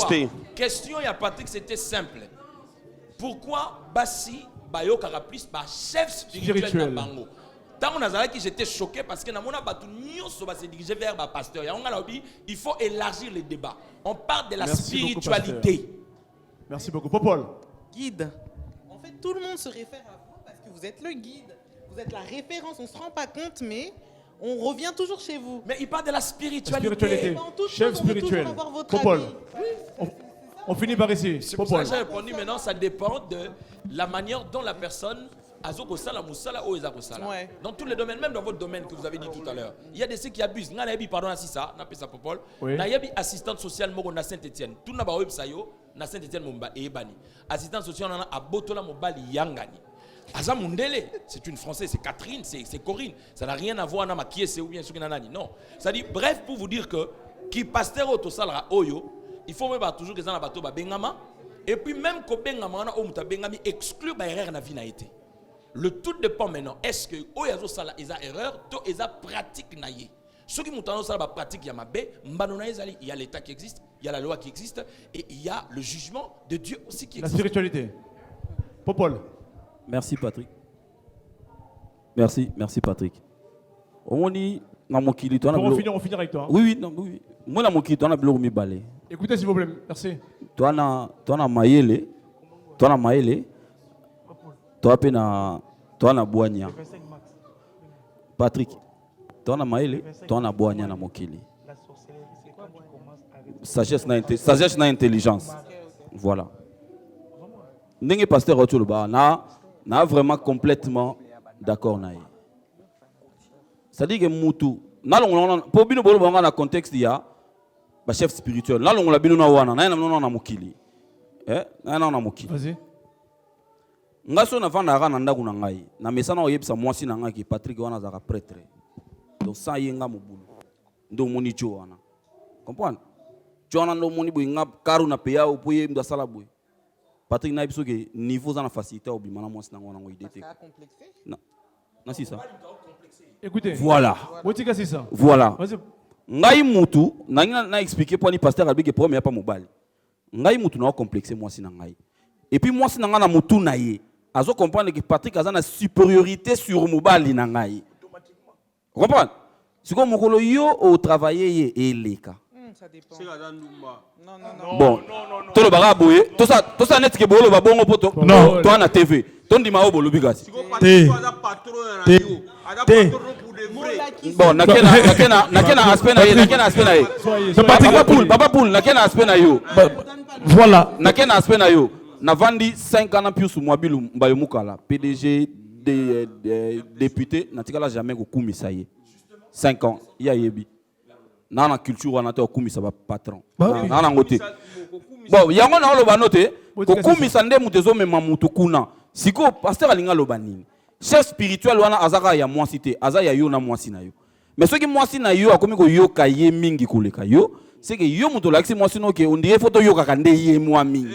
Question, il y a Patrick, c'était simple. Pourquoi Bassi Bayokara plus chef spirituel de Bango? Tant on a j'étais choqué parce que dans mon abatou va se diriger vers le pasteur. Il faut élargir le débat. On parle de la spiritualité. Merci beaucoup. Popol. Guide. En fait, tout le monde se réfère à vous parce que vous êtes le guide. Vous êtes la référence. On ne se rend pas compte, mais on revient toujours chez vous. Mais il parle de la spiritualité. Chef spirituel. Popol. On finit par ici. C'est pour ça que j'ai répondu maintenant, ça dépend de la manière dont la personne dans tous les domaines, même dans votre domaine que vous avez dit tout à l'heure. Il y a des ceux qui abusent. Il y a des Popol. Il y a des assistants sociaux à Saint-Etienne. Tout le monde à Saint-Etienne et Ebani. Assistante sociale à Botola Mobali Yangani. Aza Mundele, c'est une Française, c'est Catherine, c'est Corinne. Ça n'a rien à voir avec qui est ou bien ce qui n'a non. Ça dit, bref, pour vous dire que qui pasteur au Tosala Oyo. Il faut même toujours que ça bateau bengama et puis même que bengama na o muta bengami exclut ba erreur na vie na été. Le tout dépend maintenant est-ce que o yazo sala eza erreur to eza pratique na ye. Ceux qui mutano sala ba pratique ya mabe mbano na ezali, il y a l'état qui existe, il y a la loi qui existe et il y a le jugement de Dieu aussi qui existe. La spiritualité. Popol. Merci Patrick. Merci Patrick. On dit na mokili to na on finir avec toi. Oui. Moi na mokili to na bilo mi balé. Écoutez s'il vous plaît, merci. Toi na mayele, toi na boanya. Patrick, toi na mayele, toi na boanya na mokili. Sagesse na intelligence. Voilà. Ndenge pasteur Otuluba na vraiment complètement d'accord na ye. Ça dit que mutu na longo pour bino bolo banga na contexte ya ba chef spirituel na longo la bino na wana na mokili na mokili. Vas-y. Ngaso na vanda na ndaku na ngai na mesana oyebisa mwasi na ngai ki Patrick wana zaka prêtre donc ça yenga mobulu ndo moni jo wana comprendre Joana ndo moni boinga karu na peya opoye ndo sala boy Patrick na biso ke niveau za na facilité obima na mwasi na ngona ngo idete na si ça. Écoutez. Voilà. C'est ça. Voilà. Ngai mutu na expliquer pour ni pasteur albi que premier pas mobile. Ngai mutu na complexé moi si na ngai. Et puis moi si na na mutu na ye. Azo comprendre que Patrick a na supériorité sur mobile na ngai. Comprendre? Si comme mokolo yo au travailler ye eleka. Ça dépend. Non. Bon. Tout le bagaboye, tout ça net que bolo ba bongo poto. Non. Toi na TV. Tondi ma obolo bigasi. Bon, nakena aspect na ye. Papa Poul, nakena aspect na yo. Voilà. Nakena aspect na yo. Na vandi 5 ans plus moi bilu mbayo mukala. PDG député natikala jamais ko kumisa ye. 5 ans, ya yebi. Na na culture wana to kumisa ba patron. Na ngote. Bon, yango na lo banote ko kumisa nde mutezo mema mutu kuna. Siko pasteur alinga lo banini. Chef spirituel wana azaka ya mwasi te, aza ya yo na mwasi na yo. Mais ce qui moi si na yo akomi ko yo ka ye mingi koleka yo, c'est que yo muto laksi moi sino que on dirait photo yo ka kande ye moi mingi.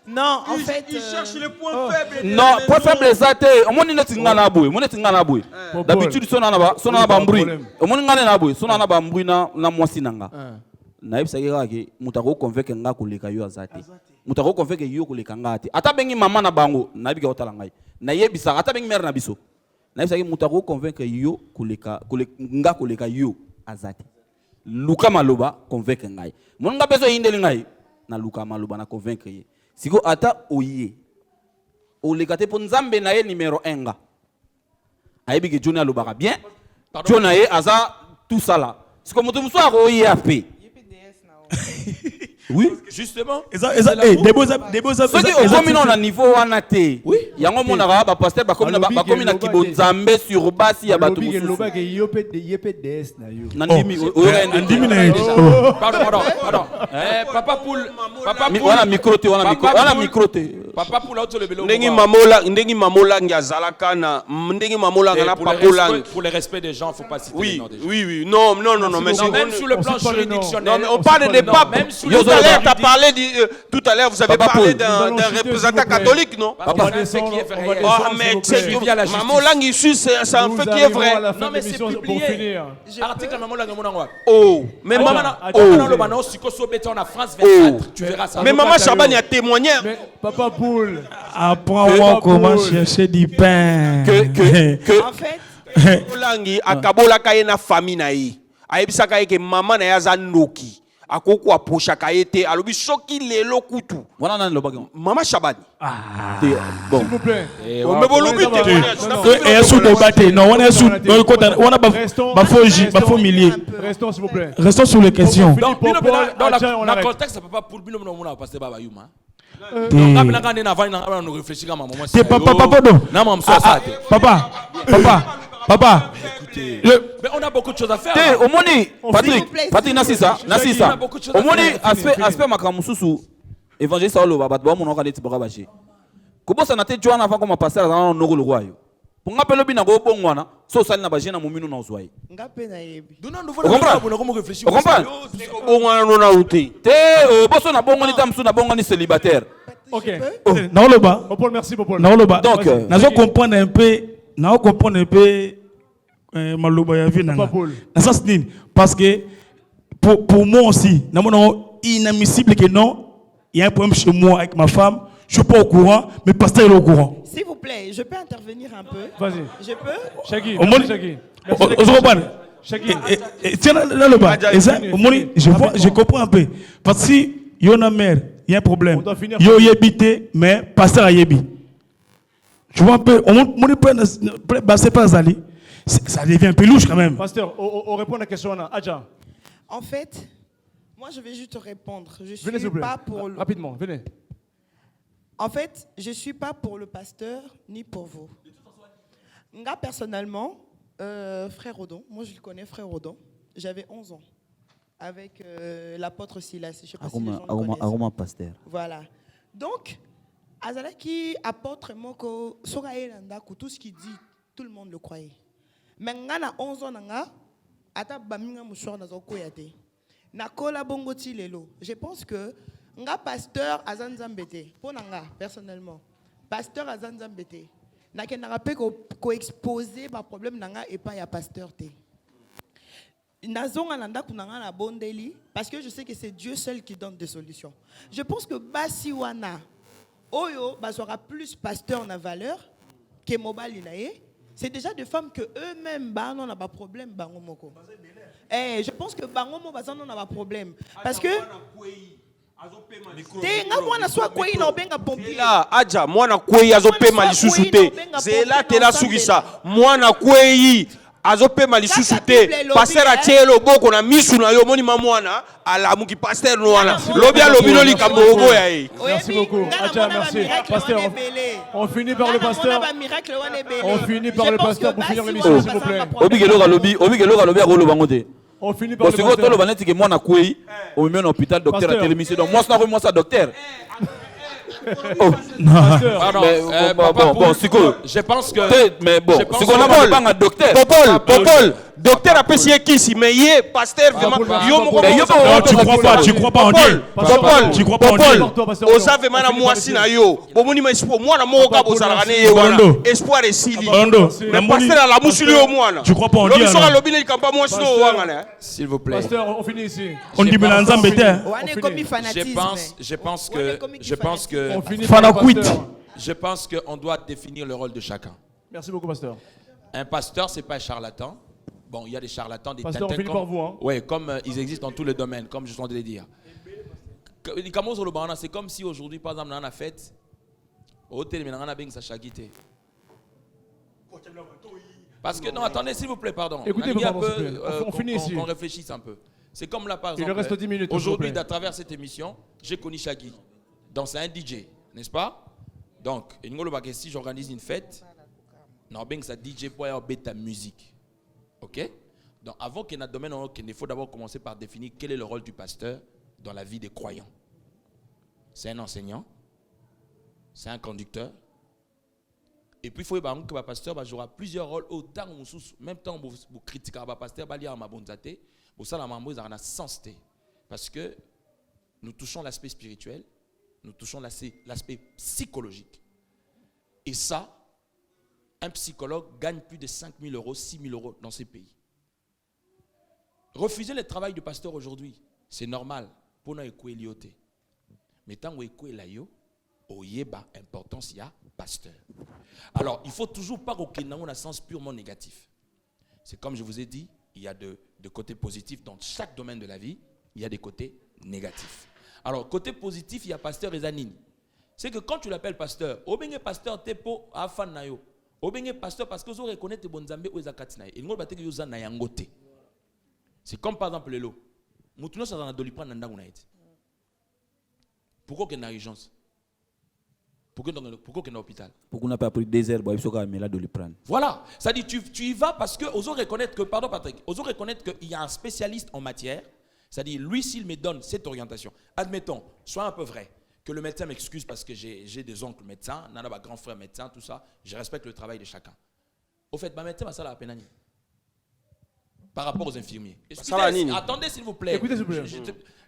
Non, en fait. Il cherche les points faibles. Non, point faible ça te. On moni neti ngana boy, moni neti ngana boy. D'habitude sona na ba mbri. On moni ngana na boy, sona na ba mbri na moi sinanga. Na yebisa ke mutako convaincre nga koleka yo azate. Mutako convaincre yo koleka ngate. Ata bengi mama na bango, na bika otala ngai. Na yebisa ata bengi mère na biso. Na yebisa ke mutako convaincre yo koleka nga koleka yo azate. Luka maloba convaincre ngai. Mon nga beso yindeli ngai na luka maloba na convaincre ye. Siko ata oye. Oleka te po nzambe na ye numéro 1 nga. Ayebi ke Johnny alobaka bien. Johnny ye aza tout ça là. Siko mutu muso akoye ape. Oui, justement. Ceux qui ont commis à niveau anaté. Oui. Yango monara ba pasteur ba comme ba comme na kibonzambe sur basi ya batu mususu. Nandimi Pardon. Papa Poul. Wana micro te. Papa Poul auto le belo. Ndengi mamola ngazalaka na ndengi mamola na papola. Pour le respect des gens, faut pas citer les noms des gens. Oui. Non, mais même sur le plan juridictionnel. On parle des papes. Tout à l'heure, vous avez parlé d'un représentant catholique, non? Maman langue issue, c'est un fait qui est vrai. Non, mais c'est publié. Article Maman langue monangwa. Oh, mais maman. En France 24, tu verras ça. Mais maman Chabani a témoigné. Papa Poul. Apprends-moi comment chercher du pain. En fait. Langue akabola kayena famille na yi. Ayebisa kayeke maman na yaza noki. Akoko aposhaka ete alobi soki lelo kutu. Wana nani lobaki? Mama Chabani. Bon. S'il vous plaît. Mais bon lobi te. Et sous débatté. Non, on est sous on a bafo millier. Restons s'il vous plaît. Restons sur les questions. Dans le contexte, ça peut pas pour bino mona passer baba yuma. Donc là quand on avant on réfléchit comme maman. Papa. Mais on a beaucoup de choses à faire. Au moni Patrick Nasisa. Au moni aspect makamususu évangéliste Saulo baba ba mon okane tiboka baché. Kobo ça na te joana avant comme pasteur dans no le roi yo. Pour ngapelo bina go bongwana so sali na baje na mominu na ozwai. Ngape na yebi. Comment réfléchir? On comprend. Bongwana no na outé. Te boso na bongoni tamsu na bongoni célibataire. OK. Naoloba. Paul merci Paul. Naoloba. Donc nazo comprendre un peu maloba ya vie nanga. Na sens nini parce que pour moi aussi na mon inadmissible que non, il y a un problème chez moi avec ma femme, je suis pas au courant, mais pasteur est au courant. S'il vous plaît, je peux intervenir un peu? Vas-y. Je peux? Shaggy. Tiens là le bas. Je comprends un peu parce que si y a une mère, il y a un problème. Yo yebité mais pasteur a yebi. Tu vois un peu, on c'est pas Zali. Ça devient un peu louche quand même. Pasteur, on répond à la question. Adja. En fait, moi je vais juste te répondre. Je venez, suis pas pour le... Rapidement, venez. En fait, je suis pas pour le pasteur ni pour vous. Nga personnellement, frère Rodon, moi je le connais, frère Rodon. J'avais 11 ans avec l'apôtre Silas. Je sais pas si les gens le connaissent. Aroma pasteur. Voilà. Donc, Azalaki apôtre moko soraelanda tout ce qu'il dit, tout le monde le croyait. Mais ngana 11 ans nga ata baminga mushor na zoko yate. Na kola bongo ti lelo. Je pense que nga pasteur azanzambete pour nga personnellement. Pasteur azanzambete. Na kenanga pe ko exposer ba problème nga et pas ya pasteur té. Nazonga nanda kunanga na bondeli parce que je sais que c'est Dieu seul qui donne des solutions. Je pense que basiwana oyo bazora plus pasteur na valeur que mobile inaye. C'est déjà des femmes que eux-mêmes n'ont pas de problème bango moko. Je pense que bango mo bazano n'a pas problème parce que te mwana soit quoi il obenga pompier là aja mwana kwei azopema lisusu te zela tela sukisa mwana kwei azopema lisusu te pasteur atielo boko na misu na yo moni mwana alamuki pasteur no wana lobi alobino likambo oboya e. Merci beaucoup. Acha, merci. Pasteur, on finit par le pasteur. On finit par le pasteur pour finir l'émission, s'il vous plaît. Obigelo galobi akolo bangote. On finit par le pasteur. Parce que le baneti que moi na kwei au même hôpital docteur a télémission donc moi ça docteur. Oh, non. Pardon, Mais, papa, bon, Siko. je pense que... Mais bon, je pense Siko, que- on n'a pas un docteur. Popol, docteur a apprécié qui si mais yé, pasteur vraiment. Tu crois pas en Dieu. Tu crois pas en Dieu. Osa vraiment na mwasi na yo. Bomoni ma espoir, moi na moka bozala ne ye wana. Espoir et sili. Mais pasteur la musuli au mwana. Tu crois pas en Dieu. Lobi sora lobi ne kampa mwasi no wangana. S'il vous plaît. Pasteur, on finit ici. On dit mais dans Zambété. Je pense que je pense qu'on doit définir le rôle de chacun. Merci beaucoup, pasteur. Un pasteur, c'est pas un charlatan. Bon, il y a des charlatans, des Pasteur, on finit par vous, hein. Oui, comme ils existent dans tous les domaines, comme je suis en train de le dire. C'est comme si aujourd'hui, par exemple, on a une fête. Au hôtel, on a bien sa chagité. Parce que, non, attendez, s'il vous plaît, pardon. Écoutez, on finit ici. Qu'on réfléchisse un peu. C'est comme là, par exemple. Il reste 10 minutes. Aujourd'hui, à travers cette émission, j'ai connu Shaggy. Donc, c'est un DJ, n'est-ce pas? Donc, si j'organise une fête, non, bien que ça DJ pour avoir ta musique. Ok? Donc, avant qu'il y ait un domaine, il faut d'abord commencer par définir quel est le rôle du pasteur dans la vie des croyants. C'est un enseignant, c'est un conducteur. Et puis, il faut que le pasteur jouera plusieurs rôles autant même temps vous critiquez le pasteur, il y a ma bonne zate, ça la sens parce que nous touchons l'aspect spirituel, nous touchons l'aspect psychologique. Et ça, un psychologue gagne plus de 5 000 euros, 6 000 euros dans ces pays. Refuser le travail du pasteur aujourd'hui, c'est normal pour nous écouter. Mais tant que nous écoutons, il y a importance, il y a pasteur. Alors, il ne faut toujours pas qu'il y ait un sens purement négatif. C'est comme je vous ai dit, il y a de côtés positifs dans chaque domaine de la vie, il y a des côtés négatifs. Alors, côté positif, il y a pasteur et zanini. C'est que quand tu l'appelles pasteur, au bien pasteur, tu es pour afan na yo. Au bien pasteur, parce que vous reconnaissez que vous avez des et nous avons des c'est comme par exemple le lot. Nous avons des pourquoi qu'il y a une urgence? Pourquoi qu'il y a un hôpital? Pourquoi on n'a pas pris des herbes, il faut quand même là de les prendre. Voilà, ça dit tu y vas parce que osons reconnaître que, pardon Patrick, osons reconnaître qu'il y a un spécialiste en matière, c'est-à-dire lui s'il me donne cette orientation, admettons, sois un peu vrai, que le médecin m'excuse parce que j'ai des oncles médecins, nana ba grand frère médecin, tout ça, je respecte le travail de chacun. Au fait, ma médecin va ça la peine par rapport aux infirmiers. Attendez s'il vous plaît. Écoutez s'il vous plaît.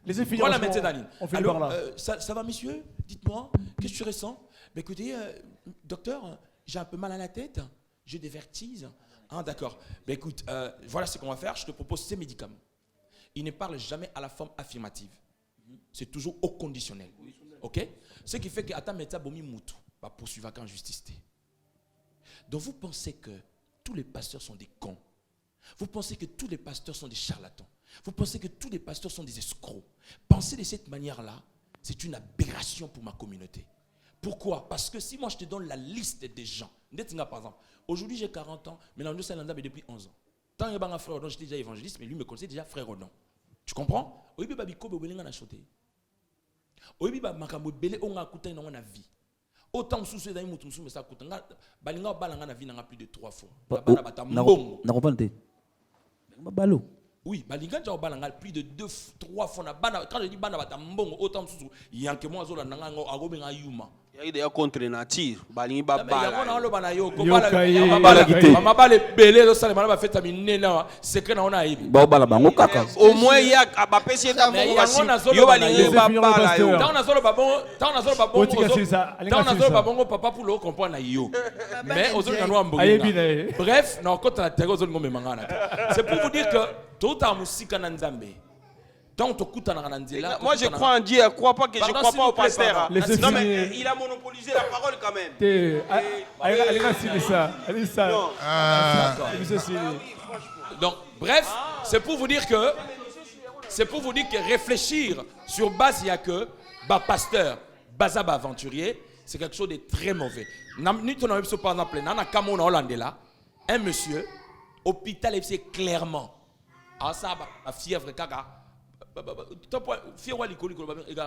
Laissez finir. Voilà, médecin Danine. Alors, ça va, monsieur? Dites-moi, qu'est-ce que tu ressens? Ben, écoutez, docteur, j'ai un peu mal à la tête, j'ai des vertiges. Ah, d'accord. Ben, écoute, voilà ce qu'on va faire. Je te propose ces médicaments. Il ne parle jamais à la forme affirmative. C'est toujours au conditionnel. Ok? Ce qui fait que à ta médecin, bomi moutou, va poursuivre en justice. Donc, vous pensez que tous les pasteurs sont des cons? Vous pensez que tous les pasteurs sont des charlatans? Vous pensez que tous les pasteurs sont des escrocs? Pensez de cette manière-là, c'est une aberration pour ma communauté. Pourquoi? Parce que si moi je te donne la liste des gens, par exemple, aujourd'hui j'ai 40 ans, mais dans le Salanda depuis 11 ans. Tant que j'ai un frère Odon, j'étais déjà évangéliste, mais lui me connaissait déjà frère Odon. Tu comprends? Aujourd'hui, babiko bebelinga na choté. Aujourd'hui, makambo belé on a coûté dans ma vie. Autant sous ces amis mutumsu mais ça coûte. Balinga balanga na vie n'a plus de 3 fois. Bana bata mbongo. Na comprendre? Balo. Oui, balinga ja balanga plus de 2-3 fois na bana. Quand je dis bana bata mbongo autant sous yanke moi zola nanga ngo agobenga yuma. Il y a des contre nature, balingi babala. Au moins il y a abapesi d'information. Yo balingi babala yo. Tant na zolo babongo papa pour le comprendre na yo. Mais aux autres na mbongo. Bref, na kota na tego zolo ngombe mangana. C'est pour vous dire que tout a musika na Nzambe. Moi je crois en Dieu, je ne crois pas que je crois pas au pasteur. Non mais il a monopolisé la parole quand même. Donc bref, c'est pour vous dire que réfléchir sur base il y a que pasteur, bazaba aventurier, c'est quelque chose de très mauvais. Par exemple, dans Cameroun hollandais là, un monsieur hôpital FC clairement. Ah ça la fièvre caca.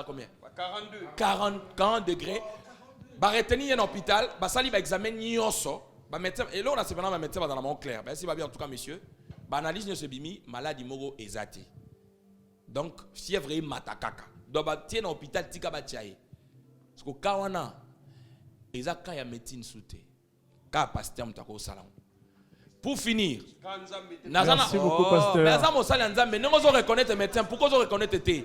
Combien? 40 degrés. Bah retenir un hôpital, bah ça va examiner nyonso. Bah médecin et là on a cependant ma médecin dans la main claire. Ben si va bien en tout cas monsieur, bah analyse ne se bimi maladie moro ezati. Donc fièvre et matakaka. Donc bah tiens hôpital tika ba tiaye. Parce que Kawana, ils ont quand il y a médecine soutée. Quand pasteur mutako salam. Pour finir, merci beaucoup, pasteur. mais nous allons reconnaître médecin. Pourquoi vous reconnaître té?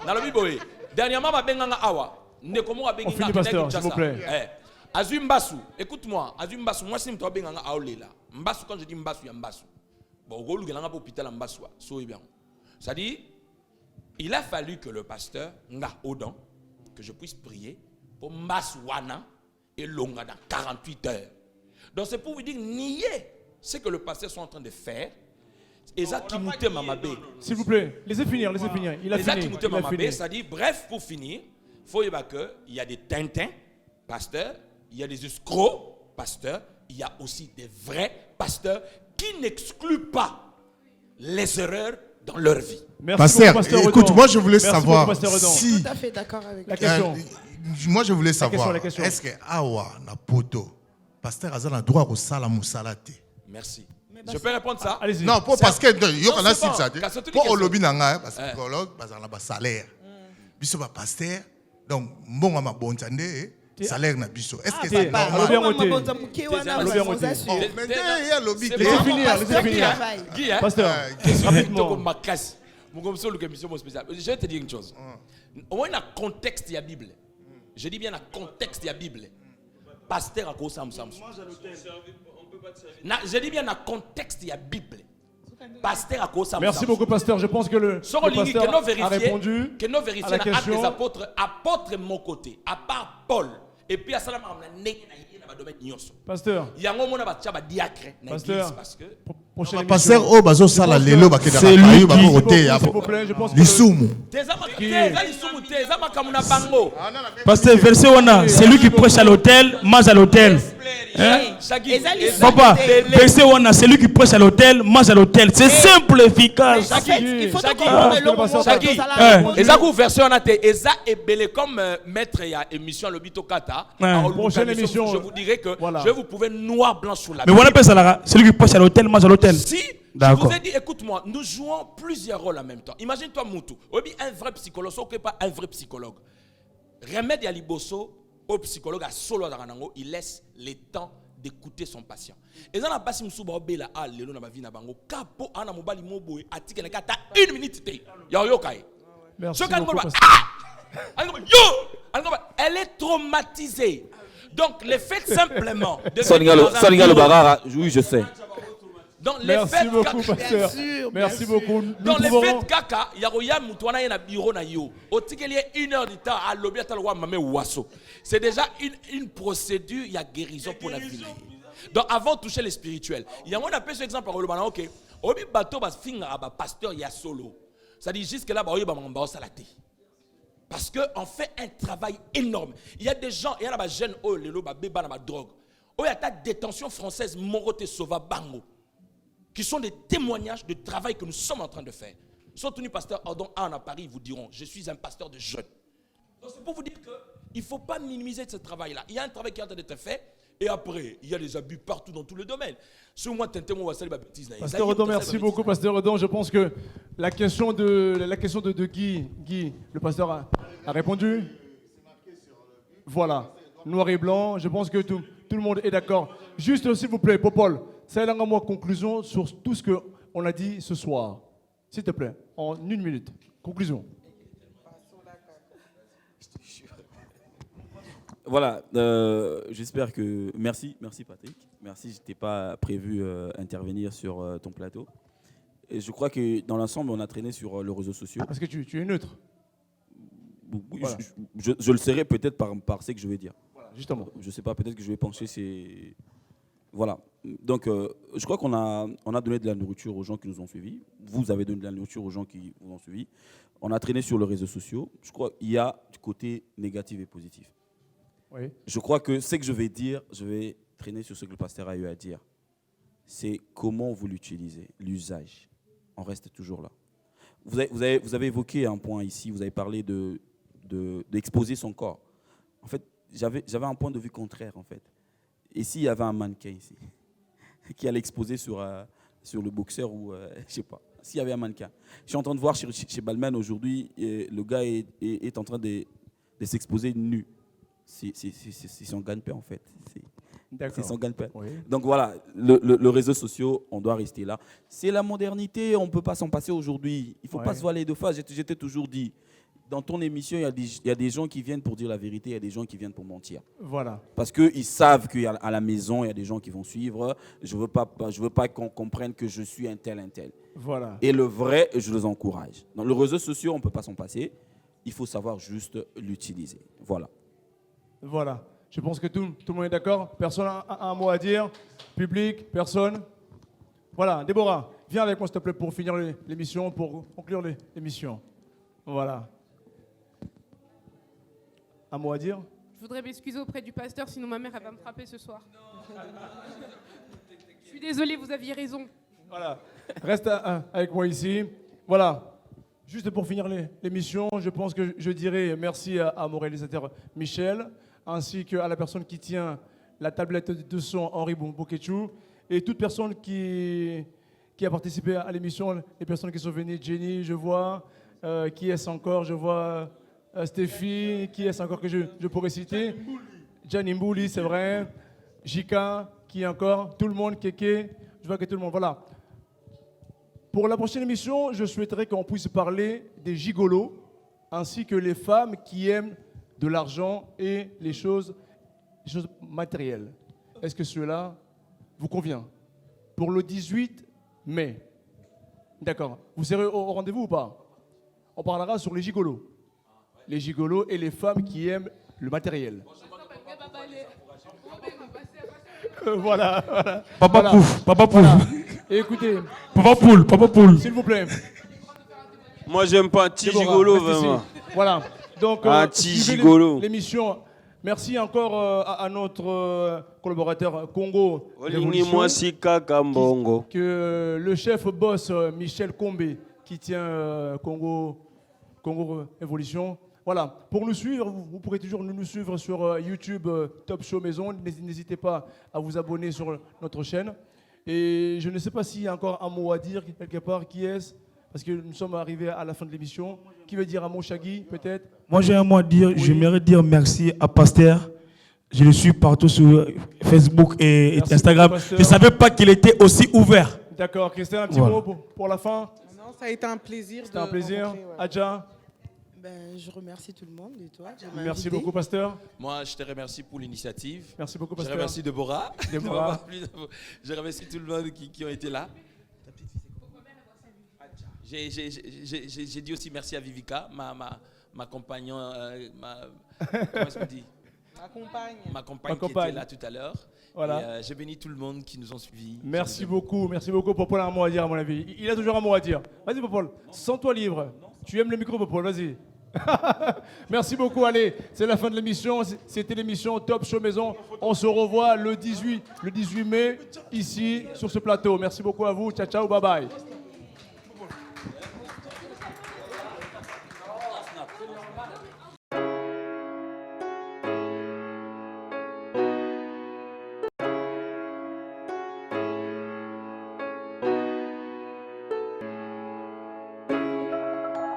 Dans la Bible, dernièrement, on finit, pasteur, s'il vous plaît. Azui Mbassou, écoute-moi, Azui Mbassou, moi, si je suis un aolela. Mbassou, quand je dis Mbassou, il y a Mbassou. Bon, au Gaulle, il y a un hôpital à Mbassou. C'est-à-dire, il a fallu que le pasteur, Nga Odan, que je puisse prier pour Mbassouana et Longa dans 48 heures. Donc, c'est pour vous dire, nier ce que le pasteur sont en train de faire. S'il vous plaît, laissez finir. Il a fini. C'est-à-dire, bref, pour finir, il faut dire qu'il y a des tintins, pasteurs, il y a des escrocs, pasteurs, il y a aussi des vrais pasteurs qui n'excluent pas les erreurs dans leur vie. Merci pasteur, beaucoup, écoute, moi je voulais savoir si... Tout à fait d'accord avec la question. Moi je voulais savoir, est-ce que Awa na poto, pasteur Azal a droit au salam ou salate? Merci. Je peux répondre ça? Allez-y. Non, pour parce que il y a un ça. Pour au lobby nanga, parce que psychologue, parce qu'on a un salaire. Biso ba pasteur, donc bon ma bon tande. Salaire na biso. Est-ce que c'est normal? Laissez finir. Pasteur, rapidement. Je vais te dire une chose. Au moins, dans le contexte de la Bible, je dis bien dans le contexte de la Bible, pasteur a causé Samson. Je dis bien dans le contexte de la Bible. Pasteur a causé Samson. Merci beaucoup, pasteur. Je pense que le pasteur a répondu à la question. Des apôtres mon côté, à part Paul. Et puis à ça, pasteur. Pasteur, oh bazo sala lelo ba kedara payu ba côté ya. Lisumu. Pasteur, verset wana, c'est lui qui prêche à l'hôtel, mange à l'hôtel. Papa, verset wana, c'est lui qui prêche à l'hôtel, mange à l'hôtel. C'est simple, efficace. En fait, il faut comprendre le moment. Et ça, version wana te, eza ebele comme maître ya émission le Bitokata. Prochaine émission, je vous dirai que je vous pouvez noir blanc sur la. Mais voilà, c'est lui qui prêche à l'hôtel, mange à l'hôtel. Si je vous ai dit, écoute-moi, nous jouons plusieurs rôles en même temps. Imagine-toi Moutou, un vrai psychologue, sauf pas un vrai psychologue. Remède ya liboso, au psychologue à solo daranango, il laisse le temps d'écouter son patient. Et dans la base msuba obela a lelo na bavina bango kapo ana mobali moboy atike na kata 1 minute te. Ya yokai. Merci. Elle est traumatisée. Donc le fait simplement de Soninga le Barara, oui, je sais. Donc merci beaucoup, pasteur. Merci beaucoup. Dans les fêtes kaka, yaroya mutwana yena bureau na yo. Otikeli 1 heure de temps à lobby atalwa mame waso. C'est déjà une procédure, il y a guérison pour la vie. Donc avant de toucher les spirituels, il y a un appel sur exemple par le bana OK. Obi bato bas finga aba pasteur ya solo. Ça dit jusque là ba oyo ba mamba salate. Parce qu'on fait un travail énorme. Il y a des gens, il y a des jeunes, oh, les loba, béba, na drogue. Oh, il y a ta détention française, Morote Sova Bango, qui sont des témoignages de travail que nous sommes en train de faire. Surtout les pasteurs Ordon A à Paris, ils vous diront, je suis un pasteur de jeunes. Donc c'est pour vous dire qu'il ne faut pas minimiser ce travail-là. Il y a un travail qui est en train d'être fait. Et après, il y a des abus partout dans tous les domaines. Sur moi, Pasteur Odon, merci beaucoup, Pasteur Odon. Je pense que la question de Guy, le pasteur a répondu. Voilà, noir et blanc. Je pense que tout le monde est d'accord. Juste, s'il vous plaît, Popol, ça là moi conclusion sur tout ce qu'on a dit ce soir. S'il te plaît, en 1 minute. Conclusion. Voilà, j'espère que... Merci Patrick. Merci, je n'étais pas prévu intervenir sur ton plateau. Et je crois que dans l'ensemble, on a traîné sur les réseaux sociaux. Parce que tu es neutre. Oui, voilà. Je le serai peut-être par ce que je vais dire. Voilà, justement. Je ne sais pas, peut-être que je vais pencher. Voilà. Donc, je crois qu'on a donné de la nourriture aux gens qui nous ont suivis. Vous avez donné de la nourriture aux gens qui vous ont suivis. On a traîné sur les réseaux sociaux. Je crois qu'il y a du côté négatif et positif. Oui. Je crois que ce que je vais dire, je vais traîner sur ce que le pasteur a eu à dire. C'est comment vous l'utilisez, l'usage. On reste toujours là. Vous avez évoqué un point ici, vous avez parlé d'exposer son corps. En fait, j'avais un point de vue contraire, en fait. Et s'il y avait un mannequin ici, qui allait exposer sur le boxeur ou, je ne sais pas, s'il y avait un mannequin. Je suis en train de voir chez Balmain aujourd'hui, le gars est en train de s'exposer nu. c'est son gagne-pain en fait. D'accord. C'est son gagne-pain. Oui. Donc voilà, le réseau social, on doit rester là. C'est la modernité, on ne peut pas s'en passer aujourd'hui. Il ne faut pas se voiler de face. Je t'ai toujours dit, dans ton émission, il y a des gens qui viennent pour dire la vérité, il y a des gens qui viennent pour mentir. Voilà. Parce qu'ils savent qu'à la maison, il y a des gens qui vont suivre. Je veux pas qu'on comprenne que je suis un tel. Voilà. Et le vrai, je les encourage. Dans le réseau social, on ne peut pas s'en passer. Il faut savoir juste l'utiliser. Voilà. Voilà. Je pense que tout le monde est d'accord. Personne a un mot à dire. Public, personne. Voilà. Déborah, viens avec moi, s'il te plaît, pour finir l'émission, pour conclure l'émission. Voilà. Un mot à dire? Je voudrais m'excuser auprès du pasteur, sinon ma mère elle va me frapper ce soir. Je suis désolée, vous aviez raison. Voilà. Reste avec moi ici. Voilà. Juste pour finir l'émission, je pense que je dirais merci à mon réalisateur Michel, ainsi qu'à la personne qui tient la tablette de son Henri Bouketchou, et toute personne qui a participé à l'émission, les personnes qui sont venues, Jenny, je vois, qui est-ce encore, je vois Stéphie, qui est-ce encore que je pourrais citer, Gianni Mbouli, c'est vrai, Jika, qui est encore, tout le monde, Keke, je vois que tout le monde, voilà. Pour la prochaine émission, je souhaiterais qu'on puisse parler des gigolos, ainsi que les femmes qui aiment de l'argent et les choses matérielles. Est-ce que cela vous convient? Pour le 18 mai. D'accord. Vous serez au rendez-vous ou pas? On parlera sur les gigolos. Les gigolos et les femmes qui aiment le matériel. Voilà. Papa Pouf, Papa Pouf. Voilà. Et écoutez. Papa Poule. S'il vous plaît. Moi, j'aime pas anti-gigolo, vraiment. Voilà. Donc, anti-gigolo. L'émission. Merci encore à notre collaborateur Congo Révolution, que le chef boss Michel Kombe qui tient Congo Révolution. Voilà. Pour nous suivre, vous pourrez toujours nous suivre sur YouTube Top Show Maison. N'hésitez pas à vous abonner sur notre chaîne. Et je ne sais pas s'il y a encore un mot à dire quelque part. Qui est-ce? Parce que nous sommes arrivés à la fin de l'émission. Qui veut dire un mot, Shaggy, peut-être? Moi, j'ai un mot à dire. Oui. J'aimerais dire merci à Pasteur. Je le suis partout sur Facebook et Instagram. Je ne savais pas qu'il était aussi ouvert. D'accord. Christelle, un petit mot pour la fin? Non, ça a été un plaisir. C'était un plaisir. Adja? Je remercie tout le monde et toi. Merci beaucoup, Pasteur. Moi, je te remercie pour l'initiative. Merci beaucoup, Pasteur. Je remercie Deborah. Je remercie tout le monde qui ont été là. J'ai dit aussi merci à Vivica, ma compagnon, comment est-ce qu'on dit? Ma compagne qui était là tout à l'heure. Voilà. J'ai béni tout le monde qui nous ont suivis. Merci beaucoup, Popol a un mot à dire à mon avis. Il a toujours un mot à dire. Vas-y Popol, sens-toi libre. Tu aimes le micro Popol, vas-y. Merci beaucoup, allez, c'est la fin de l'émission. C'était l'émission Top Show Maison. On se revoit le 18 mai ici sur ce plateau. Merci beaucoup à vous. Ciao, ciao, bye bye.